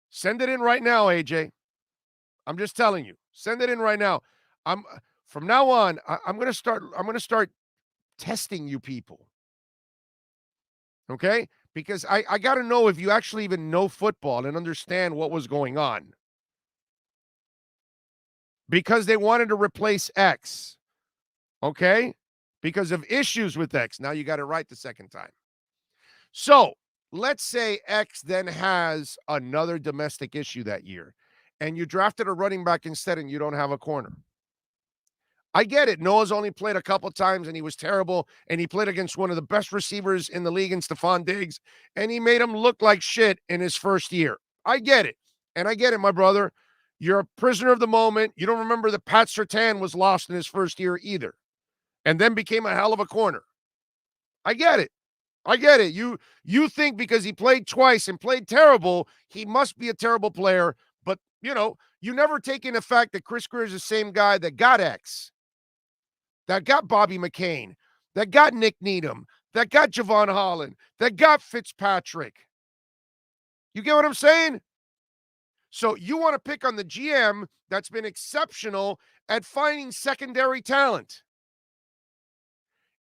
send it in right now, AJ. I'm just telling you. Send it in right now. From now on, I'm going to start testing you people. Okay? because I got to know if you actually even know football and understand what was going on. Because they wanted to replace X, okay? Because of issues with X. Now you got it right the second time. So let's say X then has another domestic issue that year, and you drafted a running back instead and you don't have a corner. I get it. Noah's only played a couple times and he was terrible, and he played against one of the best receivers in the league in Stephon Diggs, and he made him look like shit in his first year. I get it. And I get it, my brother. You're a prisoner of the moment. You don't remember that Pat Surtain was lost in his first year either, and then became a hell of a corner. I get it. I get it. You think because he played twice and played terrible, he must be a terrible player. But, you never take in the fact that Chris Greer is the same guy that got X, that got Bobby McCain, that got Nick Needham, that got Javon Holland, that got Fitzpatrick. You get what I'm saying? So you want to pick on the GM that's been exceptional at finding secondary talent.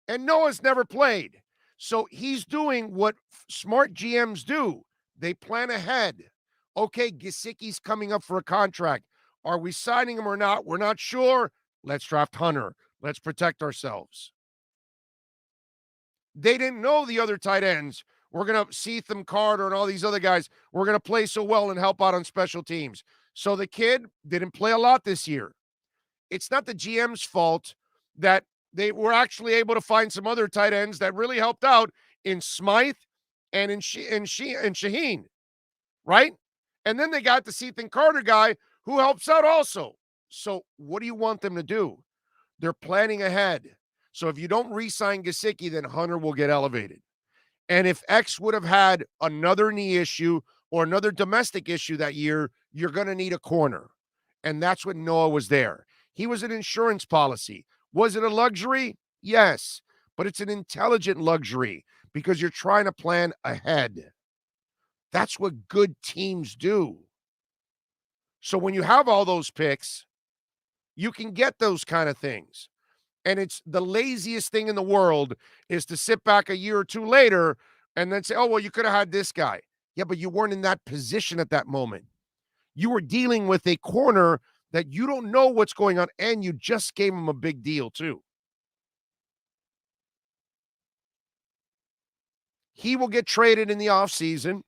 And Noah's never played. So he's doing what smart GMs do. They plan ahead. Okay, Gesicki's coming up for a contract. Are we signing him or not? We're not sure. Let's draft Hunter. Let's protect ourselves. They didn't know the other tight ends. We're going to Seatham, Carter, and all these other guys. We're going to play so well and help out on special teams. So the kid didn't play a lot this year. It's not the GM's fault that they were actually able to find some other tight ends that really helped out in Smythe and in Shaheen, right? And then they got the Seatham Carter guy who helps out also. So what do you want them to do? They're planning ahead. So if you don't re-sign Gesicki, then Hunter will get elevated. And if X would have had another knee issue or another domestic issue that year, you're going to need a corner. And that's when Noah was there. He was an insurance policy. Was it a luxury? Yes. But it's an intelligent luxury because you're trying to plan ahead. That's what good teams do. So when you have all those picks, you can get those kind of things. And it's the laziest thing in the world is to sit back a year or two later and then say, oh, well, you could have had this guy. Yeah, but you weren't in that position at that moment. You were dealing with a corner that you don't know what's going on, and you just gave him a big deal too. He will get traded in the offseason,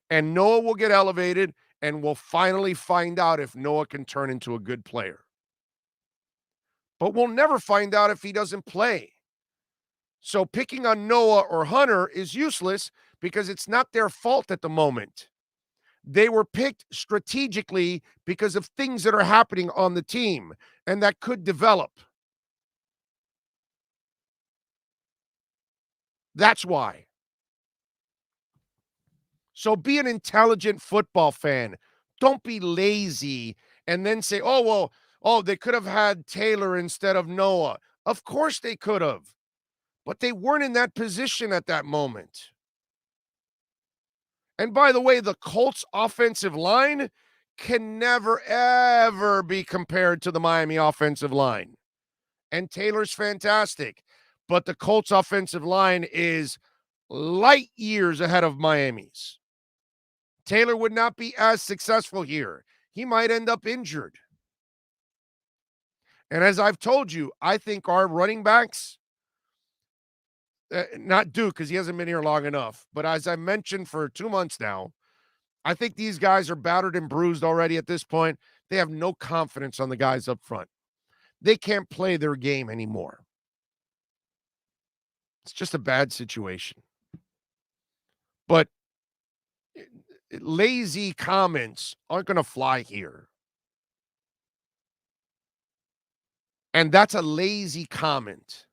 and Noah will get elevated, and we'll finally find out if Noah can turn into a good player. But we'll never find out if he doesn't play. So picking on Noah or Hunter is useless because it's not their fault at the moment. They were picked strategically because of things that are happening on the team and that could develop. That's why. So be an intelligent football fan. Don't be lazy and then say, oh, they could have had Taylor instead of Noah. Of course they could have. But they weren't in that position at that moment. And by the way, the Colts offensive line can never, ever be compared to the Miami offensive line. And Taylor's fantastic. But the Colts offensive line is light years ahead of Miami's. Taylor would not be as successful here. He might end up injured. And as I've told you, I think our running backs, not Duke because he hasn't been here long enough, but as I mentioned for 2 months now, I think these guys are battered and bruised already at this point. They have no confidence on the guys up front. They can't play their game anymore. It's just a bad situation. But lazy comments aren't going to fly here. And that's a lazy comment.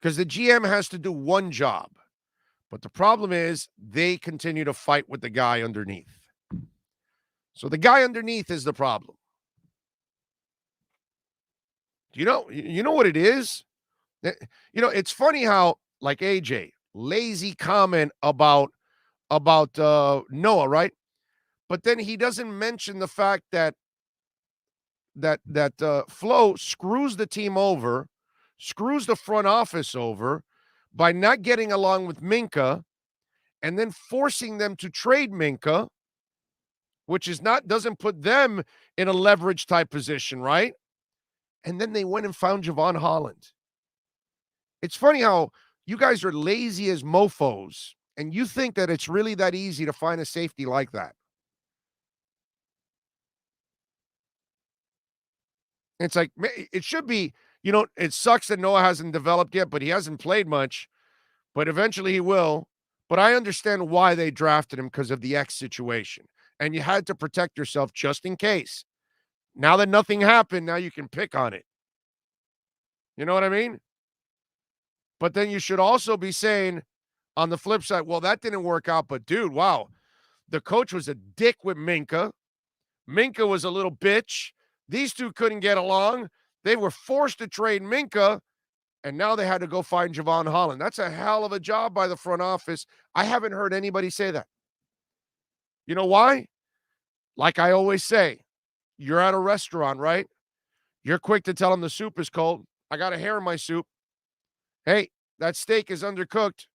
Because the GM has to do one job. But the problem is they continue to fight with the guy underneath. So the guy underneath is the problem. You know what it is? It's funny how, like AJ, lazy comment about Noah, right? But then he doesn't mention the fact that Flo screws the team over, screws the front office over, by not getting along with Minkah and then forcing them to trade Minkah, which doesn't put them in a leverage type position, right? And then they went and found Javon Holland. It's funny how you guys are lazy as mofos, and you think that it's really that easy to find a safety like that. It's like, it should be, it sucks that Noah hasn't developed yet, but he hasn't played much, but eventually he will. But I understand why they drafted him, because of the X situation. And you had to protect yourself just in case. Now that nothing happened, now you can pick on it. You know what I mean? But then you should also be saying on the flip side, well, that didn't work out, but dude, wow. The coach was a dick with Minkah. Minkah was a little bitch. These two couldn't get along. They were forced to trade Minkah, and now they had to go find Javon Holland. That's a hell of a job by the front office. I haven't heard anybody say that. You know why? Like I always say, you're at a restaurant, right? You're quick to tell them the soup is cold. I got a hair in my soup. Hey, that steak is undercooked.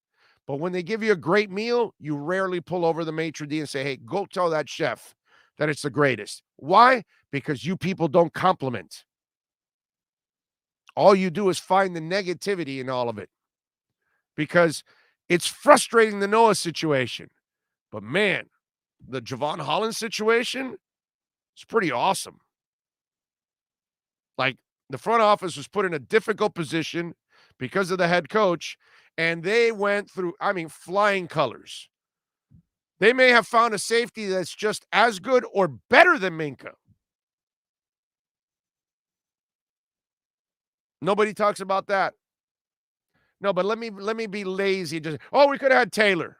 But when they give you a great meal, you rarely pull over the maitre d' and say, hey, go tell that chef that it's the greatest. Why? Because you people don't compliment. All you do is find the negativity in all of it. Because it's frustrating the Noah situation. But man, the Javon Holland situation is pretty awesome. Like, the front office was put in a difficult position because of the head coach, and they went through, flying colors. They may have found a safety that's just as good or better than Minkah. Nobody talks about that. No, but let me be lazy. We could have had Taylor.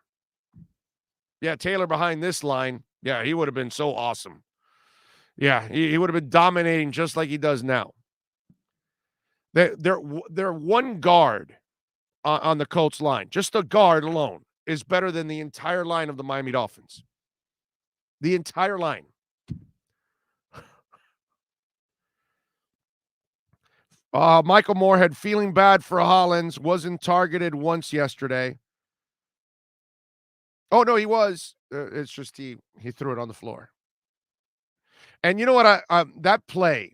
Yeah, Taylor behind this line. Yeah, he would have been so awesome. Yeah, he would have been dominating just like he does now. They're one guard on the Colts line. Just the guard alone is better than the entire line of the Miami Dolphins. The entire line. Michael Moorhead feeling bad for Hollins. Wasn't targeted once yesterday. Oh, no, he was. It's just he threw it on the floor. And you know what? That play.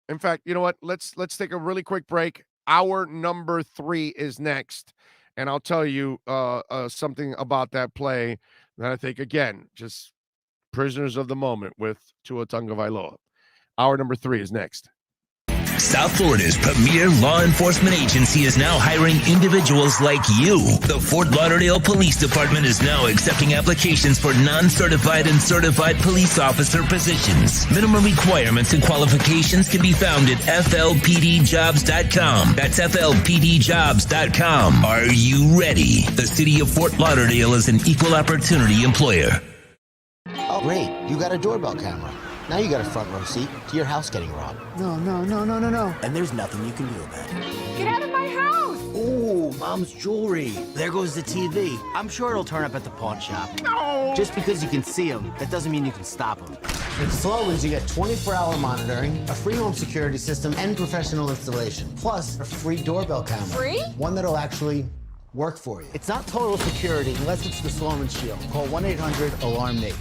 In fact, you know what? Let's take a really quick break. Our number 3 is next. And I'll tell you something about that play that I think, again, just prisoners of the moment with Tua Tagovailoa. Our number 3 is next. South Florida's premier law enforcement agency is now hiring individuals like you. The Fort Lauderdale Police Department is now accepting applications for non-certified and certified police officer positions. Minimum requirements and qualifications can be found at flpdjobs.com. That's flpdjobs.com. Are you ready? The city of Fort Lauderdale is an equal opportunity employer. Oh, great. You got a doorbell camera. Now you got a front row seat to your house getting robbed. No. And there's nothing you can do about it. Get out of my house! Ooh, mom's jewelry. There goes the TV. I'm sure it'll turn up at the pawn shop. No! Just because you can see them, that doesn't mean you can stop them. With Sloman's, you get 24-hour monitoring, a free home security system, and professional installation. Plus, a free doorbell camera. Free? One that'll actually work for you. It's not total security unless it's the Sloman Shield. Call 1-800-ALARM-ME.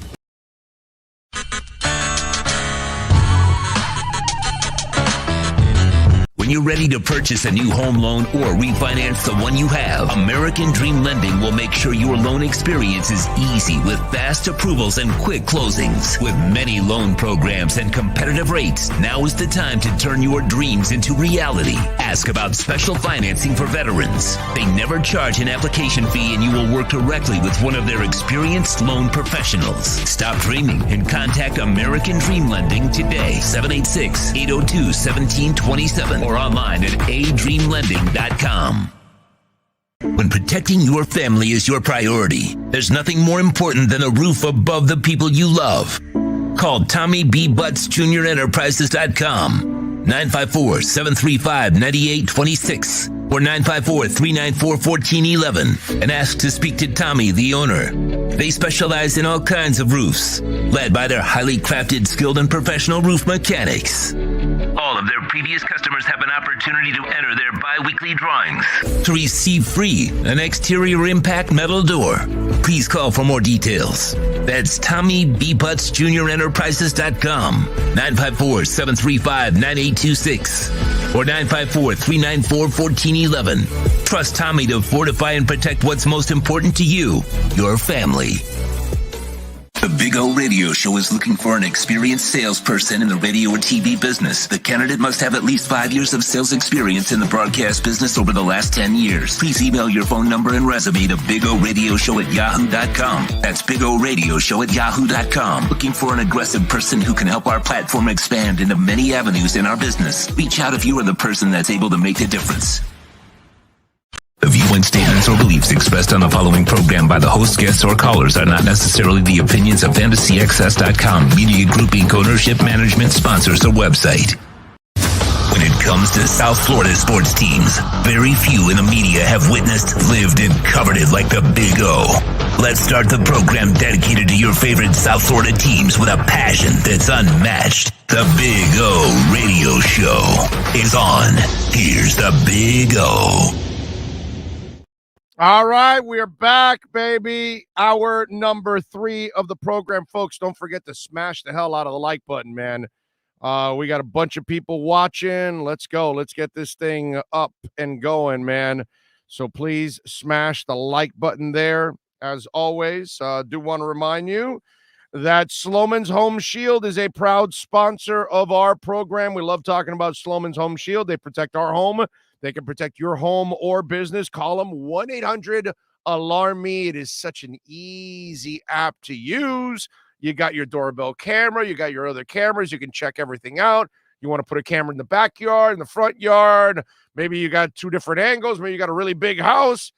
When you're ready to purchase a new home loan or refinance the one you have, American Dream Lending will make sure your loan experience is easy with fast approvals and quick closings. With many loan programs and competitive rates, now is the time to turn your dreams into reality. Ask about special financing for veterans. They never charge an application fee, and you will work directly with one of their experienced loan professionals. Stop dreaming and contact American Dream Lending today. 786-802-1727 or online at adreamlending.com. When protecting your family is your priority, there's nothing more important than a roof above the people you love. Call Tommy B. Butts Jr. Enterprises.com, 954-735-9826 or 954-394-1411 and ask to speak to Tommy, the owner. They specialize in all kinds of roofs, led by their highly crafted, skilled, and professional roof mechanics. All of their previous customers have an opportunity to enter their bi-weekly drawings to receive free an exterior impact metal door. Please call for more details. That's Tommy B. Butts Jr. Enterprises.com, 954-735-9826 or 954-394-1411. Trust Tommy to fortify and protect what's most important to you, your family. The Big O Radio Show is looking for an experienced salesperson in the radio or TV business. The candidate must have at least 5 years of sales experience in the broadcast business over the last 10 years. Please email your phone number and resume to BigORadioshow@yahoo.com. That's BigORadioshow@yahoo.com. Looking for an aggressive person who can help our platform expand into many avenues in our business. Reach out if you are the person that's able to make a difference. The viewing statements or beliefs expressed on the following program by the host, guests, or callers are not necessarily the opinions of FantasyAccess.com, Media Group Inc. ownership, management, sponsors, or website. When it comes to South Florida sports teams, very few in the media have witnessed, lived, and covered it like the Big O. Let's start the program dedicated to your favorite South Florida teams with a passion that's unmatched. The Big O Radio Show is on. Here's the Big O. All right, we're back, baby. Hour number 3 of the program, folks. Don't forget to smash the hell out of the like button, man. We got a bunch of people watching. Let's go. Let's get this thing up and going, man. So please smash the like button there. As always, do want to remind you that Sloman's Home Shield is a proud sponsor of our program. We love talking about Sloman's Home Shield. They protect our home. They can protect your home or business. Call them 1-800-ALARM-ME. It is such an easy app to use. You got your doorbell camera. You got your other cameras. You can check everything out. You want to put a camera in the backyard, in the front yard. Maybe you got 2 different angles. Maybe you got a really big house.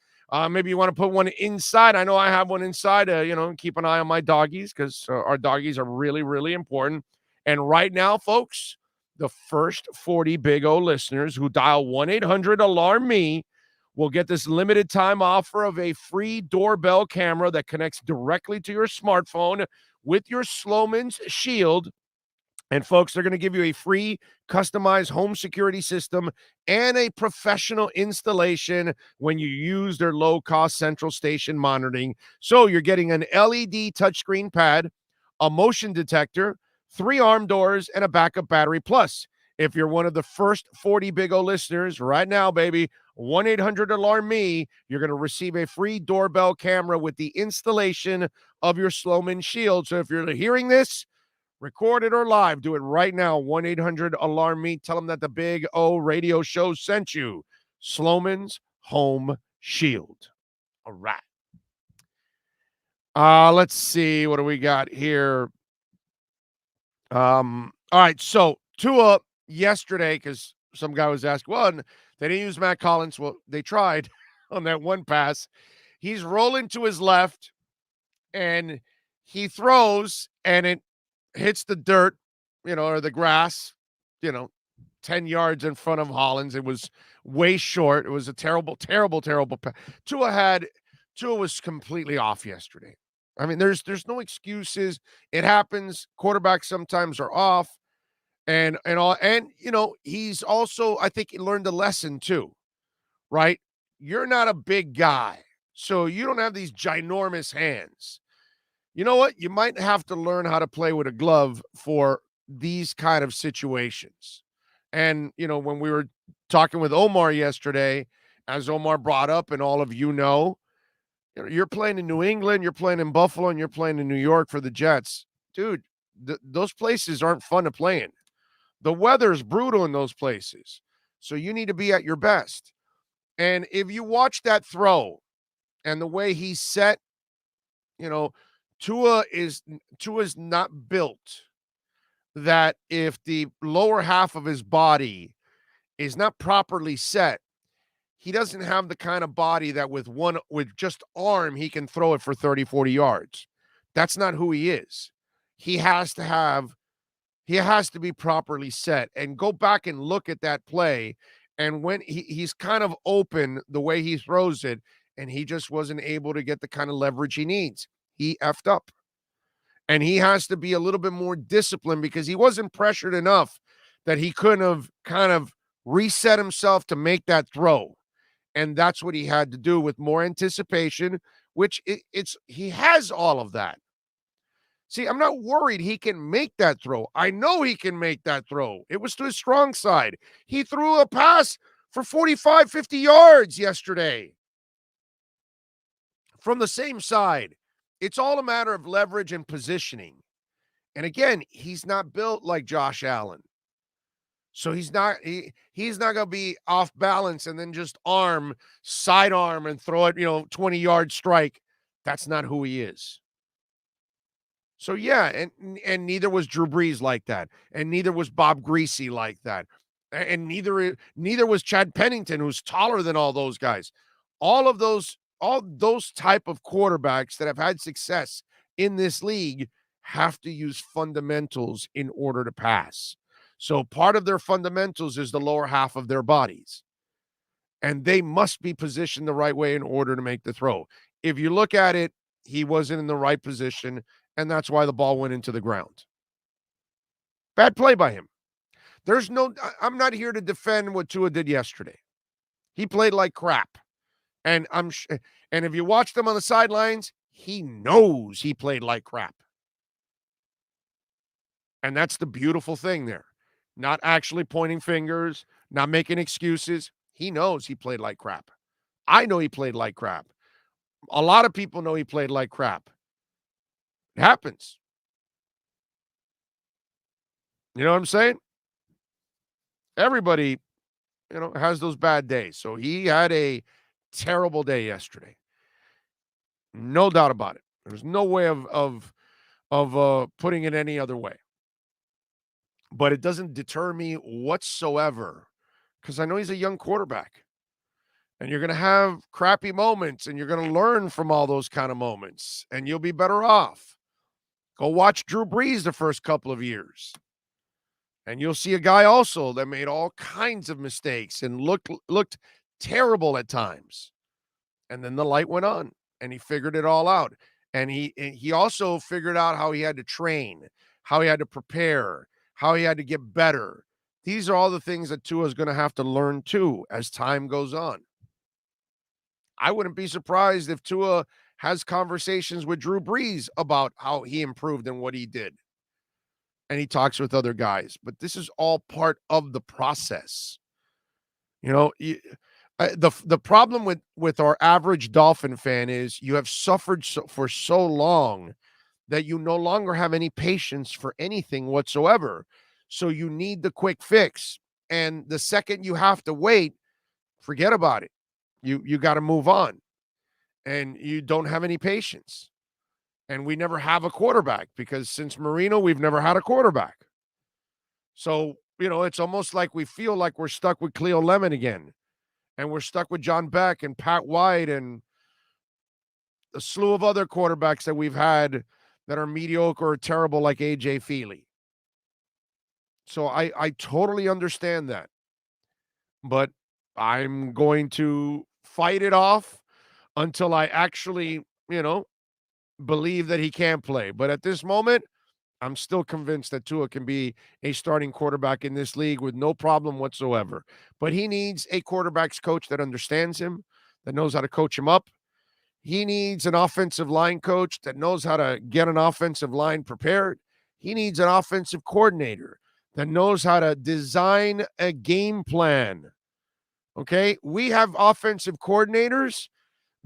Maybe you want to put one inside. I know I have one inside. Keep an eye on my doggies because our doggies are really, really important. And right now, folks, the first 40 Big O listeners who dial 1-800-ALARM-ME will get this limited time offer of a free doorbell camera that connects directly to your smartphone with your Sloman's Shield. And folks, they're going to give you a free customized home security system and a professional installation when you use their low-cost central station monitoring. So you're getting an LED touchscreen pad, a motion detector, 3 arm doors, and a backup battery. Plus, if you're one of the first 40 Big O listeners right now, baby, 1-800-ALARM-ME, you're going to receive a free doorbell camera with the installation of your Sloman Shield. So if you're hearing this, record it or live, do it right now. 1-800-ALARM-ME. Tell them that the Big O Radio Show sent you. Sloman's Home Shield. All right. Let's see. What do we got here? All right. So Tua yesterday, because some guy was asking, well, they didn't use Matt Collins. Well, they tried on that one pass. He's rolling to his left and he throws and it hits the dirt, or the grass, 10 yards in front of Hollins. It was way short. It was a terrible, terrible, terrible pass. Tua was completely off yesterday. I mean, there's no excuses. It happens. Quarterbacks sometimes are off and all. And, he's also, I think he learned a lesson too, right? You're not a big guy, so you don't have these ginormous hands. You know what? You might have to learn how to play with a glove for these kind of situations. And, when we were talking with Omar yesterday, as Omar brought up, and all of you're playing in New England, you're playing in Buffalo, and you're playing in New York for the Jets. Dude, those places aren't fun to play in. The weather's brutal in those places. So you need to be at your best. And if you watch that throw and the way he's set, Tua's not built that if the lower half of his body is not properly set, he doesn't have the kind of body that with just arm, he can throw it for 30, 40 yards. That's not who he is. He has to be properly set. And go back and look at that play. And when he's kind of open the way he throws it, and he just wasn't able to get the kind of leverage he needs. he effed up. And he has to be a little bit more disciplined because he wasn't pressured enough that he couldn't have kind of reset himself to make that throw. And that's what he had to do with more anticipation, which he has all of that. See, I'm not worried he can make that throw. I know he can make that throw. It was to his strong side. He threw a pass for 45, 50 yards yesterday from the same side. It's all a matter of leverage and positioning. And again, he's not built like Josh Allen. So he's not going to be off balance and then just sidearm and throw it, 20-yard strike. That's not who he is. So yeah, and neither was Drew Brees like that, and neither was Bob Greasy like that, and neither was Chad Pennington, who's taller than all those guys. All those type of quarterbacks that have had success in this league have to use fundamentals in order to pass. So part of their fundamentals is the lower half of their bodies, and they must be positioned the right way in order to make the throw. If you look at it, he wasn't in the right position, and that's why the ball went into the ground. Bad play by him. I'm not here to defend what Tua did yesterday. He played like crap. And and if you watched him on the sidelines, he knows he played like crap. And that's the beautiful thing there. Not actually pointing fingers, not making excuses. He knows he played like crap. I know he played like crap. A lot of people know he played like crap. It happens. You know what I'm saying? Everybody, has those bad days. So he had a terrible day yesterday. No doubt about it. There's no way of putting it any other way. But it doesn't deter me whatsoever because I know he's a young quarterback. And you're going to have crappy moments, and you're going to learn from all those kind of moments, and you'll be better off. Go watch Drew Brees the first couple of years. And you'll see a guy also that made all kinds of mistakes and looked terrible at times. And then the light went on, and he figured it all out. And he also figured out how he had to train, how he had to prepare, how he had to get better. These are all the things that Tua is going to have to learn too as time goes on. I wouldn't be surprised if Tua has conversations with Drew Brees about how he improved and what he did. And he talks with other guys. But this is all part of the process. The problem with our average Dolphin fan is you have suffered for so long that you no longer have any patience for anything whatsoever. So you need the quick fix. And the second you have to wait, forget about it. You got to move on. And you don't have any patience. And we never have a quarterback because since Marino, we've never had a quarterback. So, it's almost like we feel like we're stuck with Cleo Lemon again. And we're stuck with John Beck and Pat White and a slew of other quarterbacks that we've had that are mediocre or terrible like A.J. Feely. So I totally understand that. But I'm going to fight it off until I actually, believe that he can play. But at this moment, I'm still convinced that Tua can be a starting quarterback in this league with no problem whatsoever. But he needs a quarterback's coach that understands him, that knows how to coach him up. He needs an offensive line coach that knows how to get an offensive line prepared. He needs an offensive coordinator that knows how to design a game plan. Okay? We have offensive coordinators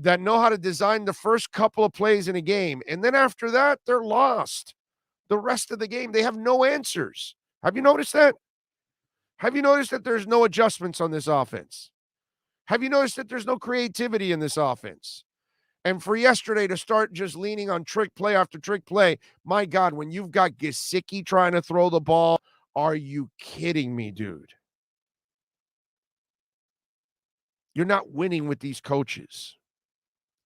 that know how to design the first couple of plays in a game. And then after that, they're lost. The rest of the game, they have no answers. Have you noticed that? Have you noticed that there's no adjustments on this offense? Have you noticed that there's no creativity in this offense? And for yesterday to start just leaning on trick play after trick play, my God, when you've got Gesicki trying to throw the ball, are you kidding me, dude? You're not winning with these coaches.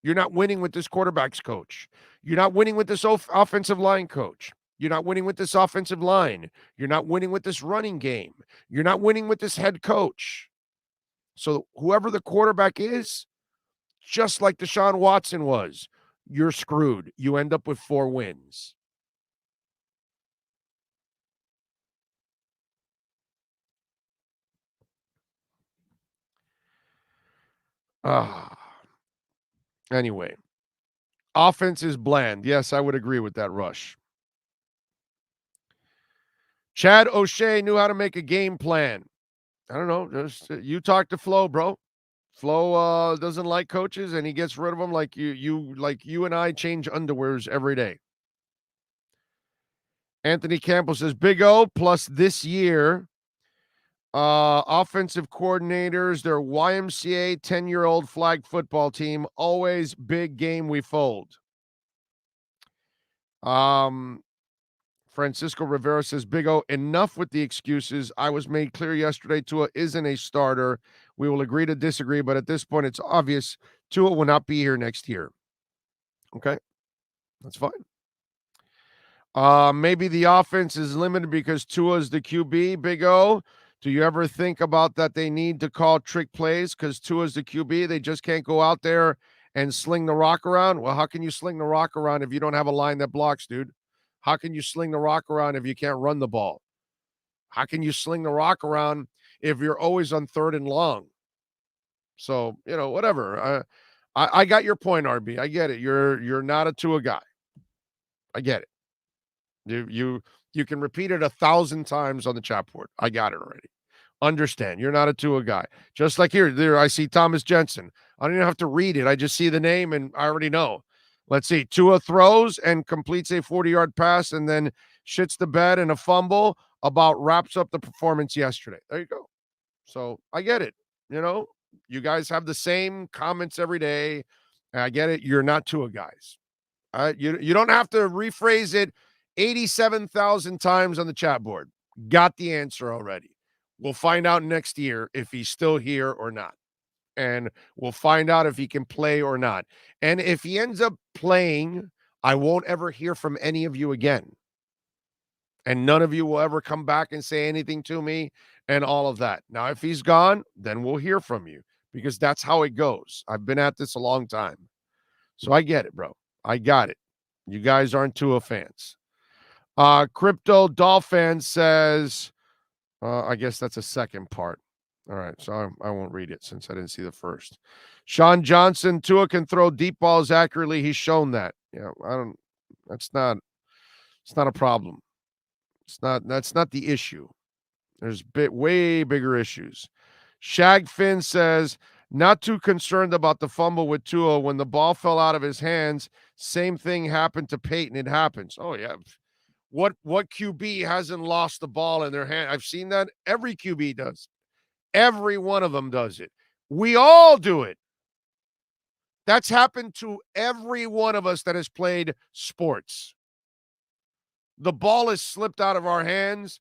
You're not winning with this quarterback's coach. You're not winning with this offensive line coach. You're not winning with this offensive line. You're not winning with this running game. You're not winning with this head coach. So whoever the quarterback is, just like Deshaun Watson was, you're screwed. You end up with 4 wins. Anyway, offense is bland. Yes, I would agree with that, Rush. Chad O'Shea knew how to make a game plan. I don't know. Just you talk to Flo, bro. Flo doesn't like coaches, and he gets rid of them like you and I change underwears every day. Anthony Campbell says Big O plus this year. Offensive coordinators, their YMCA 10-year-old flag football team, always big game we fold. Francisco Rivera says, Big O, enough with the excuses. I was made clear yesterday Tua isn't a starter. We will agree to disagree, but at this point, it's obvious Tua will not be here next year. Okay, that's fine. Maybe the offense is limited because Tua is the QB, Big O. Do you ever think about that they need to call trick plays because Tua's the QB? They just can't go out there and sling the rock around? Well, how can you sling the rock around if you don't have a line that blocks, dude? How can you sling the rock around if you can't run the ball? How can you sling the rock around if you're always on 3rd and long? So, whatever. I got your point, RB. I get it. You're not a Tua guy. I get it. You can repeat it 1,000 times on the chat board. I got it already. Understand. You're not a Tua guy. Just like there I see Thomas Jensen. I don't even have to read it. I just see the name and I already know. Let's see. Tua throws and completes a 40-yard pass and then shits the bed and a fumble about wraps up the performance yesterday. There you go. So I get it. You guys have the same comments every day. I get it. You're not Tua guys. You don't have to rephrase it 87,000 times on the chat board. Got the answer already. We'll find out next year if he's still here or not. And we'll find out if he can play or not. And if he ends up playing, I won't ever hear from any of you again. And none of you will ever come back and say anything to me and all of that. Now, if he's gone, then we'll hear from you because that's how it goes. I've been at this a long time. So I get it, bro. I got it. You guys aren't Tua fans. Crypto Dolphin says, I guess that's a second part. All right, so I won't read it since I didn't see the first. Sean Johnson, Tua can throw deep balls accurately. He's shown that. Yeah, it's not a problem. That's not the issue. There's way bigger issues. Shagfin says, not too concerned about the fumble with Tua. When the ball fell out of his hands, same thing happened to Peyton. It happens. Oh, yeah. What QB hasn't lost the ball in their hand? I've seen that. Every QB does. Every one of them does it. We all do it. That's happened to every one of us that has played sports. The ball has slipped out of our hands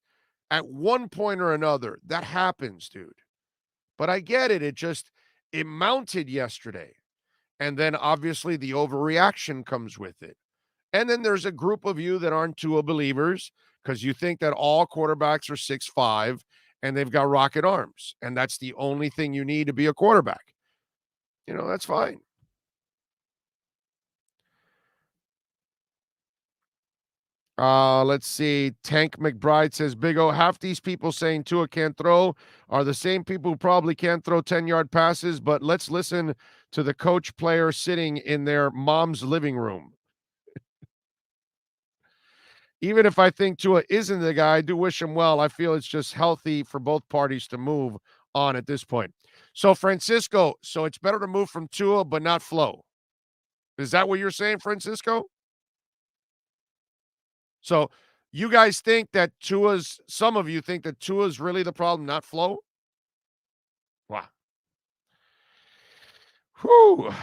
at one point or another. That happens, dude. But I get it. It mounted yesterday. And then obviously the overreaction comes with it. And then there's a group of you that aren't Tua believers because you think that all quarterbacks are 6'5" and they've got rocket arms. And that's the only thing you need to be a quarterback. That's fine. Let's see. Tank McBride says, Big O, half these people saying Tua can't throw are the same people who probably can't throw 10-yard passes, but let's listen to the coach player sitting in their mom's living room. Even if I think Tua isn't the guy, I do wish him well. I feel it's just healthy for both parties to move on at this point. So, Francisco, it's better to move from Tua but not Flo. Is that what you're saying, Francisco? So, you guys think that some of you think that Tua's really the problem, not Flo? Wow. Whew.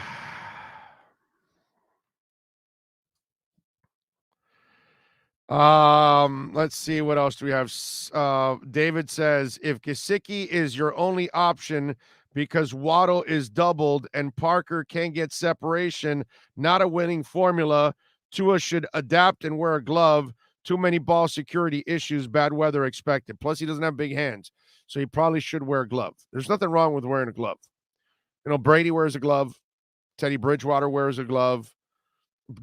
Let's see what else do we have. David says, if Gesicki is your only option because Waddle is doubled and Parker can't get separation, not a winning formula, Tua should adapt and wear a glove. Too many ball security issues, bad weather expected. Plus, he doesn't have big hands, so he probably should wear a glove. There's nothing wrong with wearing a glove. Brady wears a glove. Teddy Bridgewater wears a glove.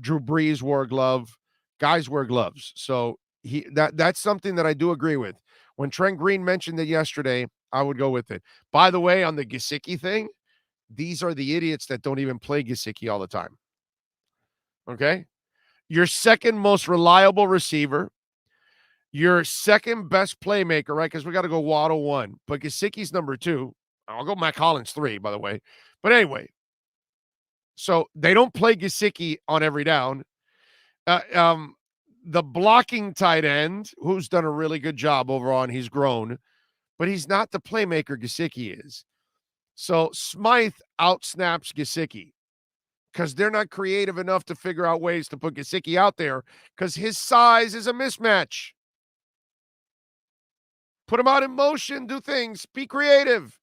Drew Brees wore a glove. Guys wear gloves. So that's something that I do agree with. When Trent Green mentioned it yesterday, I would go with it. By the way, on the Gesicki thing, these are the idiots that don't even play Gesicki all the time. Okay? Your second most reliable receiver, your second best playmaker, right? Because we got to go Waddle 1, but Gesicki's number 2. I'll go Matt Collins 3, by the way. But anyway, so they don't play Gesicki on every down. The blocking tight end, who's done a really good job overall, and he's grown, but he's not the playmaker Gesicki is. So Smythe outsnaps Gesicki because they're not creative enough to figure out ways to put Gesicki out there because his size is a mismatch. Put him out in motion, do things, be creative.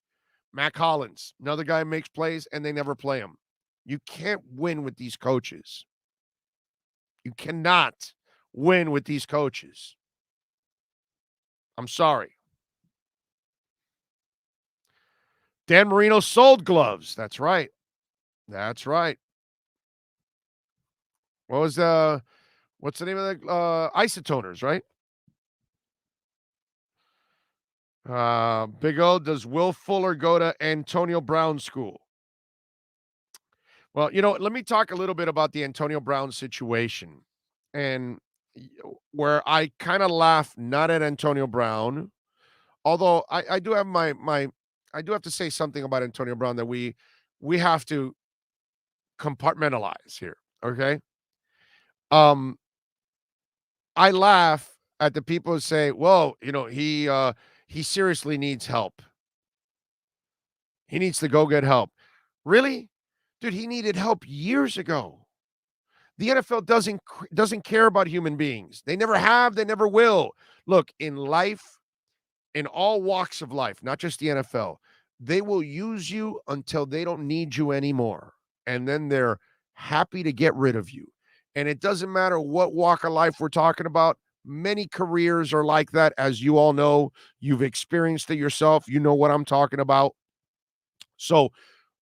Matt Collins, another guy who makes plays, and they never play him. You can't win with these coaches. You cannot win with these coaches. I'm sorry. Dan Marino sold gloves. That's right. That's right. What's the name of the Isotoners, right? Big O, does Will Fuller go to Antonio Brown school? Well, let me talk a little bit about the Antonio Brown situation. And where I kind of laugh, not at Antonio Brown, although I do have I do have to say something about Antonio Brown that we have to compartmentalize here. Okay. I laugh at the people who say, well, he seriously needs help. He needs to go get help. Really? Dude, he needed help years ago. The NFL doesn't care about human beings. They never have, they never will. Look, in life, in all walks of life, not just the NFL, they will use you until they don't need you anymore. And then they're happy to get rid of you. And it doesn't matter what walk of life we're talking about. Many careers are like that, as you all know. You've experienced it yourself. You know what I'm talking about. So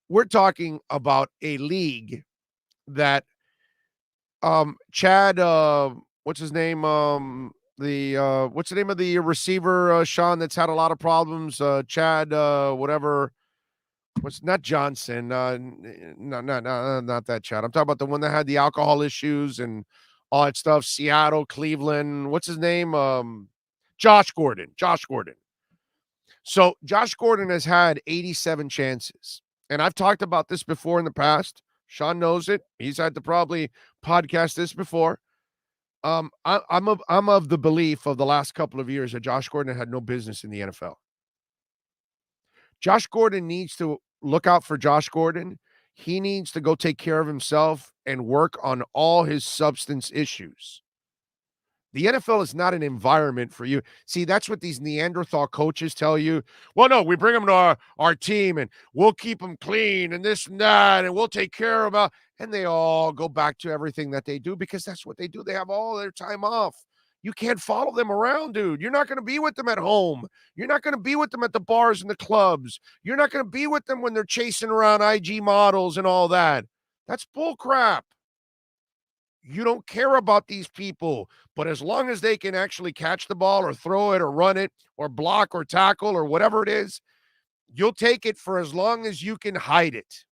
we're talking about a league that Chad, what's his name? What's the name of the receiver, Sean, that's had a lot of problems? Chad, whatever. What's not Johnson? No, not that Chad. I'm talking about the one that had the alcohol issues and all that stuff. Seattle, Cleveland. What's his name? Josh Gordon. So Josh Gordon has had 87 chances. And I've talked about this before in the past. Sean knows it. He's had to probably podcast this before. I'm of the belief of the last couple of years that Josh Gordon had no business in the NFL. Josh Gordon needs to look out for Josh Gordon. He needs to go take care of himself and work on all his substance issues. The NFL is not an environment for you. See, that's what these Neanderthal coaches tell you. Well, no, we bring them to our team and we'll keep them clean and this and that, and we'll take care of them. And they all go back to everything that they do because that's what they do. They have all their time off. You can't follow them around, dude. You're not going to be with them at home. You're not going to be with them at the bars and the clubs. You're not going to be with them when they're chasing around IG models and all that. That's bull crap. You don't care about these people, but as long as they can actually catch the ball or throw it or run it or block or tackle or whatever it is, you'll take it for as long as you can hide it.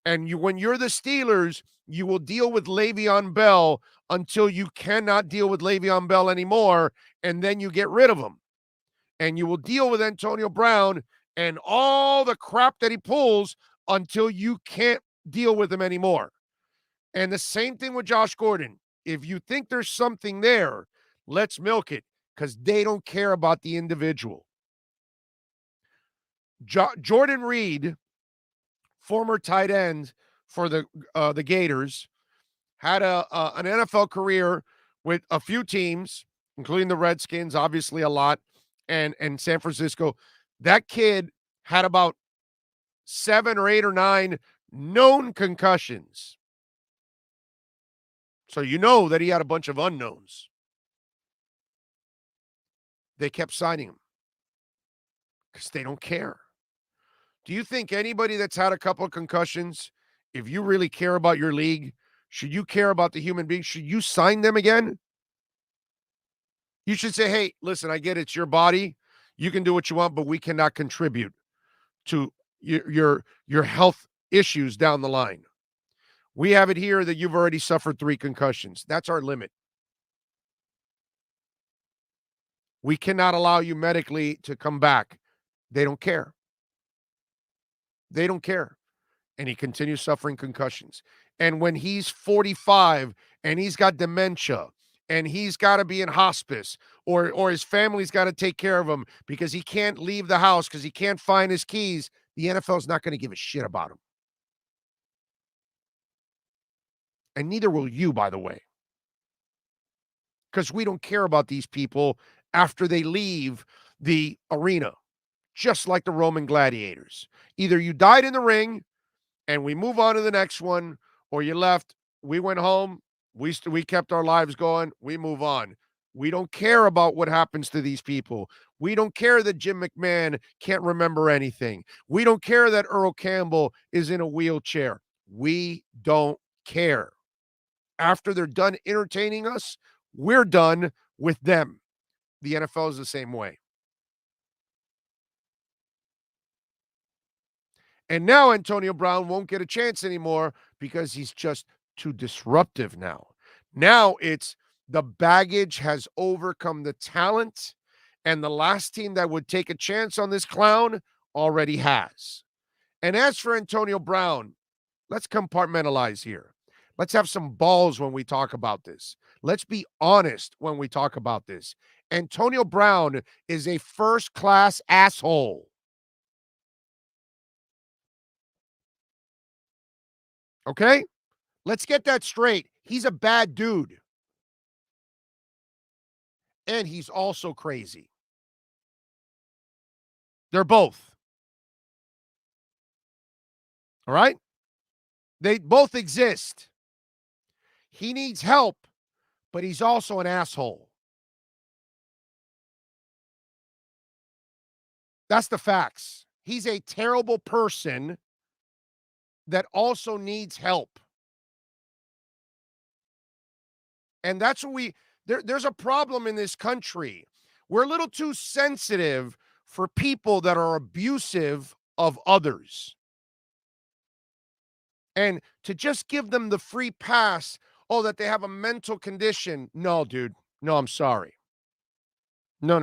And when you're the Steelers, you will deal with Le'Veon Bell until you cannot deal with Le'Veon Bell anymore, and then you get rid of him. And you will deal with Antonio Brown and all the crap that he pulls until you can't deal with him anymore. And the same thing with Josh Gordon. If you think there's something there, let's milk it because they don't care about the individual. Jordan Reed, former tight end for the Gators, had an NFL career with a few teams, including the Redskins, obviously a lot, and San Francisco. That kid had about 7 or 8 or 9 known concussions. So you know that he had a bunch of unknowns. They kept signing him because they don't care. Do you think anybody that's had a couple of concussions, if you really care about your league, Should you care about the human being? Should you sign them again? You should say, hey, listen, I get it's your body. You can do what you want, but we cannot contribute to your health issues down the line. We have it here that you've already suffered 3 concussions. That's our limit. We cannot allow you medically to come back. They don't care. They don't care. And he continues suffering concussions. And when he's 45 and he's got dementia and he's got to be in hospice or his family's got to take care of him because he can't leave the house because he can't find his keys, the NFL's not going to give a shit about him. And neither will you, by the way. Because we don't care about these people after they leave the arena, just like the Roman gladiators. Either you died in the ring and we move on to the next one, or you left, we went home, we kept our lives going, we move on. We don't care about what happens to these people. We don't care that Jim McMahon can't remember anything. We don't care that Earl Campbell is in a wheelchair. We don't care. After they're done entertaining us, we're done with them. The NFL is the same way. And now Antonio Brown won't get a chance anymore because he's just too disruptive now. Now it's the baggage has overcome the talent, and the last team that would take a chance on this clown already has. And as for Antonio Brown, let's compartmentalize here. Let's have some balls when we talk about this. Let's be honest when we talk about this. Antonio Brown is a first-class asshole. Okay? Let's get that straight. He's a bad dude. And he's also crazy. They're both. All right? They both exist. He needs help, but he's also an asshole. That's the facts. He's a terrible person that also needs help. And that's what there's a problem in this country. We're a little too sensitive for people that are abusive of others. And to just give them the free pass, that they have a mental condition. No, dude. No, I'm sorry. No.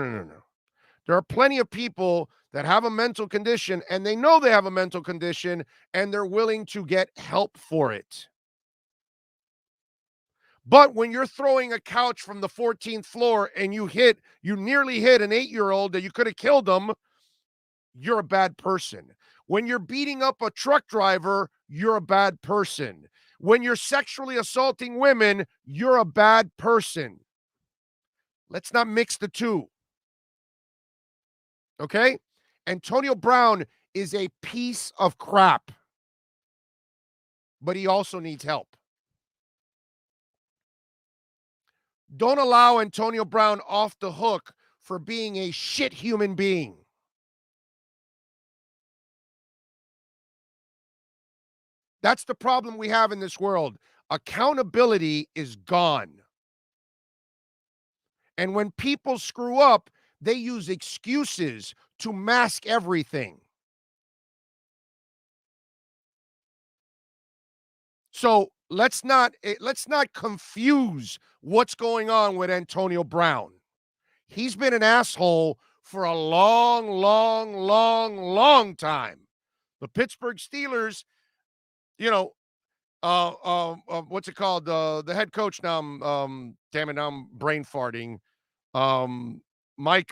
There are plenty of people that have a mental condition and they know they have a mental condition and they're willing to get help for it. But when you're throwing a couch from the 14th floor and you nearly hit an 8-year-old that you could have killed them, you're a bad person. When you're beating up a truck driver, you're a bad person. When you're sexually assaulting women, you're a bad person. Let's not mix the two. Okay? Antonio Brown is a piece of crap, but he also needs help. Don't allow Antonio Brown off the hook for being a shit human being. That's the problem we have in this world. Accountability is gone. And when people screw up, they use excuses to mask everything. So let's not confuse what's going on with Antonio Brown. He's been an asshole for a long time. The Pittsburgh Steelers, what's it called? The head coach now, damn it, now I'm brain farting. Mike,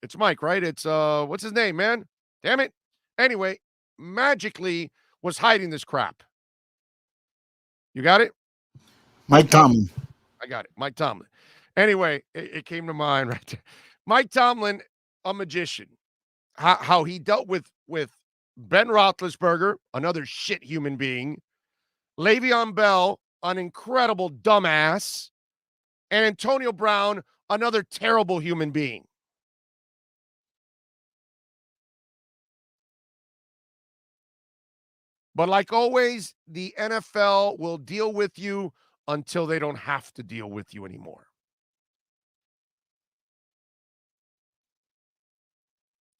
it's Mike, right? It's what's his name, man? Damn it. Anyway, magically was hiding this crap. You got it? Mike Tomlin. I got it. Mike Tomlin. Anyway, it came to mind right there. Mike Tomlin, a magician. How he dealt with Ben Roethlisberger, another shit human being, Le'Veon Bell, an incredible dumbass, and Antonio Brown, another terrible human being. But like always, the NFL will deal with you until they don't have to deal with you anymore.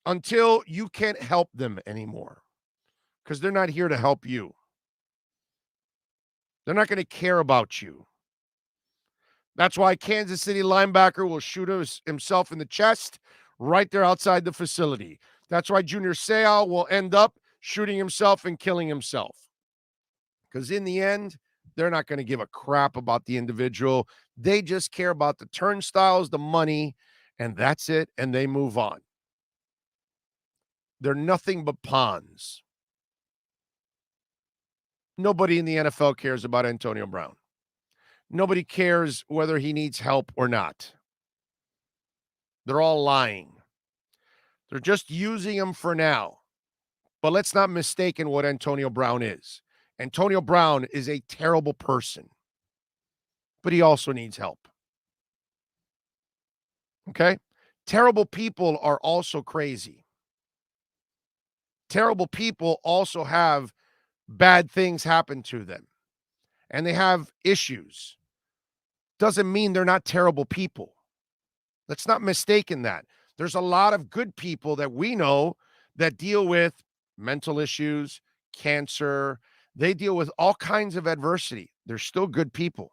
Until you can't help them anymore. Because they're not here to help you. They're not going to care about you. That's why Kansas City linebacker will shoot himself in the chest right there outside the facility. That's why Junior Seau will end up shooting himself and killing himself. Because in the end, they're not going to give a crap about the individual. They just care about the turnstiles, the money, and that's it, and they move on. They're nothing but pawns. Nobody in the NFL cares about Antonio Brown. Nobody cares whether he needs help or not. They're all lying. They're just using him for now. But let's not mistake what Antonio Brown is. Antonio Brown is a terrible person. But he also needs help. Okay? Terrible people are also crazy. Terrible people also have bad things happen to them. And they have issues. Doesn't mean they're not terrible people. Let's not mistake that. There's a lot of good people that we know that deal with mental issues, cancer. They deal with all kinds of adversity. They're still good people.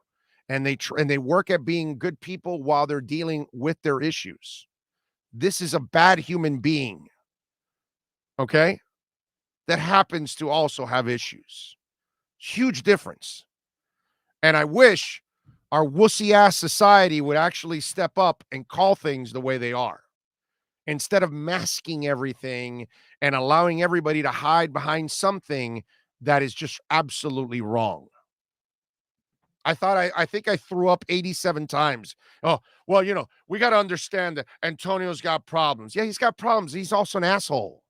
And they work at being good people while they're dealing with their issues. This is a bad human being. Okay? That happens to also have issues. Huge difference. And I wish our wussy-ass society would actually step up and call things the way they are. Instead of masking everything and allowing everybody to hide behind something that is just absolutely wrong. I think I threw up 87 times. Oh, well, we got to understand that Antonio's got problems. Yeah, he's got problems. He's also an asshole.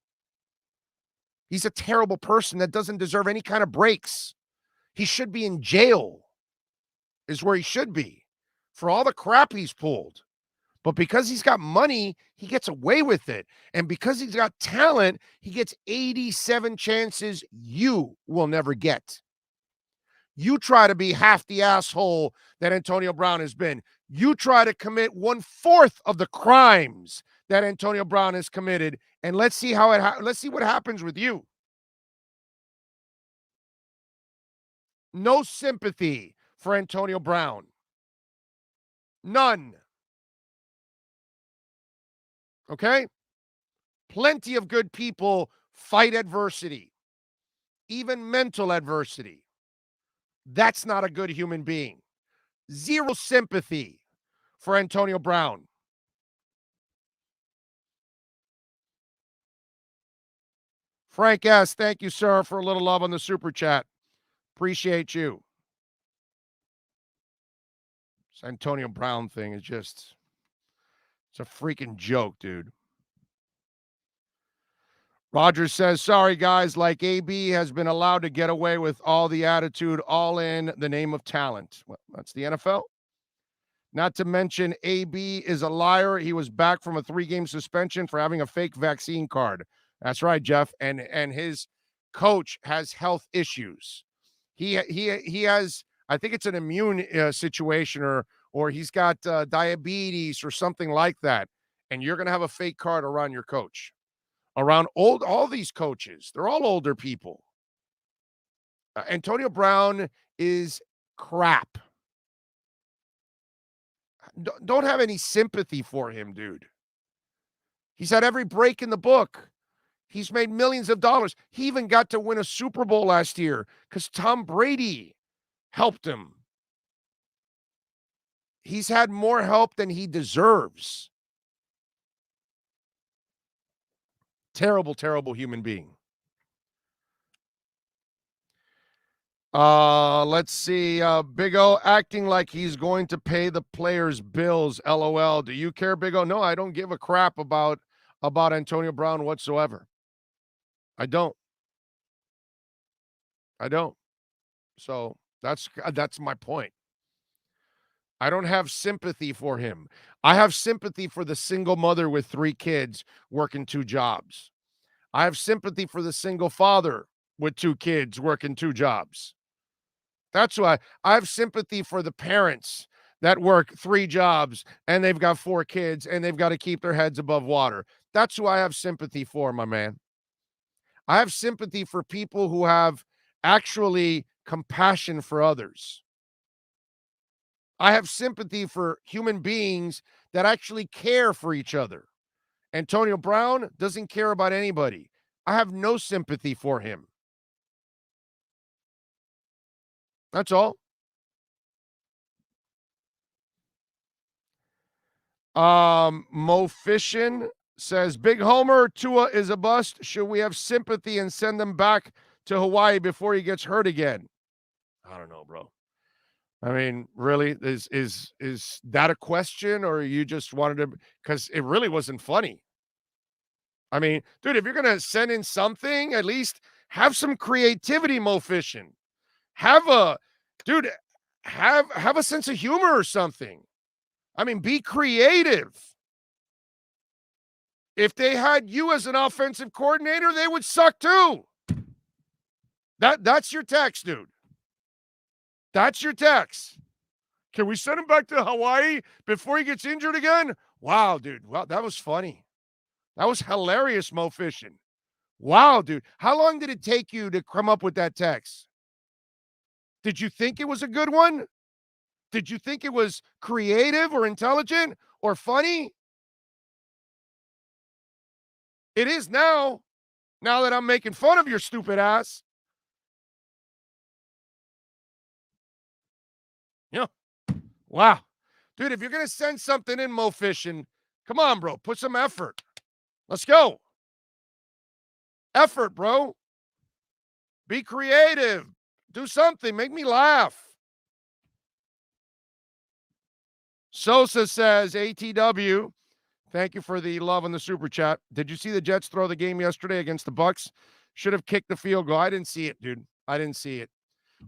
He's a terrible person that doesn't deserve any kind of breaks. He should be in jail, is where he should be, for all the crap he's pulled. But because he's got money, he gets away with it. And because he's got talent, he gets 87 chances you will never get. You try to be half the asshole that Antonio Brown has been. You try to commit 1/4 of the crimes that Antonio Brown has committed, and let's see let's see what happens with you. No sympathy for Antonio Brown. None. Okay? Plenty of good people fight adversity, even mental adversity. That's not a good human being. Zero sympathy for Antonio Brown. Frank S., thank you, sir, for a little love on the super chat. Appreciate you. This Antonio Brown thing is just, it's a freaking joke, dude. Rogers says, sorry, guys, like AB has been allowed to get away with all the attitude, all in the name of talent. Well, that's the NFL. Not to mention, AB is a liar. He was back from a 3-game suspension for having a fake vaccine card. That's right, Jeff. And his coach has health issues. He has, I think it's an immune situation, or he's got diabetes or something like that. And you're going to have a fake card around your coach. Around all these coaches. They're all older people. Antonio Brown is crap. Don't have any sympathy for him, dude. He's had every break in the book. He's made millions of dollars. He even got to win a Super Bowl last year because Tom Brady helped him. He's had more help than he deserves. Terrible, terrible human being. Let's see. Big O acting like he's going to pay the players' bills. LOL. Do you care, Big O? No, I don't give a crap about Antonio Brown whatsoever. I don't. So that's my point. I don't have sympathy for him. I have sympathy for the single mother with 3 kids working 2 jobs. I have sympathy for the single father with 2 kids working 2 jobs. That's why I have sympathy for the parents that work 3 jobs and they've got 4 kids and they've got to keep their heads above water. That's who I have sympathy for, my man. I have sympathy for people who have actually compassion for others. I have sympathy for human beings that actually care for each other. Antonio Brown doesn't care about anybody. I have no sympathy for him. That's all. Mo Fishin says, Big Homer, Tua is a bust. Should we have sympathy and send him back to Hawaii before he gets hurt again? I don't know, bro. I mean, really, is that a question, or you just wanted to? Because it really wasn't funny. I mean, dude, if you're gonna send in something, at least have some creativity, Mo Fishin. Have a sense of humor or something. I mean, be creative. If they had you as an offensive coordinator, they would suck too. That's your text, dude. That's your text. Can we send him back to Hawaii before he gets injured again? Wow, dude. Wow, that was funny. That was hilarious, Mo Fishin. Wow, dude. How long did it take you to come up with that text? Did you think it was a good one? Did you think it was creative or intelligent or funny? It is now that I'm making fun of your stupid ass. Yeah. Wow. Dude, if you're going to send something in, Mo Fishin, come on, bro. Put some effort. Let's go. Effort, bro. Be creative. Do something. Make me laugh. Sosa says, ATW, thank you for the love on the super chat. Did you see the Jets throw the game yesterday against the Bucks? Should have kicked the field goal. I didn't see it, dude. I didn't see it.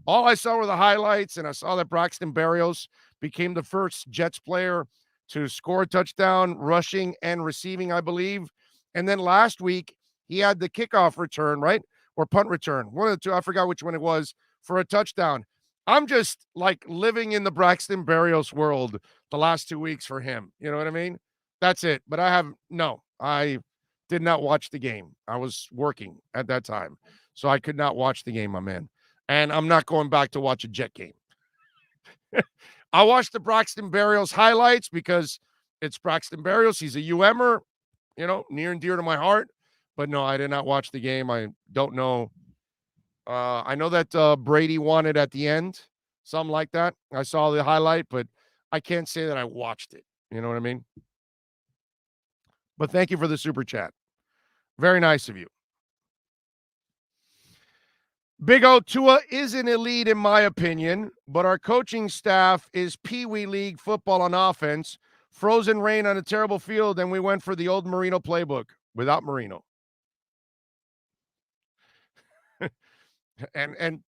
All I saw were the highlights, and I saw that Braxton Berrios became the first Jets player to score a touchdown, rushing and receiving, I believe. And then last week, he had the kickoff return, right? Or punt return. One of the two. I forgot which one it was for a touchdown. I'm just like living in the Braxton Berrios world the last 2 weeks for him. You know what I mean? That's it. But I did not watch the game. I was working at that time. So I could not watch the game, my man. And I'm not going back to watch a Jet game. I watched the Braxton Berrios highlights because it's Braxton Berrios. He's a UMer, near and dear to my heart. But no, I did not watch the game. I don't know. I know that Brady won it at the end, something like that. I saw the highlight, but I can't say that I watched it. You know what I mean? But thank you for the super chat. Very nice of you. Big O, Tua is an elite in my opinion, but our coaching staff is Pee Wee League football on offense, frozen rain on a terrible field, and we went for the old Marino playbook without Marino. And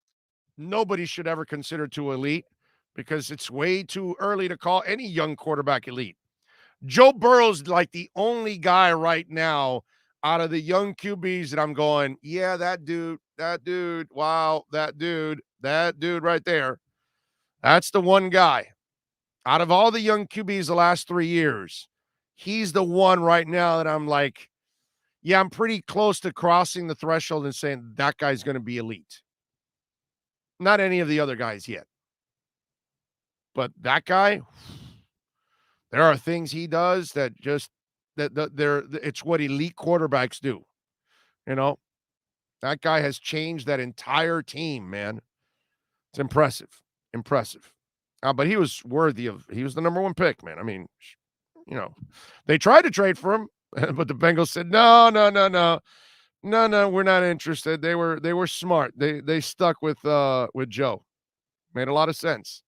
nobody should ever consider Tua elite because it's way too early to call any young quarterback elite. Joe Burrow's like the only guy right now out of the young QBs that I'm going, yeah, that dude, wow, that dude right there. That's the one guy. Out of all the young QBs the last 3 years, he's the one right now that I'm like, yeah, I'm pretty close to crossing the threshold and saying that guy's going to be elite. Not any of the other guys yet. But that guy, there are things he does that just it's what elite quarterbacks do. That guy has changed that entire team, man. It's impressive. But he was he was the number 1 pick, man. I mean, they tried to trade for him, but the Bengals said, no, we're not interested. They were smart. They stuck with Joe. Made a lot of sense.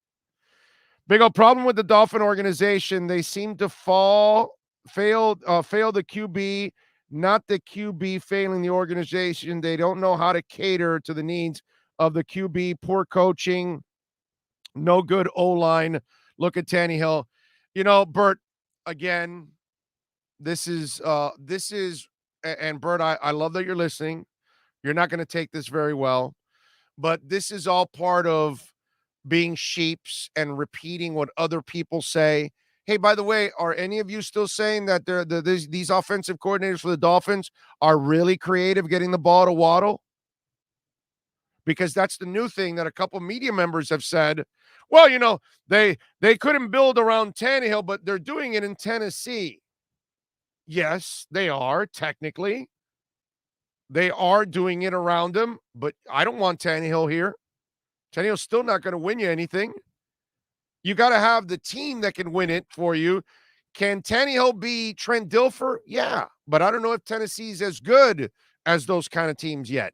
Big old problem with the Dolphin organization. They seem to fail the QB, not the QB failing the organization. They don't know how to cater to the needs of the QB. Poor coaching, no good O-line. Look at Tannehill. Bert, again, this is, and Bert, I love that you're listening. You're not going to take this very well, but this is all part of being sheeps and repeating what other people say. Hey, by the way, are any of you still saying that these offensive coordinators for the Dolphins are really creative getting the ball to Waddle? Because that's the new thing that a couple media members have said. Well, they couldn't build around Tannehill, but they're doing it in Tennessee. Yes, they are, technically. They are doing it around him, but I don't want Tannehill here. Tannehill's still not going to win you anything. You got to have the team that can win it for you. Can Tannehill be Trent Dilfer? Yeah, but I don't know if Tennessee's as good as those kind of teams yet.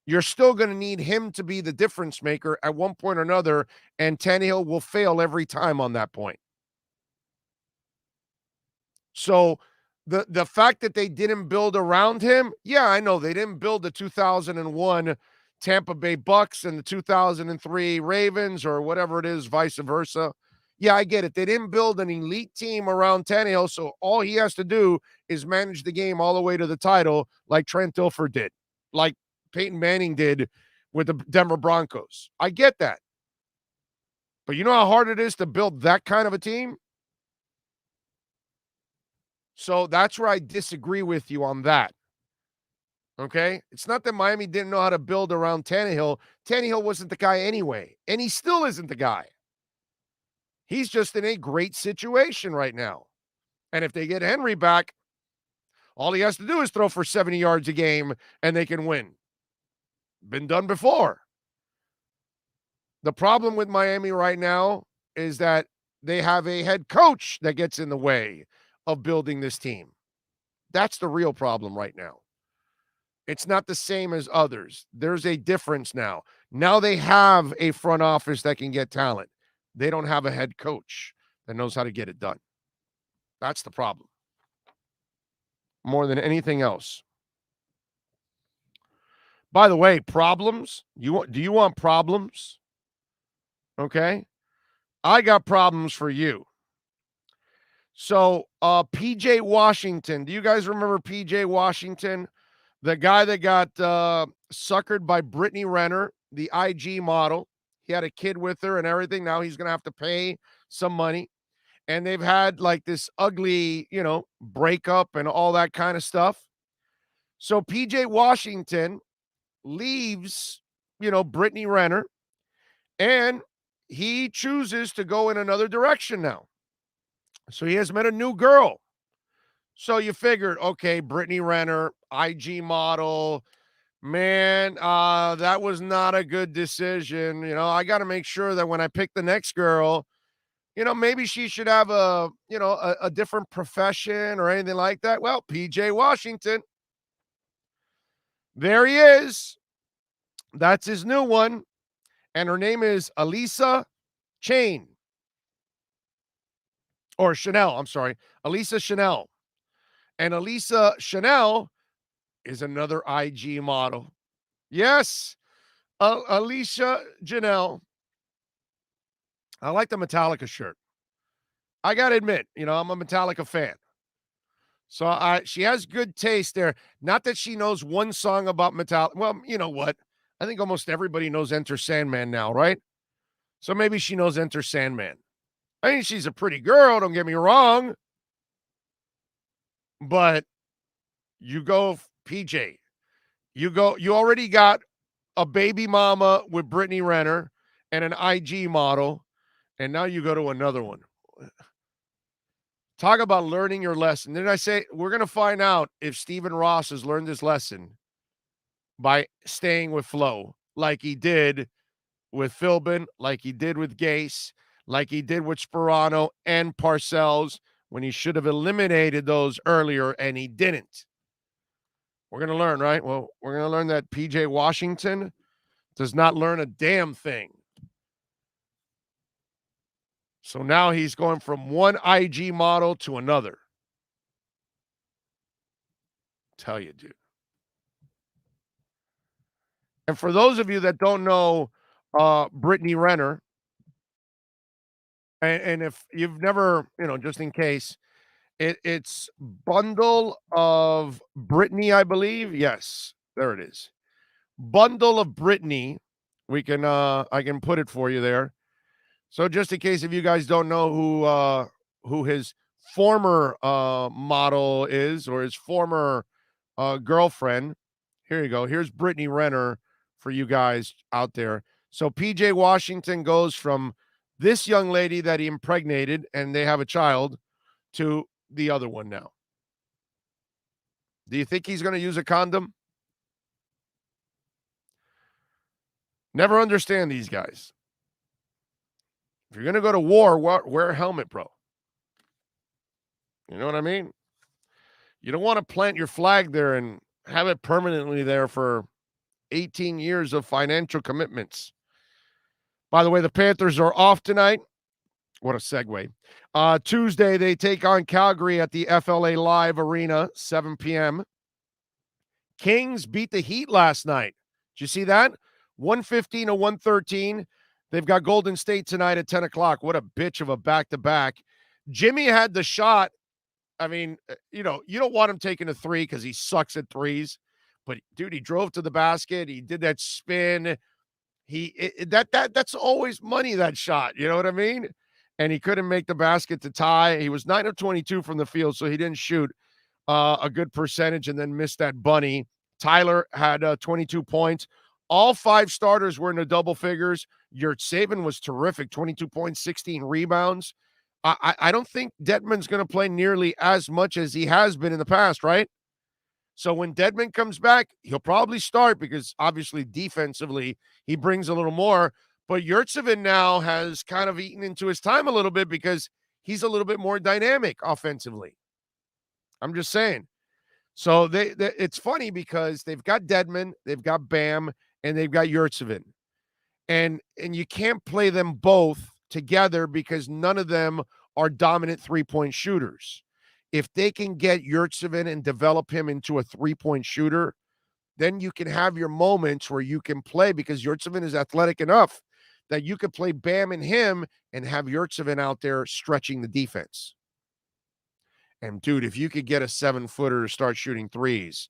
You're still going to need him to be the difference maker at one point or another, and Tannehill will fail every time on that point. So the fact that they didn't build around him, yeah, I know they didn't build the 2001 Tampa Bay Bucks and the 2003 Ravens or whatever it is, vice versa. Yeah, I get it. They didn't build an elite team around Tannehill, so all he has to do is manage the game all the way to the title like Trent Dilfer did, like Peyton Manning did with the Denver Broncos. I get that. But you know how hard it is to build that kind of a team? So that's where I disagree with you on that. Okay? It's not that Miami didn't know how to build around Tannehill. Tannehill wasn't the guy anyway, and he still isn't the guy. He's just in a great situation right now. And if they get Henry back, all he has to do is throw for 70 yards a game, and they can win. Been done before. The problem with Miami right now is that they have a head coach that gets in the way of building this team. That's the real problem right now. It's not the same as others. There's a difference now. Now they have a front office that can get talent. They don't have a head coach that knows how to get it done. That's the problem. More than anything else. By the way, problems? Do you want problems? Okay. I got problems for you. So, PJ Washington. Do you guys remember PJ Washington? The guy that got suckered by Brittany Renner, the IG model. He had a kid with her and everything. Now he's going to have to pay some money. And they've had like this ugly, breakup and all that kind of stuff. So PJ Washington leaves, Brittany Renner, and he chooses to go in another direction now. So he has met a new girl. So you figured, okay, Brittany Renner, IG model, man, that was not a good decision. I got to make sure that when I pick the next girl, maybe she should have a different profession or anything like that. Well, PJ Washington, there he is. That's his new one. And her name is Alisa Chain. Or Chanel, I'm sorry. Alisa Chanel. And Alisa Chanel is another IG model. Yes, Alicia Janelle. I like the Metallica shirt. I got to admit, I'm a Metallica fan. So she has good taste there. Not that she knows one song about Metallica. Well, you know what? I think almost everybody knows Enter Sandman now, right? So maybe she knows Enter Sandman. I mean, she's a pretty girl, don't get me wrong. But you go PJ. You already got a baby mama with Brittany Renner and an IG model, and now you go to another one. Talk about learning your lesson. Then I say we're going to find out if Stephen Ross has learned his lesson by staying with Flo, like he did with Philbin, like he did with Gase, like he did with Sperano and Parcells, when he should have eliminated those earlier, and he didn't. We're going to learn, right? Well, we're going to learn that PJ Washington does not learn a damn thing. So now he's going from one IG model to another. Tell you, dude. And for those of you that don't know Brittany Renner, and if you've never, just in case, it's Bundle of Brittany, I believe. Yes. There it is. Bundle of Brittany. I can put it for you there. So just in case if you guys don't know who his former model is or his former girlfriend, here you go. Here's Brittany Renner for you guys out there. So PJ Washington goes from this young lady that he impregnated and they have a child to the other one now. Do you think he's going to use a condom? Never understand these guys. If you're going to go to war, wear a helmet, bro. You know what I mean? You don't want to plant your flag there and have it permanently there for 18 years of financial commitments. By the way, the Panthers are off tonight. What a segue. Tuesday, they take on Calgary at the FLA Live Arena, 7 p.m. Kings beat the Heat last night. Did you see that? 115 to 113. They've got Golden State tonight at 10 o'clock. What a bitch of a back-to-back. Jimmy had the shot. I mean, you don't want him taking a three because he sucks at threes. But, dude, he drove to the basket. He did that spin. That's always money, that shot. You know what I mean? And he couldn't make the basket to tie. He was 9 of 22 from the field, so he didn't shoot a good percentage and then missed that bunny. Tyler had 22 points. All 5 starters were in the double figures. Yurtseven was terrific, 22 points, 16 rebounds. I don't think Dedmon's going to play nearly as much as he has been in the past, right? So when Dedmon comes back, he'll probably start because obviously defensively he brings a little more. But Yurtseven now has kind of eaten into his time a little bit because he's a little bit more dynamic offensively. I'm just saying. So it's funny because they've got Dedmon, they've got Bam, and they've got Yurtseven. And you can't play them both together because none of them are dominant three-point shooters. If they can get Yurtseven and develop him into a three-point shooter, then you can have your moments where you can play because Yurtseven is athletic enough that you could play Bam and him and have Yurtseven out there stretching the defense. And, dude, if you could get a 7-footer to start shooting threes,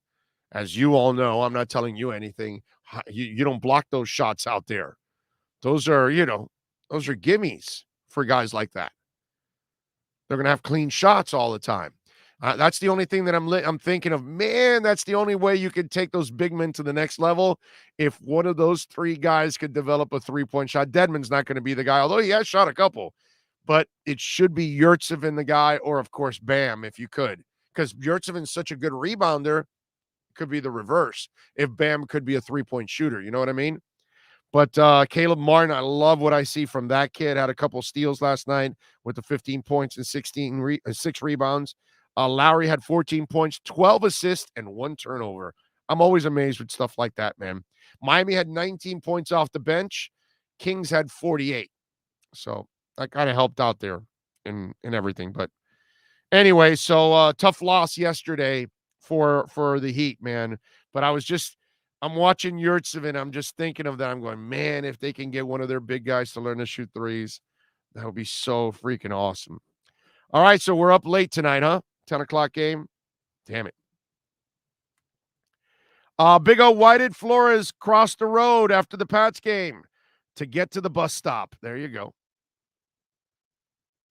as you all know, I'm not telling you anything. You don't block those shots out there. Those are gimmies for guys like that. They're going to have clean shots all the time. That's the only thing that I'm thinking of. Man, that's the only way you could take those big men to the next level. If one of those 3 guys could develop a three-point shot, Dedmon's not going to be the guy, although he has shot a couple. But it should be Yurtseven the guy, or, of course, Bam, if you could. Because Yurtseven's such a good rebounder, it could be the reverse. If Bam could be a three-point shooter, you know what I mean? But Caleb Martin, I love what I see from that kid. Had a couple steals last night with the 15 points and 6 rebounds. Lowry had 14 points, 12 assists, and 1 turnover. I'm always amazed with stuff like that, man. Miami had 19 points off the bench. Kings had 48. So that kind of helped out there in everything. But anyway, so tough loss yesterday for the Heat, man. But I'm watching Yurtseven. I'm just thinking of that. I'm going, man, if they can get one of their big guys to learn to shoot threes, that would be so freaking awesome. All right, so we're up late tonight, huh? 10 o'clock game. Damn it. Big O Whited Flores crossed the road after the Pats game to get to the bus stop. There you go.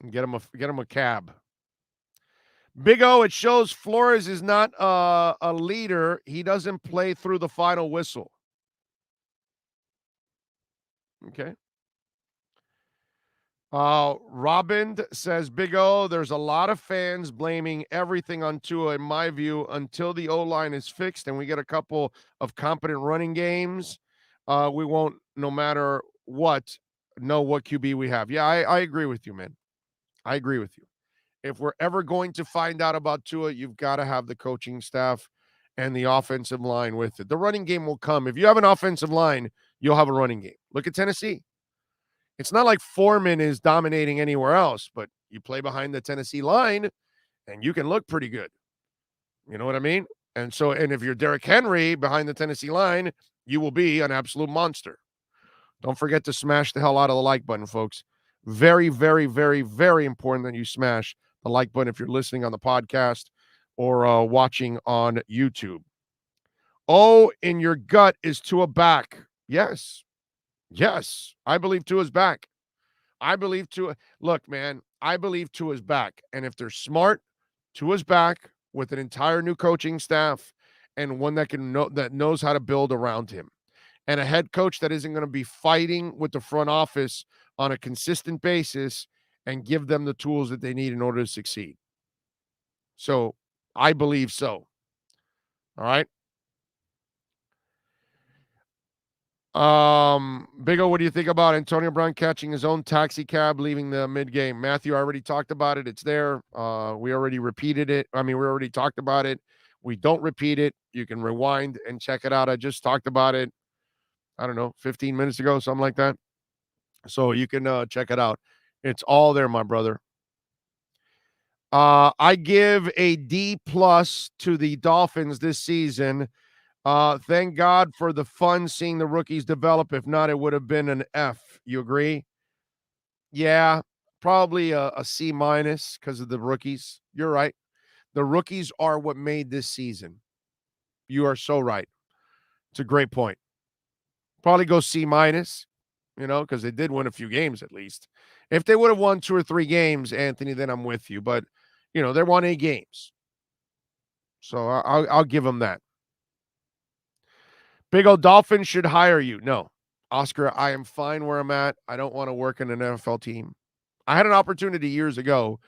And get him a cab. Big O, it shows Flores is not a leader. He doesn't play through the final whistle. Okay. Robin says, Big O, there's a lot of fans blaming everything on Tua, in my view, until the O-line is fixed and we get a couple of competent running games. We won't, no matter what, know what QB we have. Yeah, I agree with you, man. I agree with you. If we're ever going to find out about Tua, you've got to have the coaching staff and the offensive line with it. The running game will come. If you have an offensive line, you'll have a running game. Look at Tennessee. It's not like Foreman is dominating anywhere else, but you play behind the Tennessee line and you can look pretty good. You know what I mean? And if you're Derrick Henry behind the Tennessee line, you will be an absolute monster. Don't forget to smash the hell out of the like button, folks. Very, very, very, very important that you smash the like button if you're listening on the podcast or watching on YouTube. Oh, in your gut is Tua back. Yes. Yes. I believe Tua's back. I believe Tua. Look, man, I believe Tua's back. And if they're smart, Tua's back with an entire new coaching staff and one that that knows how to build around him. And a head coach that isn't going to be fighting with the front office on a consistent basis and give them the tools that they need in order to succeed. So I believe so. All right. Big O, what do you think about Antonio Brown catching his own taxi cab, leaving the mid game? Matthew already talked about it. It's there. We already repeated it. I mean, we already talked about it. We don't repeat it. You can rewind and check it out. I just talked about it. I don't know, 15 minutes ago, something like that. So you can check it out. It's all there, my brother. I give a D+ to the Dolphins this season. Thank God for the fun seeing the rookies develop. If not, it would have been an F. You agree? Yeah, probably a C- because of the rookies. You're right. The rookies are what made this season. You are so right. It's a great point. Probably go C-, because they did win a few games at least. If they would have won 2 or 3 games, Anthony, then I'm with you. But, they won 8 games. So I'll give them that. Big O, Dolphins should hire you. No. Oscar, I am fine where I'm at. I don't want to work in an NFL team. I had an opportunity years ago.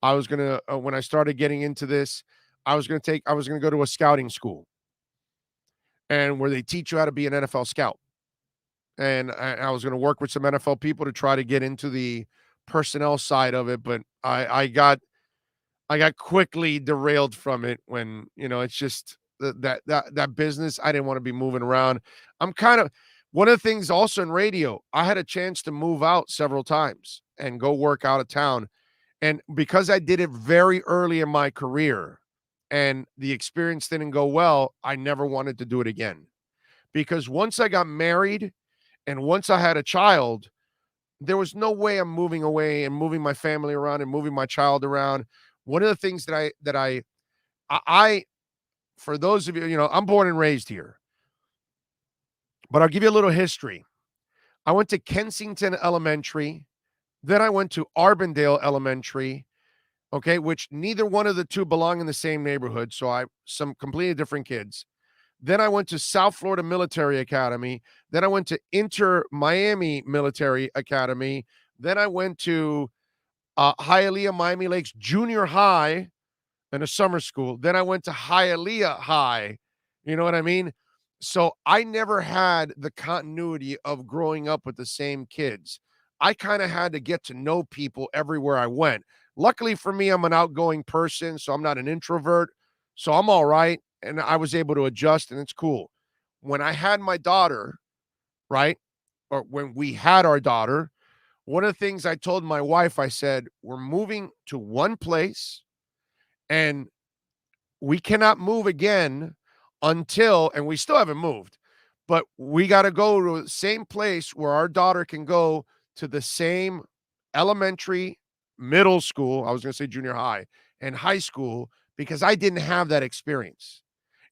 I was going to, when I started getting into this, I was going to go to a scouting school and where they teach you how to be an NFL scout. And I was going to work with some NFL people to try to get into the personnel side of it. But I got quickly derailed from it when, it's just that business. I didn't want to be moving around. I'm kind of, one of the things also in radio, I had a chance to move out several times and go work out of town. And because I did it very early in my career and the experience didn't go well, I never wanted to do it again. Because once I got married and once I had a child, there was no way I'm moving away and moving my family around and moving my child around. One of the things that I for those of you, I'm born and raised here, but I'll give you a little history. I went to Kensington Elementary, then I went to Arbondale Elementary, okay, which neither one of the two belong in the same neighborhood, so some completely different kids. Then I went to South Florida Military Academy. Then I went to Inter-Miami Military Academy. Then I went to Hialeah Miami Lakes Junior High and a summer school. Then I went to Hialeah High. You know what I mean? So I never had the continuity of growing up with the same kids. I kind of had to get to know people everywhere I went. Luckily for me, I'm an outgoing person, so I'm not an introvert. So I'm all right. And I was able to adjust, and it's cool. When I had my daughter, right, or when we had our daughter, one of the things I told my wife, I said, we're moving to one place, and we cannot move again until, and we still haven't moved, but we got to go to the same place where our daughter can go to the same elementary, middle school, I was going to say junior high, and high school, because I didn't have that experience.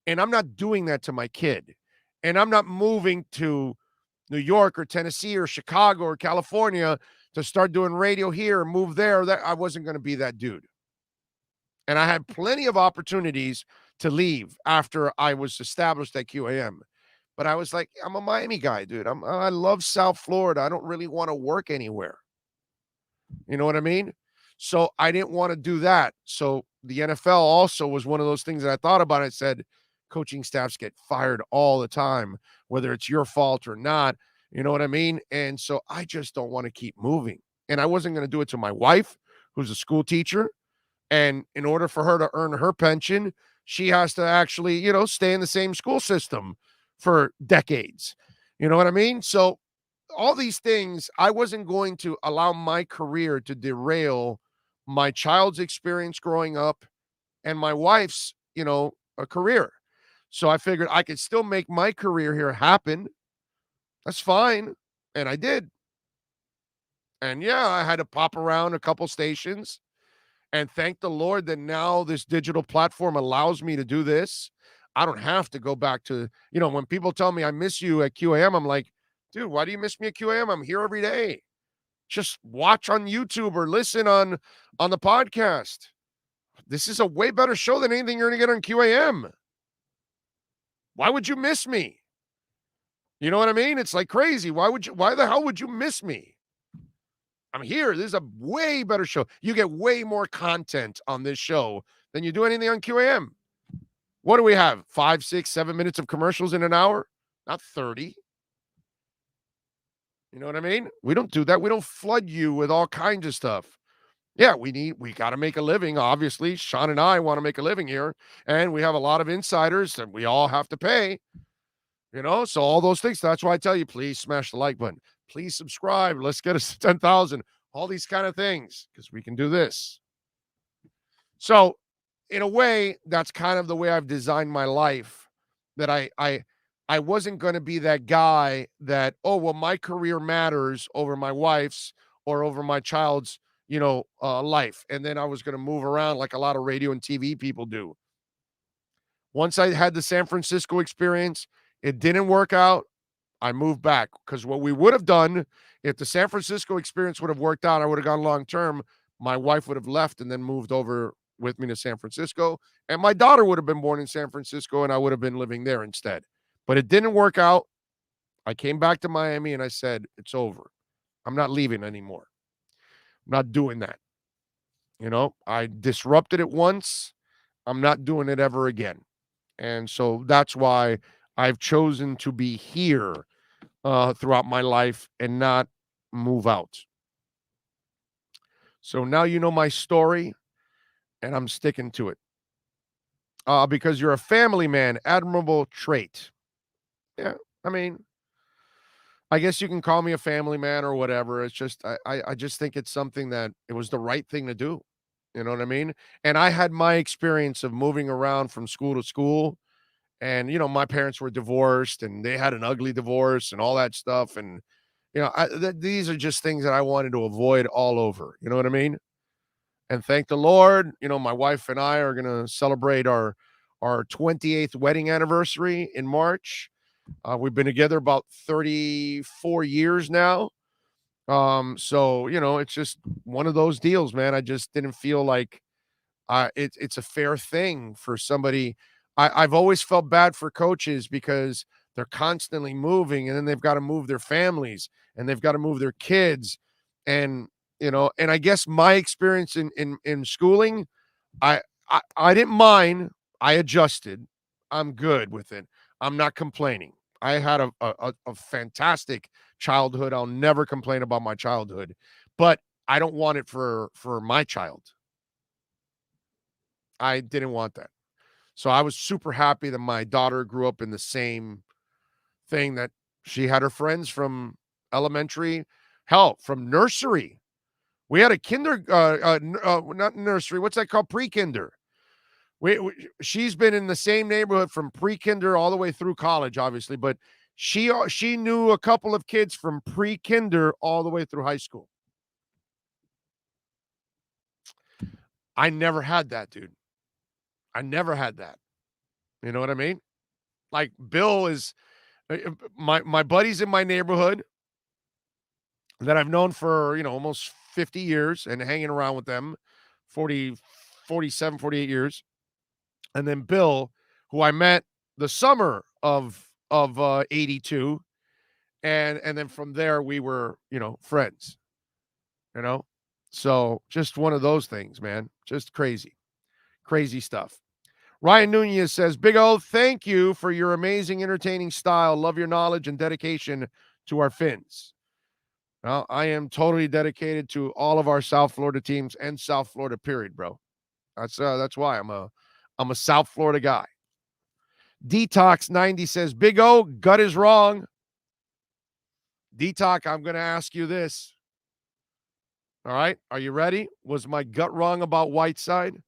And I'm not doing that to my kid. And I'm not moving to New York or Tennessee or Chicago or California to start doing radio here or move there. That I wasn't going to be that dude. And I had plenty of opportunities to leave after I was established at QAM. But I was like, I'm a Miami guy, dude. I love South Florida. I don't really want to work anywhere. You know what I mean? So I didn't want to do that. So the NFL also was one of those things that I thought about. I said, coaching staffs get fired all the time, whether it's your fault or not. You know what I mean? And so I just don't want to keep moving. And I wasn't going to do it to my wife, who's a school teacher. And in order for her to earn her pension, she has to actually, stay in the same school system for decades. You know what I mean? So all these things, I wasn't going to allow my career to derail my child's experience growing up and my wife's, a career. So I figured I could still make my career here happen. That's fine. And I did. And yeah, I had to pop around a couple stations. And thank the Lord that now this digital platform allows me to do this. I don't have to go back to, when people tell me I miss you at QAM, I'm like, dude, why do you miss me at QAM? I'm here every day. Just watch on YouTube or listen on the podcast. This is a way better show than anything you're going to get on QAM. Why would you miss me? You know what I mean? It's like crazy. Why the hell would you miss me? I'm here. This is a way better show. You get way more content on this show than you do anything on QAM. What do we have? 5, 6, 7 minutes of commercials in an hour? Not 30. You know what I mean? We don't do that. We don't flood you with all kinds of stuff. Yeah, we got to make a living. Obviously, Sean and I want to make a living here, and we have a lot of insiders that we all have to pay. So all those things. That's why I tell you, please smash the like button. Please subscribe. Let's get us to 10,000. All these kind of things, because we can do this. So, in a way, that's kind of the way I've designed my life, that I wasn't going to be that guy that, oh, well, my career matters over my wife's or over my child's, life. And then I was going to move around like a lot of radio and TV people do. Once I had the San Francisco experience, it didn't work out. I moved back, because what we would have done, if the San Francisco experience would have worked out, I would have gone long term. My wife would have left and then moved over with me to San Francisco. And my daughter would have been born in San Francisco, and I would have been living there instead. But it didn't work out. I came back to Miami and I said, it's over. I'm not leaving anymore. I'm not doing that. I disrupted it once. I'm not doing it ever again. And so that's why I've chosen to be here throughout my life and not move out. So now you know my story, and I'm sticking to it. Because you're a family man, admirable trait. Yeah, I mean, I guess you can call me a family man or whatever. It's just, I just think it's something that it was the right thing to do. You know what I mean? And I had my experience of moving around from school to school. And, my parents were divorced, and they had an ugly divorce and all that stuff. And, these are just things that I wanted to avoid all over. You know what I mean? And thank the Lord, my wife and I are going to celebrate our 28th wedding anniversary in March. We've been together about 34 years now. So, it's just one of those deals, man. I just didn't feel like it's a fair thing for somebody. I've always felt bad for coaches, because they're constantly moving, and then they've got to move their families, and they've got to move their kids. And, and I guess my experience in schooling, I didn't mind. I adjusted. I'm good with it. I'm not complaining. I had a fantastic childhood. I'll never complain about my childhood, but I don't want it for my child. I didn't want that. So I was super happy that my daughter grew up in the same thing, that she had her friends from elementary, hell, from nursery. We had a not nursery. What's that called? Pre-kinder. She's been in the same neighborhood from pre-kinder all the way through college, obviously, but she knew a couple of kids from pre-kinder all the way through high school. I never had that, dude. I never had that. You know what I mean? Like, Bill is my buddies in my neighborhood that I've known for, almost 50 years and hanging around with them 47, 48 years. And then Bill, who I met the summer of 82. And then from there we were, friends, so just one of those things, man. Just crazy stuff. Ryan Nunez says, Big O, thank you for your amazing, entertaining style. Love your knowledge and dedication to our Finns. Well, I am totally dedicated to all of our South Florida teams and South Florida, period, bro. That's why I'm a South Florida guy. Detox 90 says, Big O, gut is wrong. Detox, I'm going to ask you this. All right. Are you ready? Was my gut wrong about Whiteside?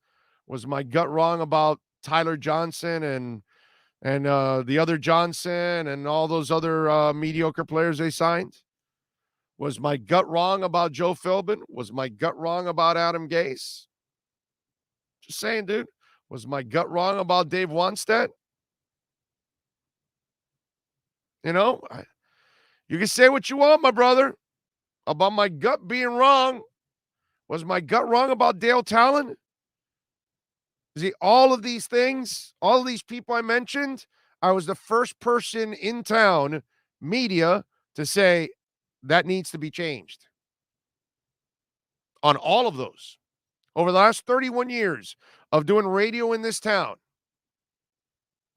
Was my gut wrong about Tyler Johnson and the other Johnson and all those other mediocre players they signed? Was my gut wrong about Joe Philbin? Was my gut wrong about Adam Gase? Just saying, dude. Was my gut wrong about Dave Wannstedt? You know, you can say what you want, my brother, about my gut being wrong. Was my gut wrong about Dale Talon? See, all of these things, all of these people I mentioned, I was the first person in town, media, to say that needs to be changed. On all of those. Over the last 31 years of doing radio in this town,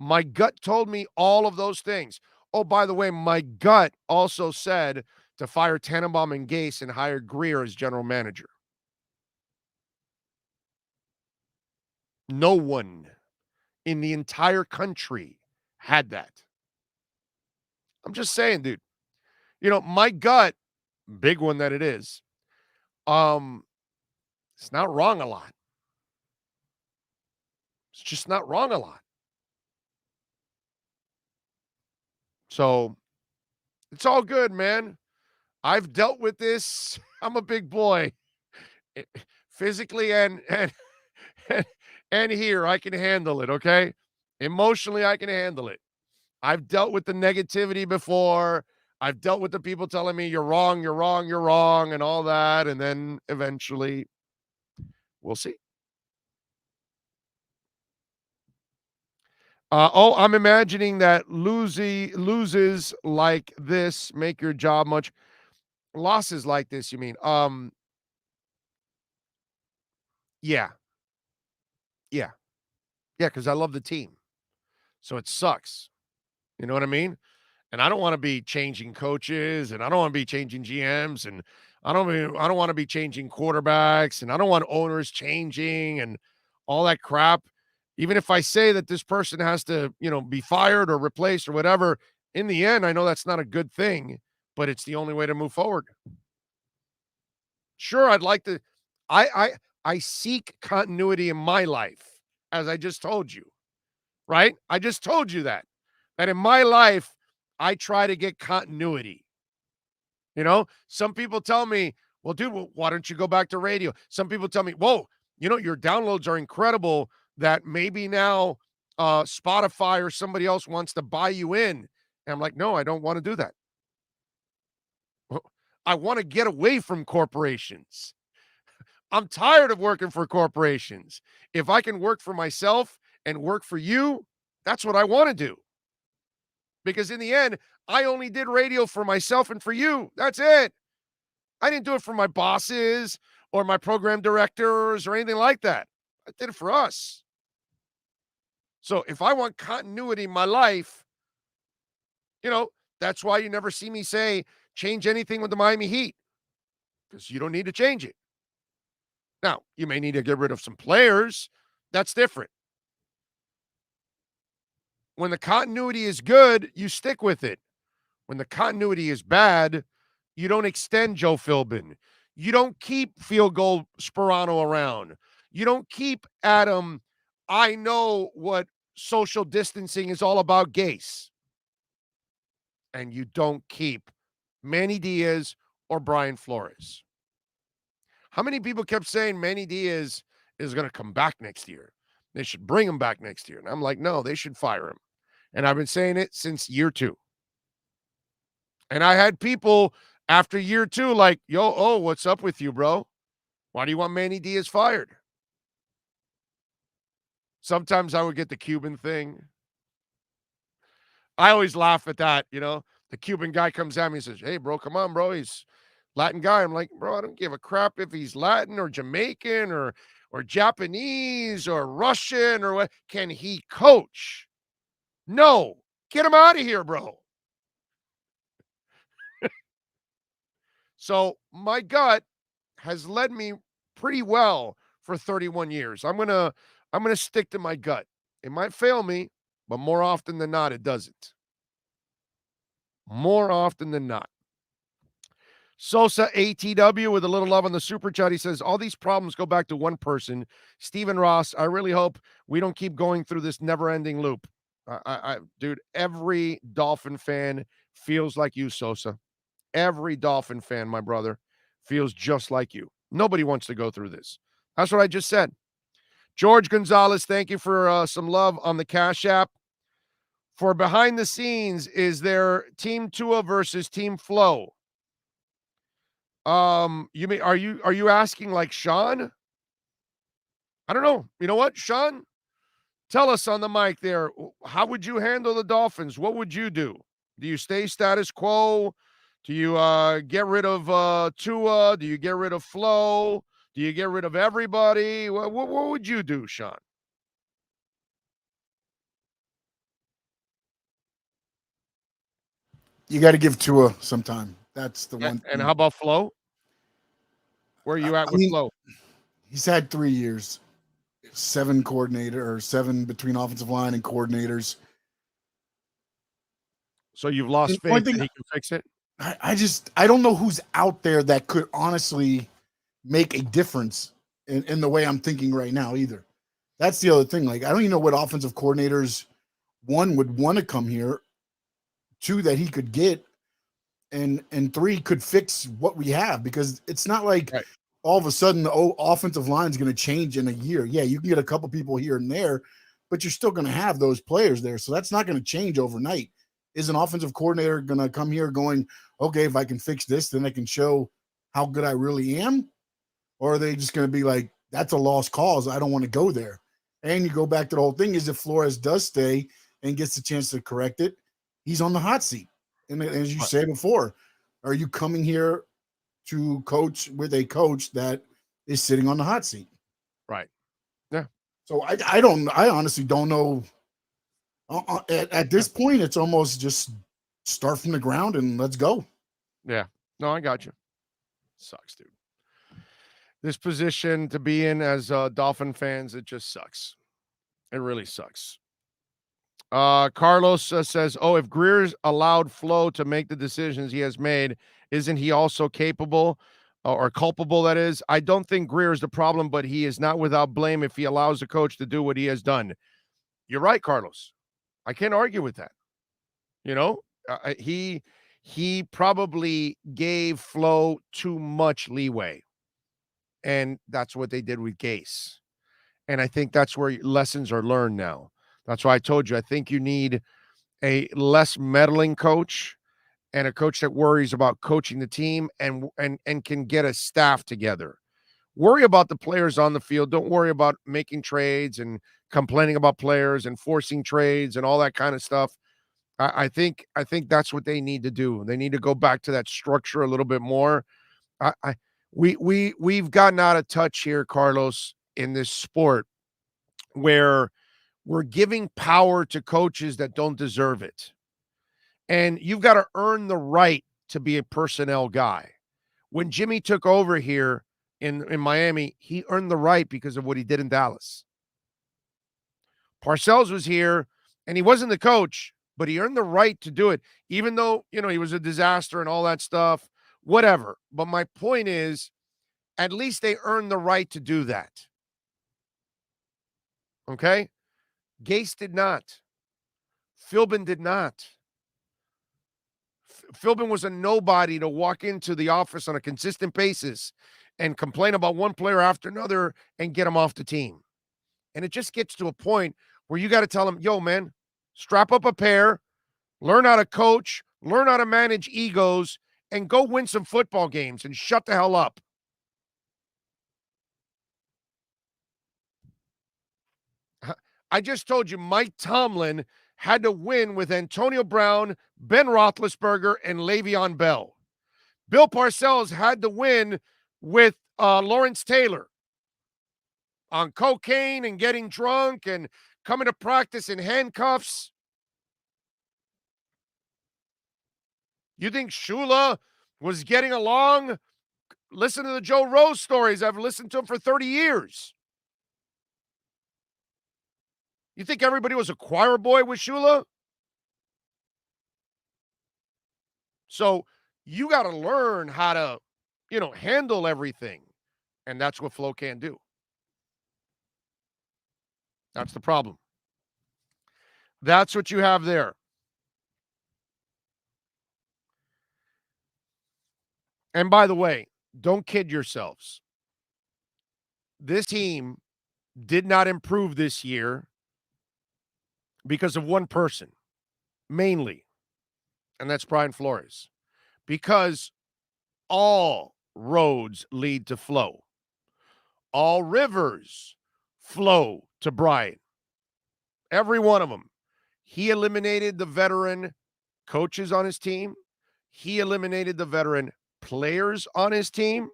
my gut told me all of those things. Oh, by the way, my gut also said to fire Tannenbaum and Gase and hire Greer as general manager. No one in the entire country had that. I'm just saying, dude. You know, my gut, big one that it is, it's not wrong a lot. It's just not wrong a lot. So it's all good, man. I've dealt with this. I'm a big boy. Physically and and here I can handle it, okay? Emotionally I can handle it. I've dealt with the negativity before. I've dealt with the people telling me you're wrong, you're wrong, you're wrong, and all that. And then eventually we'll see. I'm imagining that loses like this make your job much losses like this, you mean? Yeah. Yeah. Yeah, because I love the team. So it sucks. You know what I mean? And I don't want to be changing coaches, and I don't want to be changing GMs, and I don't want to be changing quarterbacks, and I don't want owners changing and all that crap. Even if I say that this person has to, be fired or replaced or whatever, in the end, I know that's not a good thing, but it's the only way to move forward. Sure, I'd like to. I seek continuity in my life, as I just told you, right? I just told you that in my life, I try to get continuity. Some people tell me, well, dude, why don't you go back to radio? Some people tell me, whoa, your downloads are incredible, that maybe now Spotify or somebody else wants to buy you in. And I'm like, no, I don't want to do that. I want to get away from corporations. I'm tired of working for corporations. If I can work for myself and work for you, that's what I want to do. Because in the end, I only did radio for myself and for you. That's it. I didn't do it for my bosses or my program directors or anything like that. I did it for us. So if I want continuity in my life, that's why you never see me say change anything with the Miami Heat, because you don't need to change it. Now, you may need to get rid of some players. That's different. When the continuity is good, you stick with it. When the continuity is bad, you don't extend Joe Philbin. You don't keep Field Goal Sperano around. You don't keep Adam. I know what social distancing is all about, Gase. And you don't keep Manny Diaz or Brian Flores. How many people kept saying Manny Diaz is going to come back next year? They should bring him back next year. And I'm like, no, they should fire him. And I've been saying it since year 2. And I had people after year 2 like, what's up with you, bro? Why do you want Manny Diaz fired? Sometimes I would get the Cuban thing. I always laugh at that, The Cuban guy comes at me and says, hey, bro, come on, bro. He's Latin guy. I'm like, bro, I don't give a crap if he's Latin or Jamaican or Japanese or Russian or what. Can he coach? No. Get him out of here, bro. So my gut has led me pretty well for 31 years. I'm gonna stick to my gut. It might fail me, but more often than not, it doesn't. More often than not. Sosa ATW with a little love on the super chat. He says, all these problems go back to one person, Stephen Ross. I really hope we don't keep going through this never-ending loop. Dude, every Dolphin fan feels like you, Sosa. Every Dolphin fan, my brother, feels just like you. Nobody wants to go through this. That's what I just said. George Gonzalez, thank you for some love on the Cash App. for behind the scenes, is there Team Tua versus Team Flo? You mean are you asking like Sean? I don't know. You know what, Sean? Tell us on the mic there. How would you handle the Dolphins? What would you do? Do you stay status quo? Do you get rid of Tua? Do you get rid of Flo? Do you get rid of everybody? What would you do, Sean? You got to give Tua some time. That's the one. And how about Flo? Where are you at with Flo? He's had 3 years, 7 between offensive line and coordinators. So you've lost faith that he can fix it? I don't know who's out there that could honestly make a difference in the way I'm thinking right now either. That's the other thing. Like, I don't even know what offensive coordinators, one, would want to come here, two, that he could get, and three, could fix what we have, because it's not like all of a sudden the offensive line is going to change in a year. Yeah, you can get a couple people here and there, but you're still going to have those players there. So that's not going to change overnight. Is an offensive coordinator going to come here going, okay, if I can fix this, then I can show how good I really am? Or are they just going to be like, that's a lost cause, I don't want to go there? And you go back to the whole thing is, if Flores does stay and gets the chance to correct it, he's on the hot seat. And as you said before, are you coming here to coach with a coach that is sitting on the hot seat? Right. Yeah. So I honestly don't know. At this point, it's almost just start from the ground and let's go. Yeah. No, I got you. Sucks, dude. This position to be in as Dolphin fans, it just sucks. It really sucks. Carlos says, if Greer's allowed Flo to make the decisions he has made, isn't he also capable or culpable, that is? I don't think Greer is the problem, but he is not without blame if he allows the coach to do what he has done. You're right, Carlos. I can't argue with that. You know, he probably gave Flo too much leeway, and that's what they did with Gase. And I think that's where lessons are learned now. That's why I told you, I think you need a less meddling coach and a coach that worries about coaching the team and can get a staff together. Worry about the players on the field. Don't worry about making trades and complaining about players and forcing trades and all that kind of stuff. I think that's what they need to do. They need to go back to that structure a little bit more. We've gotten out of touch here, Carlos, in this sport, where we're giving power to coaches that don't deserve it. And you've got to earn the right to be a personnel guy. When Jimmy took over here in Miami, he earned the right because of what he did in Dallas. Parcells was here, and he wasn't the coach, but he earned the right to do it, even though, he was a disaster and all that stuff, whatever. But my point is, at least they earned the right to do that. Okay? Gase did not. Philbin did not. Philbin was a nobody to walk into the office on a consistent basis and complain about one player after another and get him off the team. And it just gets to a point where you got to tell him, yo, man, strap up a pair, learn how to coach, learn how to manage egos, and go win some football games and shut the hell up. I just told you Mike Tomlin had to win with Antonio Brown, Ben Roethlisberger, and Le'Veon Bell. Bill Parcells had to win with Lawrence Taylor on cocaine and getting drunk and coming to practice in handcuffs. You think Shula was getting along? Listen to the Joe Rose stories. I've listened to him for 30 years. You think everybody was a choir boy with Shula? So you got to learn how to, handle everything. And that's what Flo can't do. That's the problem. That's what you have there. And by the way, don't kid yourselves. This team did not improve this year because of one person. mainly, and that's Brian Flores, because all roads lead to Flo. All rivers flow to Brian. Every one of them. He eliminated the veteran coaches on his team. He eliminated the veteran players on his team.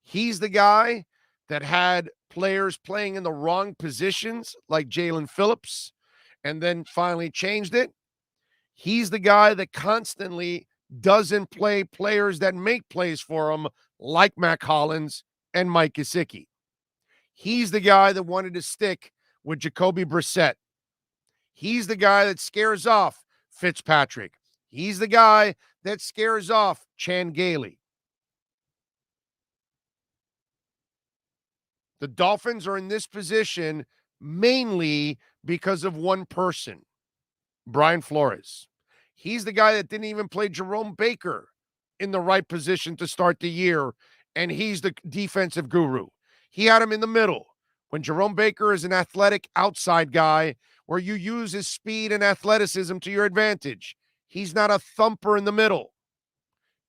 He's the guy that had players playing in the wrong positions like Jalen Phillips and then finally changed it. He's the guy that constantly doesn't play players that make plays for him like Mac Hollins and Mike Gesicki. He's the guy that wanted to stick with Jacoby Brissett. He's the guy that scares off Fitzpatrick. He's the guy that scares off Chan Gailey. The Dolphins are in this position mainly because of one person, Brian Flores. He's the guy that didn't even play Jerome Baker in the right position to start the year, and he's the defensive guru. He had him in the middle. When Jerome Baker is an athletic outside guy where you use his speed and athleticism to your advantage, he's not a thumper in the middle.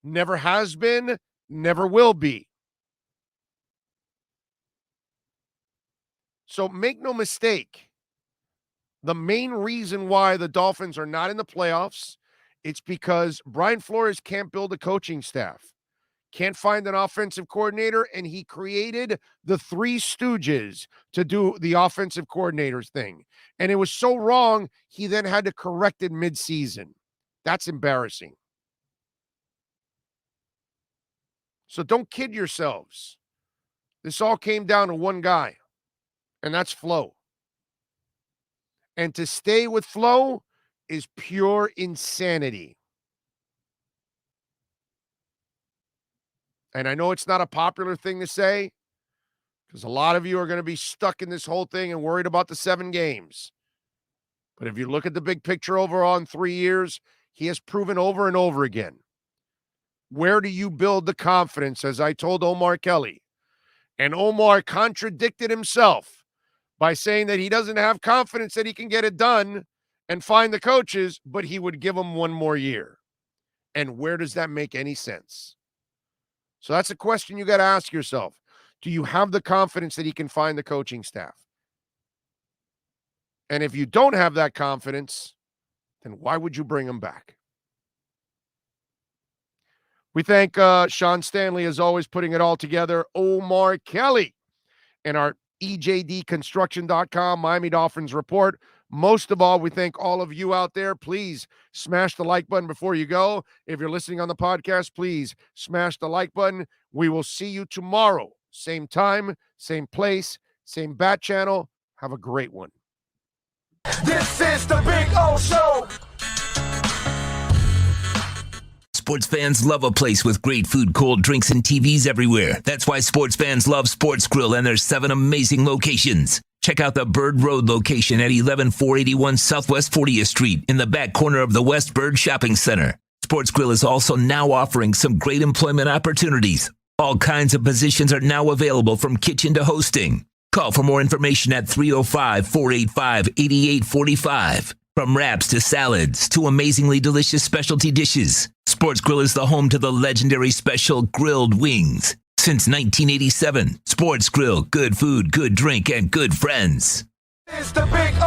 Never has been, never will be. So make no mistake, the main reason why the Dolphins are not in the playoffs, it's because Brian Flores can't build a coaching staff, can't find an offensive coordinator, and he created the Three Stooges to do the offensive coordinators thing. And it was so wrong, he then had to correct it mid-season. That's embarrassing. So don't kid yourselves. This all came down to one guy, and that's Flo. And to stay with Flo is pure insanity. And I know it's not a popular thing to say because a lot of you are going to be stuck in this whole thing and worried about the 7 games. But if you look at the big picture overall in 3 years, he has proven over and over again. Where do you build the confidence, as I told Omar Kelly? And Omar contradicted himself by saying that he doesn't have confidence that he can get it done and find the coaches, but he would give them 1 more year. And where does that make any sense? So that's a question you got to ask yourself. Do you have the confidence that he can find the coaching staff? And if you don't have that confidence, then why would you bring him back? We thank Sean Stanley, as always, putting it all together. Omar Kelly and our EJDconstruction.com Miami Dolphins report. Most of all, we thank all of you out there. Please smash the like button before you go. If you're listening on the podcast, please smash the like button. We will see you tomorrow. Same time, same place, same bat channel. Have a great one. This is the Big O Show. Sports fans love a place with great food, cold drinks, and TVs everywhere. That's why sports fans love Sports Grill and their 7 amazing locations. Check out the Bird Road location at 11481 Southwest 40th Street in the back corner of the West Bird Shopping Center. Sports Grill is also now offering some great employment opportunities. All kinds of positions are now available from kitchen to hosting. Call for more information at 305-485-8845. From wraps to salads to amazingly delicious specialty dishes, Sports Grill is the home to the legendary special grilled wings. Since 1987, Sports Grill, good food, good drink, and good friends. It's the Big O